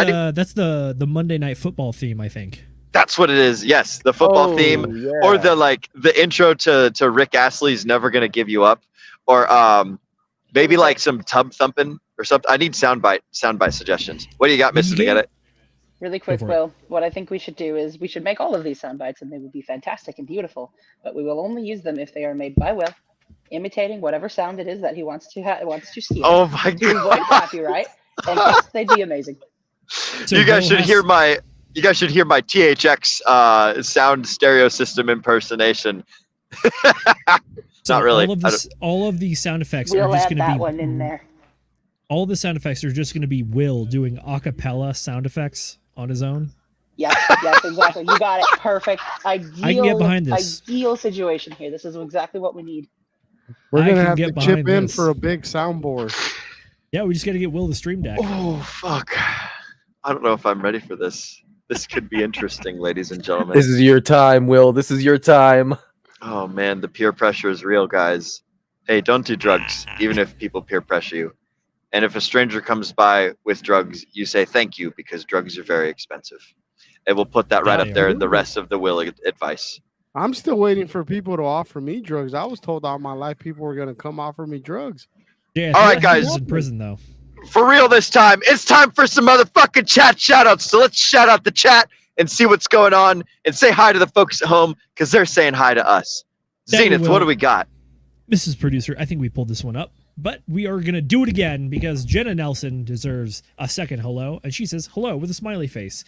the Monday Night Football theme, I think. That's what it is. Yes, the football theme, or the intro to Rick Astley's "Never Gonna Give You Up," or maybe like some tub thumping or something. I need soundbite suggestions. What do you got, Mrs. Get it? Really quick, Will, what I think we should do is we should make all of these sound bites, and they would be fantastic and beautiful, but we will only use them if they are made by Will, imitating whatever sound it is that he wants to steal. Oh my God. To avoid copyright, and yes, they'd be amazing. So you guys should hear my THX sound stereo system impersonation. So not really. All of these sound effects we'll are just going to be that one in there. All the sound effects are just going to be Will doing a cappella sound effects on his own. Yes, exactly. You got it. Perfect. Ideal, I can get behind this. Ideal situation here. This is exactly what we need. We're going to have to chip in for a big soundboard. Yeah, we just got to get Will the Stream Deck. Oh, fuck. I don't know if I'm ready for this. This could be interesting, ladies and gentlemen. This is your time, Will. This is your time. Oh, man, the peer pressure is real, guys. Hey, don't do drugs, even if people peer pressure you. And if a stranger comes by with drugs, you say thank you because drugs are very expensive. And we'll put that right up there in the rest of the Will advice. I'm still waiting for people to offer me drugs. I was told all my life people were going to come offer me drugs. Yeah. All right, guys. In prison though. For real this time, it's time for some motherfucking chat shoutouts. So let's shout out the chat and see what's going on and say hi to the folks at home because they're saying hi to us. Zenith, what do we got? Mrs. Producer, I think we pulled this one up. But we are going to do it again because Jenna Nelson deserves a second hello. And she says, hello, with a smiley face.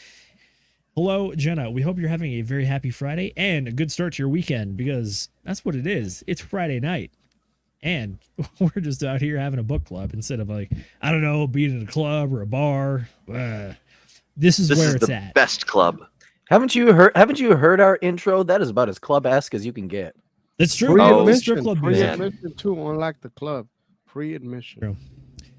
Hello, Jenna. We hope you're having a very happy Friday and a good start to your weekend because that's what it is. It's Friday night. And we're just out here having a book club instead of like, I don't know, being in a club or a bar. This is where it's at. Best club. Haven't you heard our intro? That is about as club-esque as you can get. That's true. Free admission, strip club free music. admission too, unlike the club. Free admission. True.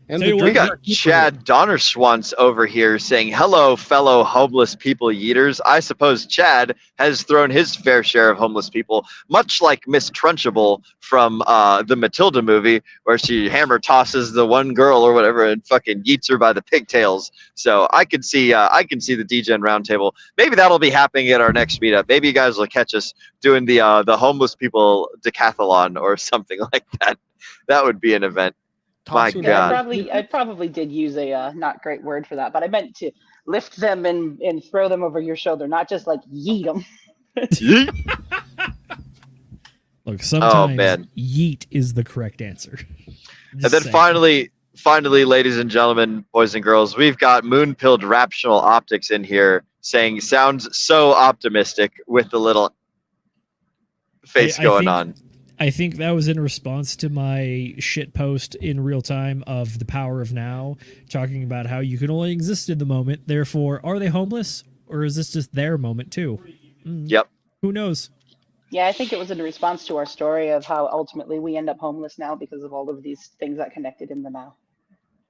And we got Chad Donnerschwantz over here saying, hello, fellow homeless people yeeters. I suppose Chad has thrown his fair share of homeless people, much like Miss Trunchable from the Matilda movie, where she hammer tosses the one girl or whatever and fucking yeets her by the pigtails. So I can see the DGen Roundtable. Maybe that'll be happening at our next meetup. Maybe you guys will catch us doing the homeless people decathlon or something like that. That would be an event. My God. I probably did use a not great word for that, but I meant to lift them and throw them over your shoulder, not just like yeet them. Look, sometimes yeet is the correct answer. And then finally, ladies and gentlemen, boys and girls, we've got Moon-Pilled Raptional Optics in here saying sounds so optimistic with the little face going on. I think that was in response to my shit post in real time of the power of now, talking about how you can only exist in the moment. Therefore, are they homeless, or is this just their moment too? Yep. Who knows? Yeah, I think it was in response to our story of how ultimately we end up homeless now because of all of these things that connected in the now.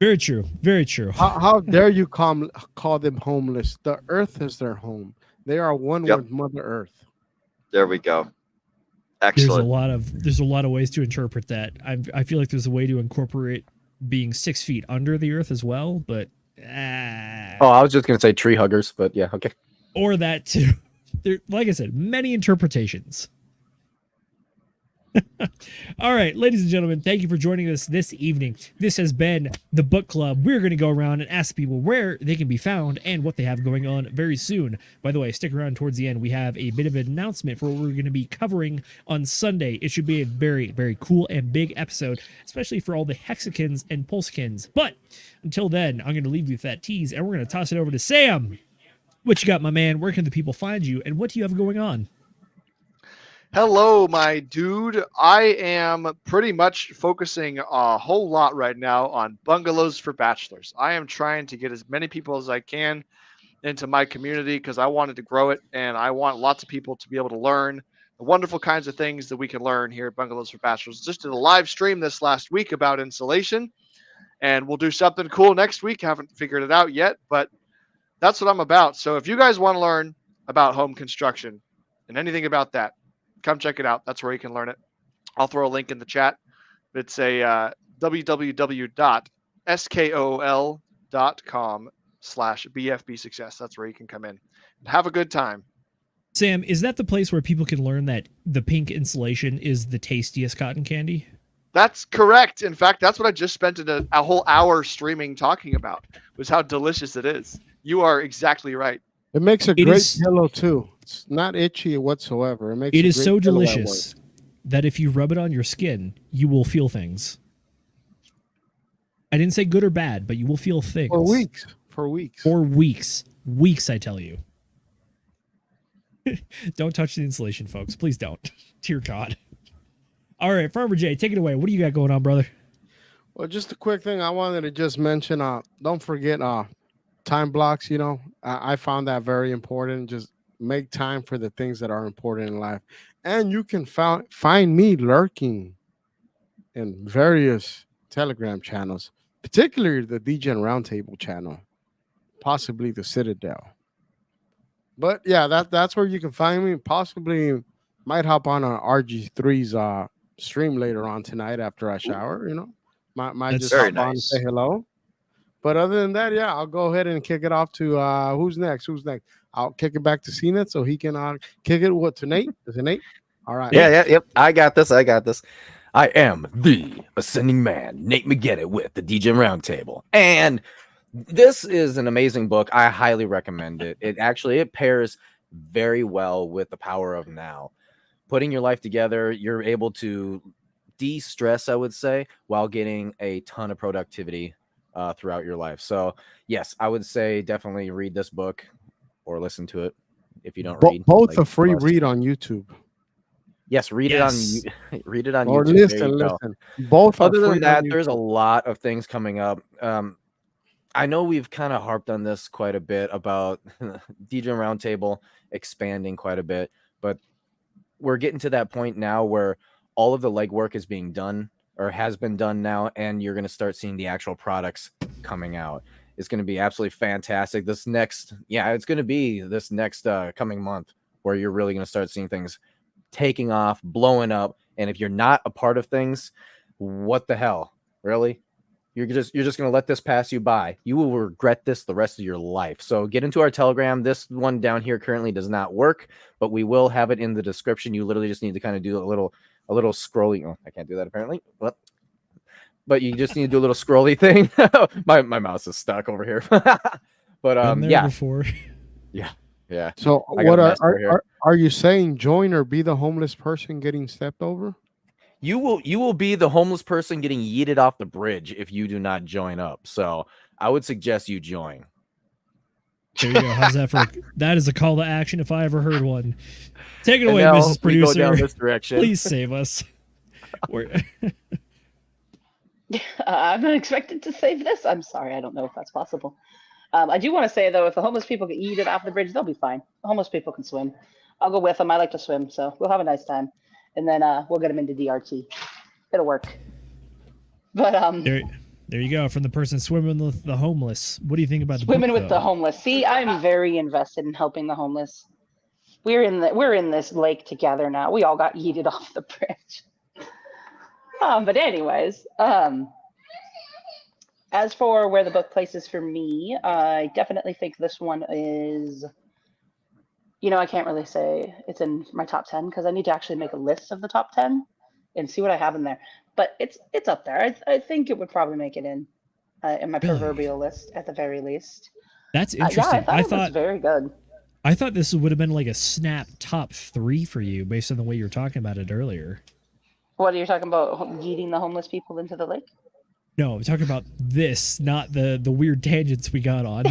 Very true. Very true. How dare you call them homeless? The earth is their home. They are one with Mother Earth. There we go. There's Excellent. a lot of ways to interpret that. I feel like there's a way to incorporate being 6 feet under the earth as well, but Oh, I was just gonna say tree huggers, but yeah, okay. or that too. There, like I said, many interpretations. All right, ladies and gentlemen, thank you for joining us this evening. This has been the book club. We're going to go around and ask people where they can be found and what they have going on very soon. By the way, stick around towards the end. We have a bit of an announcement for what we're going to be covering on Sunday. It should be a very, very cool and big episode, especially for all the Hexicans and Pulsekins. But until then, I'm going to leave you with that tease, and we're going to toss it over to Sam. What you got, my man? Where can the people find you, and what do you have going on? Hello, my dude. I am pretty much focusing a whole lot right now on bungalows for bachelors. I am trying to get as many people as I can into my community because I wanted to grow it, and I want lots of people to be able to learn the wonderful kinds of things that we can learn here at Bungalows for Bachelors. Just did a live stream this last week about insulation, and we'll do something cool next week. Haven't figured it out yet, but that's what I'm about. So if you guys want to learn about home construction and anything about that, come check it out. That's where you can learn it. I'll throw a link in the chat. It's a www.skol.com/BFB success. That's where you can come in and have a good time. Sam, is that the place where people can learn that the pink insulation is the tastiest cotton candy? That's correct. In fact, that's what I just spent a whole hour streaming talking about, was how delicious it is. You are exactly right. It makes a great pillow too. It's not itchy whatsoever. It is so delicious that if you rub it on your skin, you will feel things. I didn't say good or bad, but you will feel things. For weeks. For weeks. Weeks, I tell you. Don't touch the insulation, folks. Please don't. Dear God. All right, Farmer Jay, take it away. What do you got going on, brother? Well, just a quick thing I wanted to just mention. Don't forget time blocks. You know, I found that very important. Just make time for the things that are important in life. And you can find me lurking in various Telegram channels, particularly the DGen Roundtable channel, possibly the Citadel. But yeah, that's where you can find me. Possibly might hop on RG3's stream later on tonight after I shower. You know, might just hop on and say hello. But other than that, yeah, I'll go ahead and kick it off to who's next? I'll kick it back to Zenith so he can kick it to Nate. Is it Nate? All right. Yep. I got this. I am the Ascending Man, Nate McGettit with the DGen Roundtable. And this is an amazing book. I highly recommend it. It pairs very well with the power of now. Putting your life together, you're able to de-stress, I would say, while getting a ton of productivity throughout your life. So yes, I would say definitely read this book or listen to it if you don't read. Both a free read on YouTube. Yes, read it on YouTube. Or listen. Both. Other than that, there's a lot of things coming up. I know we've kind of harped on this quite a bit about DGen Roundtable expanding quite a bit, but we're getting to that point now where all of the legwork is being done or has been done now, and you're going to start seeing the actual products coming out. It's going to be absolutely fantastic. It's going to be this next coming month where you're really going to start seeing things taking off, blowing up. And if you're not a part of things, what the hell? Really? You're just going to let this pass you by. You will regret this the rest of your life. So get into our Telegram. This one down here currently does not work, but we will have it in the description. You literally just need to kind of do a little scrolling. Oh, I can't do that apparently. But you just need to do a little scrolly thing. my mouse is stuck over here. But before. Yeah. So what are you saying? Join or be the homeless person getting stepped over? You will be the homeless person getting yeeted off the bridge if you do not join up. So I would suggest you join. There you go. How's that that is a call to action if I ever heard one. Take it away, Mrs. Producer. Go down this direction. Please save us. I'm not expected to save this. I'm sorry. I don't know if that's possible. I do want to say, though, if the homeless people get yeeted off the bridge, they'll be fine. The homeless people can swim. I'll go with them. I like to swim, so we'll have a nice time. And then we'll get them into DRT. It'll work. But there you go. From the person swimming with the homeless. What do you think about swimming book, with the homeless? See, I'm very invested in helping the homeless. We're in this lake together now. We all got yeeted off the bridge. But anyways, as for where the book places for me, I definitely think this one is, I can't really say it's in my top 10 because I need to actually make a list of the top 10 and see what I have in there. But it's up there. I think it would probably make it in my proverbial list at the very least. That's interesting. I thought it was very good. I thought this would have been like a snap top 3 for you based on the way you were talking about it earlier. What are you talking about? Yeeting the homeless people into the lake? No, I'm talking about this, not the weird tangents we got on.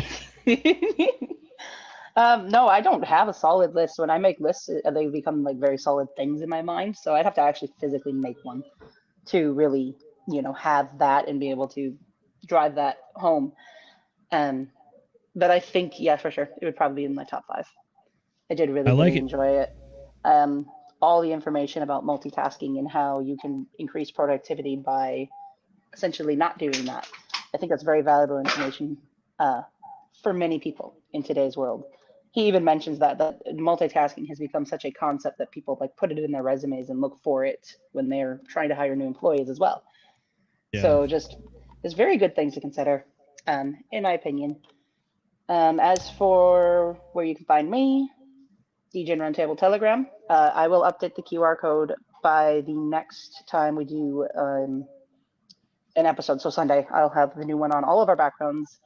No, I don't have a solid list. When I make lists, they become like very solid things in my mind. So I'd have to actually physically make one to really, have that and be able to drive that home. But I think, yeah, for sure, it would probably be in my top 5. I did really enjoy it. All the information about multitasking and how you can increase productivity by essentially not doing that. I think that's very valuable information for many people in today's world. He even mentions that multitasking has become such a concept that people like put it in their resumes and look for it when they're trying to hire new employees as well. Yeah. So there's very good things to consider, in my opinion. As for where you can find me, DJ Roundtable Telegram. I will update the QR code by the next time we do an episode. So Sunday, I'll have the new one on all of our backgrounds.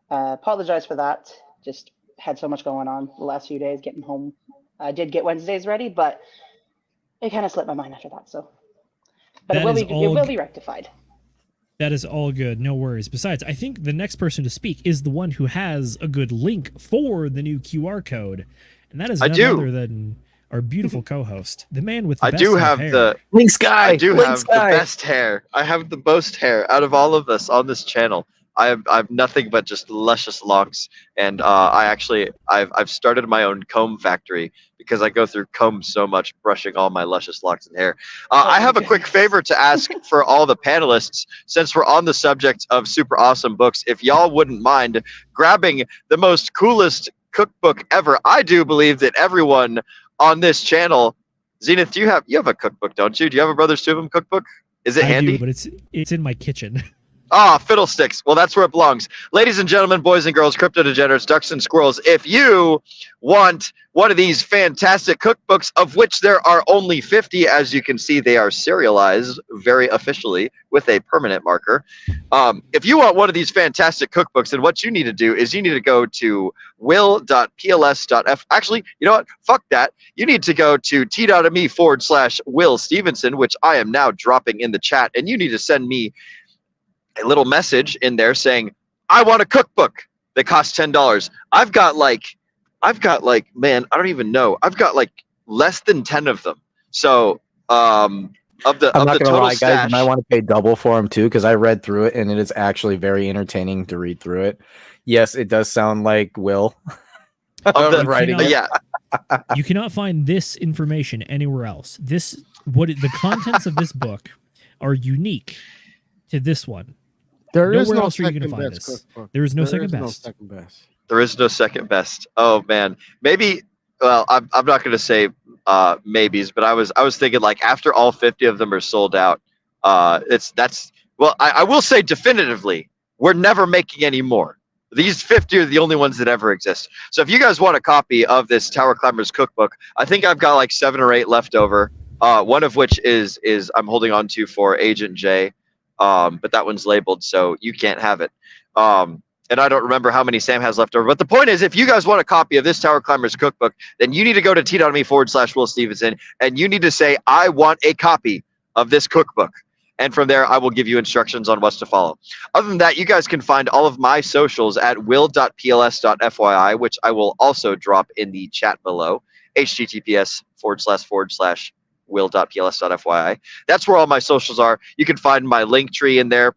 Apologize for that. Just had so much going on the last few days getting home. I did get Wednesdays ready, but it kind of slipped my mind after that. So, but it will be rectified. That is all good. No worries. Besides, I think the next person to speak is the one who has a good link for the new QR code. And that is none other than our beautiful co-host, the man with the best hair. Links guy. I do have the best hair. I have the most hair out of all of us on this channel. I have nothing but just luscious locks, and I've started my own comb factory because I go through comb so much, brushing all my luscious locks and hair. I have a quick favor to ask for all the panelists, since we're on the subject of super awesome books. If y'all wouldn't mind grabbing the most coolest cookbook ever. I do believe that everyone on this channel, Zenith, you have a cookbook, don't you? Do you have a Brothers Two of Them cookbook? Is it handy? I do, but it's in my kitchen. Ah, fiddlesticks. Well, that's where it belongs. Ladies and gentlemen, boys and girls, crypto degenerates, ducks and squirrels, if you want one of these fantastic cookbooks, of which there are only 50, as you can see, they are serialized very officially with a permanent marker. If you want one of these fantastic cookbooks, then what you need to do is you need to go to will.pls.f. Actually, you know what? Fuck that. You need to go to t.me/Will Stevenson, which I am now dropping in the chat, and you need to send me a little message in there saying, I want a cookbook that costs $10. I've got like, man, I don't even know. I've got like less than 10 of them. So, of the total lie, stash, guys, you might want to pay double for them too, because I read through it and it is actually very entertaining to read through it. Yes, it does sound like Will. You cannot find this information anywhere else. The contents of this book are unique to this one. There is no second best. There is no second best. There is no second best. Oh man, maybe. Well, I'm not going to say maybes, but I was thinking like after all 50 of them are sold out, I will say definitively we're never making any more. These 50 are the only ones that ever exist. So if you guys want a copy of this Tower Climbers cookbook, I think I've got like 7 or 8 left over. One of which is I'm holding on to for Agent J. But that one's labeled, so you can't have it. And I don't remember how many Sam has left over. But the point is, if you guys want a copy of this Tower Climbers cookbook, then you need to go to t.me/Will Stevenson, and you need to say, I want a copy of this cookbook. And from there, I will give you instructions on what's to follow. Other than that, you guys can find all of my socials at will.pls.fyi, which I will also drop in the chat below. https:// will.pls.fyi. That's where all my socials are. You can find my link tree in there,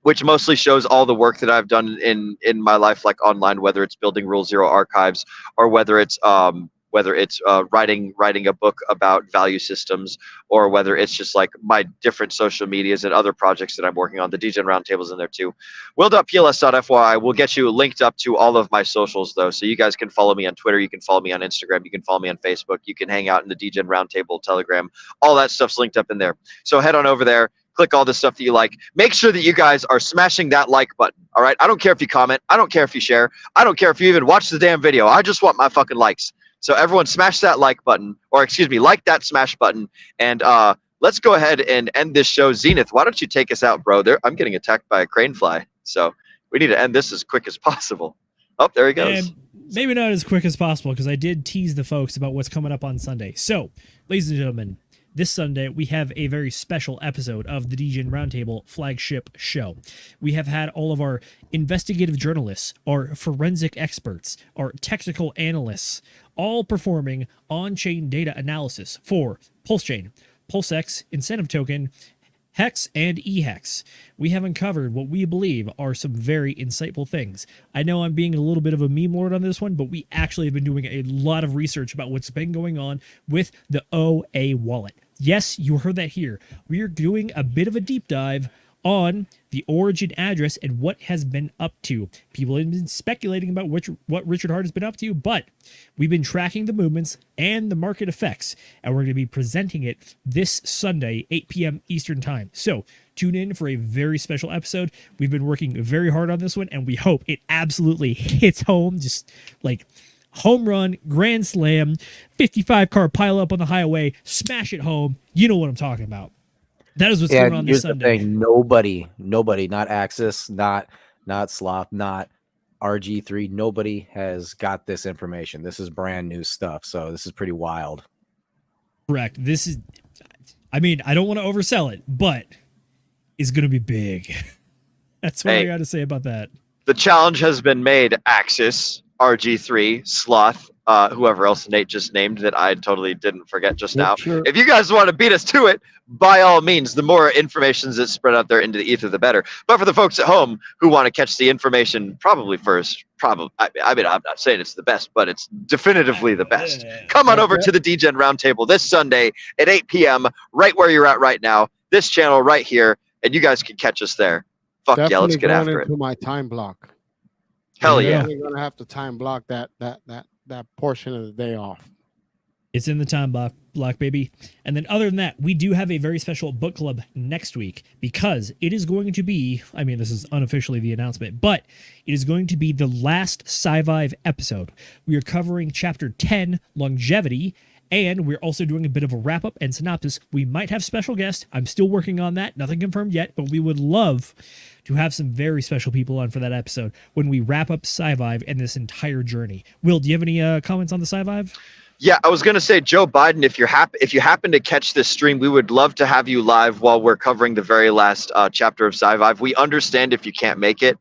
which mostly shows all the work that I've done in my life, like online, whether it's building Rule Zero archives or whether it's writing a book about value systems, or whether it's just like my different social medias and other projects that I'm working on. The DGen Roundtable's in there too. Will.pls.fyi will get you linked up to all of my socials though, so you guys can follow me on Twitter, you can follow me on Instagram, you can follow me on Facebook, you can hang out in the DGen Roundtable Telegram. All that stuff's linked up in there. So head on over there. Click all the stuff that you like. Make sure that you guys are smashing that like button. All right. I don't care if you comment. I don't care if you share. I don't care if you even watch the damn video. I just want my fucking likes. So everyone smash that like button, or excuse me, like that smash button. And let's go ahead and end this show. Zenith, why don't you take us out, bro? I'm getting attacked by a crane fly. So we need to end this as quick as possible. Oh, there he goes. And maybe not as quick as possible, because I did tease the folks about what's coming up on Sunday. So, ladies and gentlemen, this Sunday, we have a very special episode of the DGen Roundtable flagship show. We have had all of our investigative journalists, our forensic experts, our technical analysts, all performing on-chain data analysis for PulseChain, PulseX, Incentive Token, Hex, and eHex. We have uncovered what we believe are some very insightful things. I know I'm being a little bit of a meme lord on this one, but we actually have been doing a lot of research about what's been going on with the OA wallet. Yes, you heard that here. We are doing a bit of a deep dive on the origin address and what has been up to. People have been speculating about what Richard Hart has been up to, but we've been tracking the movements and the market effects, and we're going to be presenting it this Sunday, 8 p.m. Eastern Time. So tune in for a very special episode. We've been working very hard on this one, and we hope it absolutely hits home, just like home run, grand slam, 55-car pileup on the highway, smash it home. You know what I'm talking about. That is what's going on this Sunday. Nobody, not Axis, not Sloth, not RG3, nobody has got this information. This is brand new stuff, so this is pretty wild. Correct. This is, I mean, I don't want to oversell it, but it's going to be big. That's what I got to say about that. The challenge has been made, Axis, RG3, Sloth, whoever else Nate just named that I totally didn't forget just now. Sure. If you guys want to beat us to it, by all means, the more information that's spread out there into the ether, the better. But for the folks at home who want to catch the information probably first, I mean, I'm not saying it's the best, but it's definitively the best. Come on over to the DGen Roundtable this Sunday at 8 p.m., right where you're at right now, this channel right here, and you guys can catch us there. Fuck Definitely yeah, let's get after into it. my time block. Hell yeah. We're going to have to time block that portion of the day off. It's in the time block, baby. And then other than that, we do have a very special book club next week, because it is going to be, I mean, this is unofficially the announcement, but it is going to be the last Sci-Vive episode. We are covering Chapter 10, Longevity, and we're also doing a bit of a wrap-up and synopsis. We might have special guests. I'm still working on that. Nothing confirmed yet, but we would love to have some very special people on for that episode when we wrap up Sci-Vive and this entire journey. Will, do you have any comments on the Sci-Vive? Yeah, I was going to say, Joe Biden, if you happen to catch this stream, we would love to have you live while we're covering the very last chapter of Sci-Vive. We understand if you can't make it.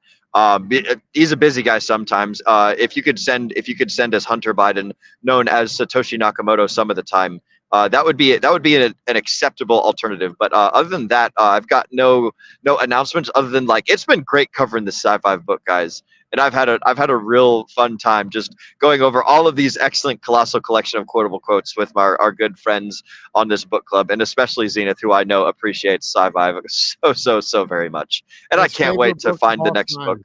He's a busy guy sometimes. If you could send us Hunter Biden, known as Satoshi Nakamoto, some of the time, that would be an acceptable alternative. But other than that, I've got no announcements other than, like, it's been great covering the Sci-Fi book, guys. And I've had a real fun time just going over all of these excellent colossal collection of quotable quotes with our good friends on this book club, and especially Zenith, who I know appreciates Sci-Fi so very much. And I can't wait to find the next book.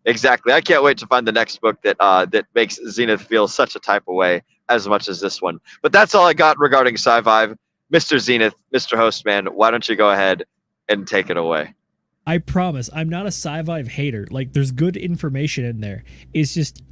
Exactly. I can't wait to find the next book that makes Zenith feel such a type of way as much as this one. But that's all I got regarding Sci-Fi. Mr. Zenith, Mr. Hostman, why don't you go ahead and take it away? I promise, I'm not a Sci-Vive hater. Like, there's good information in there. It's just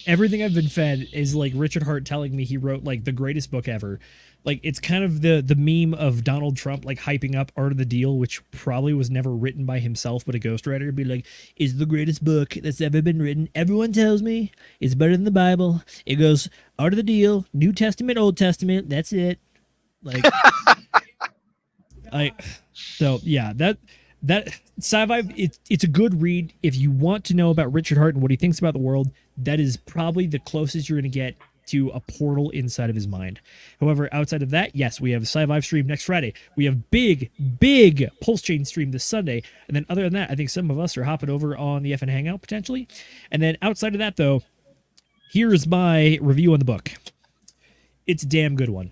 everything I've been fed is like Richard Hart telling me he wrote like the greatest book ever. Like, it's kind of the meme of Donald Trump like hyping up Art of the Deal, which probably was never written by himself, but a ghostwriter would be like, "It's the greatest book that's ever been written. Everyone tells me it's better than the Bible. It goes Art of the Deal, New Testament, Old Testament. That's it." Like, so yeah, that Sci-Vive, it's a good read. If you want to know about Richard Hart and what he thinks about the world, that is probably the closest you're going to get to a portal inside of his mind. However, outside of that, yes, we have a Sci-Vive stream next Friday. We have big Pulse Chain stream this Sunday. And then other than that, I think some of us are hopping over on the FN Hangout potentially. And then outside of that, though, here's my review on the book. It's a damn good one.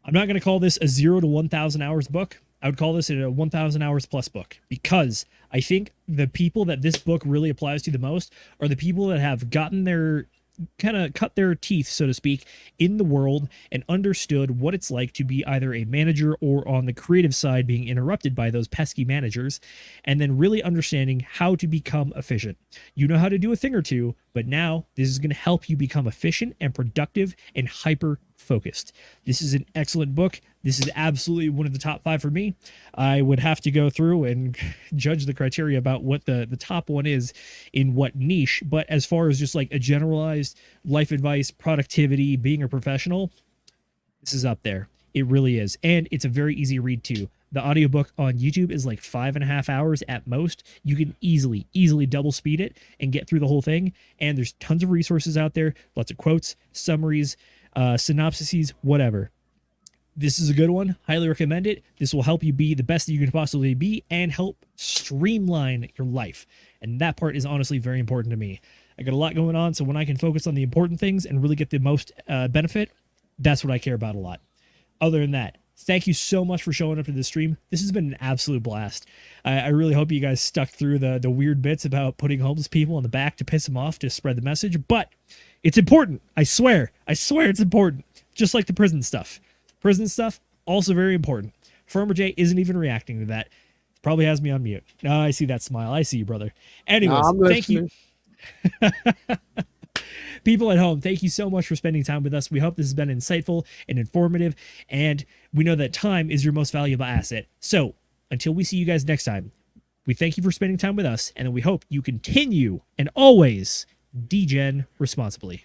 I'm not going to call this a 0 to 1,000 hours book. I would call this a 1,000 hours plus book, because I think the people that this book really applies to the most are the people that have gotten their kind of cut their teeth, so to speak, in the world and understood what it's like to be either a manager or on the creative side being interrupted by those pesky managers, and then really understanding how to become efficient. You know how to do a thing or two, but now this is going to help you become efficient and productive and hyper focused. This is an excellent book. This is absolutely one of the top 5 for me. I would have to go through and judge the criteria about what the top one is in what niche. But as far as just like a generalized life advice, productivity, being a professional, this is up there. It really is. And it's a very easy read too. The audiobook on YouTube is like 5.5 hours at most. You can easily double speed it and get through the whole thing. And there's tons of resources out there, lots of quotes, summaries, synopsises, whatever. This is a good one. Highly recommend it. This will help you be the best that you can possibly be and help streamline your life. And that part is honestly very important to me. I got a lot going on, so when I can focus on the important things and really get the most benefit, that's what I care about a lot. Other than that, thank you so much for showing up to the stream. This has been an absolute blast. I really hope you guys stuck through the weird bits about putting homeless people in the back to piss them off to spread the message, but it's important. I swear it's important. Just like the prison stuff. Prison stuff, also very important. Farmer J isn't even reacting to that. Probably has me on mute. Oh, I see that smile. I see you, brother. Anyways, thank you. People at home, thank you so much for spending time with us. We hope this has been insightful and informative, and we know that time is your most valuable asset. So until we see you guys next time, we thank you for spending time with us, and we hope you continue and always degen responsibly.